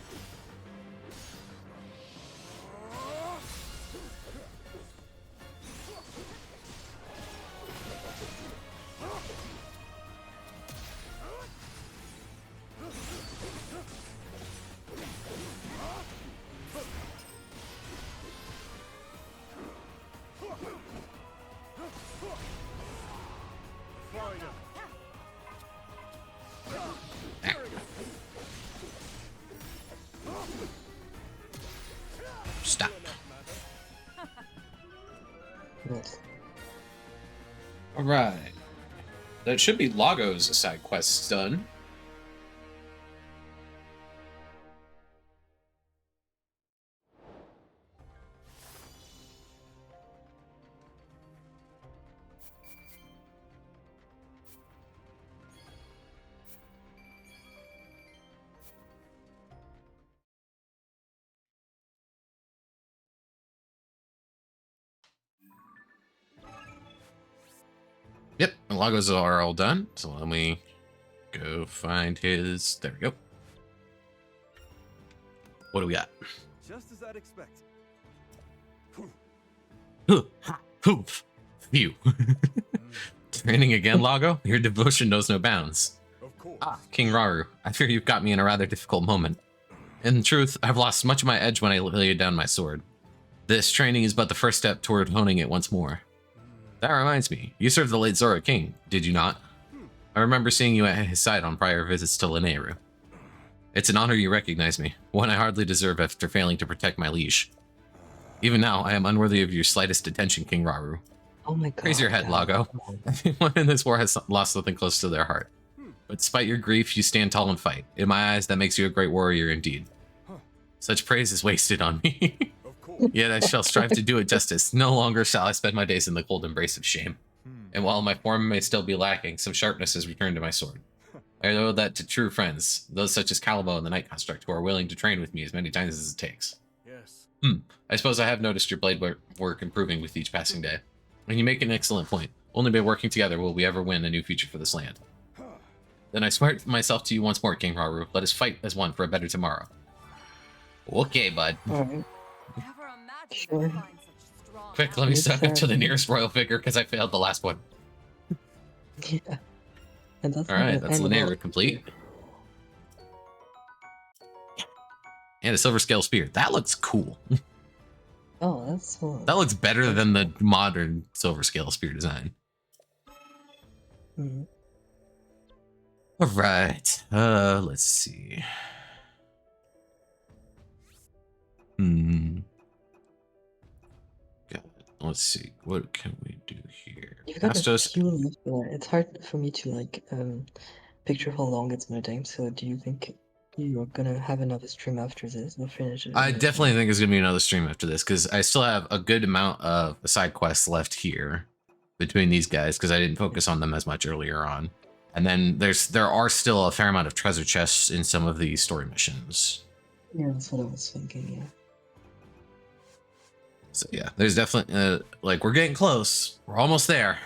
Fire. Stop. Yes. All right. That should be Lago's side quests done. Yep, the Lagos are all done. So let me go find his. There we go. What do we got? Just as I'd expect. Phew. Training again, Lago? Your devotion knows no bounds. Of course. Ah, King Raru, I fear you've got me in a rather difficult moment. In truth, I've lost much of my edge when I laid down my sword. This training is but the first step toward honing it once more. That reminds me, you served the late Zora King, did you not? I remember seeing you at his side on prior visits to Linearu. It's an honor you recognize me, one I hardly deserve after failing to protect my liege. Even now, I am unworthy of your slightest attention, King Raru. Oh my god. Raise your head, God. Lago. Everyone in this war has lost something close to their heart. But despite your grief, you stand tall and fight. In my eyes, that makes you a great warrior indeed. Such praise is wasted on me. Of course. Yet I shall strive to do it justice. No longer shall I spend my days in the cold embrace of shame. And while my form may still be lacking, some sharpness has returned to my sword. I owe that to true friends, those such as Calabo and the Night Construct, who are willing to train with me as many times as it takes. Yes. I suppose I have noticed your blade work improving with each passing day. And you make an excellent point. Only by working together will we ever win a new future for this land. Then I swear myself to you once more, King Raru. Let us fight as one for a better tomorrow. Okay, bud. Alright. Never imagined Sure. you'd find such strong Quick, let me Yes, suck up to the sir. nearest royal figure because I failed the last one. Yeah. And that's Alright, that's Linearu complete. And a silver scale spear. That looks cool. Oh, that's fun. That looks better than the modern silver scale spear design. Mhm. Alright. Let's see. God, let's see. What can we do here? You've got a Astos. few left, but it's hard for me to like picture how long it's gonna take. So do you think you're gonna have another stream after this or finish it? I in this definitely one? think there's gonna be another stream after this because I still have a good amount of side quests left here between these guys because I didn't focus on them as much earlier on. And then there are still a fair amount of treasure chests in some of the story missions. Yeah, that's what I was thinking. Yeah. So yeah, there's definitely like we're getting close. We're almost there.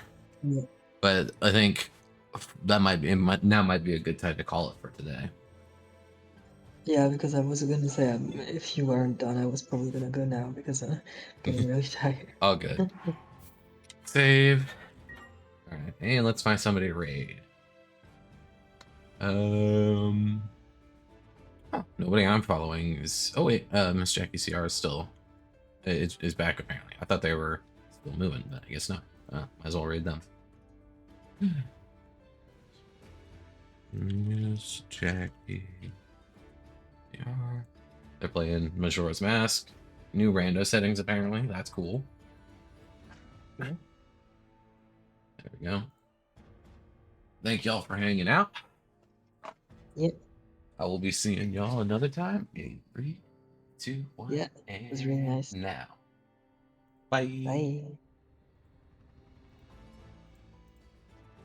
Yeah. But I think that might be a good time to call it for today. Yeah, because I was gonna say if you weren't done, I was probably gonna go now because I'm getting really tired. All good. Save. All right, and let's find somebody to raid. Nobody I'm following is. Oh wait, Miss Jackie CR is still is back apparently. I thought they were Still moving, but I guess not. Might as well read them. Miss Jackie. They're playing Majora's Mask. New rando settings, apparently. That's cool. Mhm. There we go. Thank y'all for hanging out. Yep. I will be seeing y'all another time. In 3, 2, 1, Yeah, and it was really nice. now. Bye. Bye.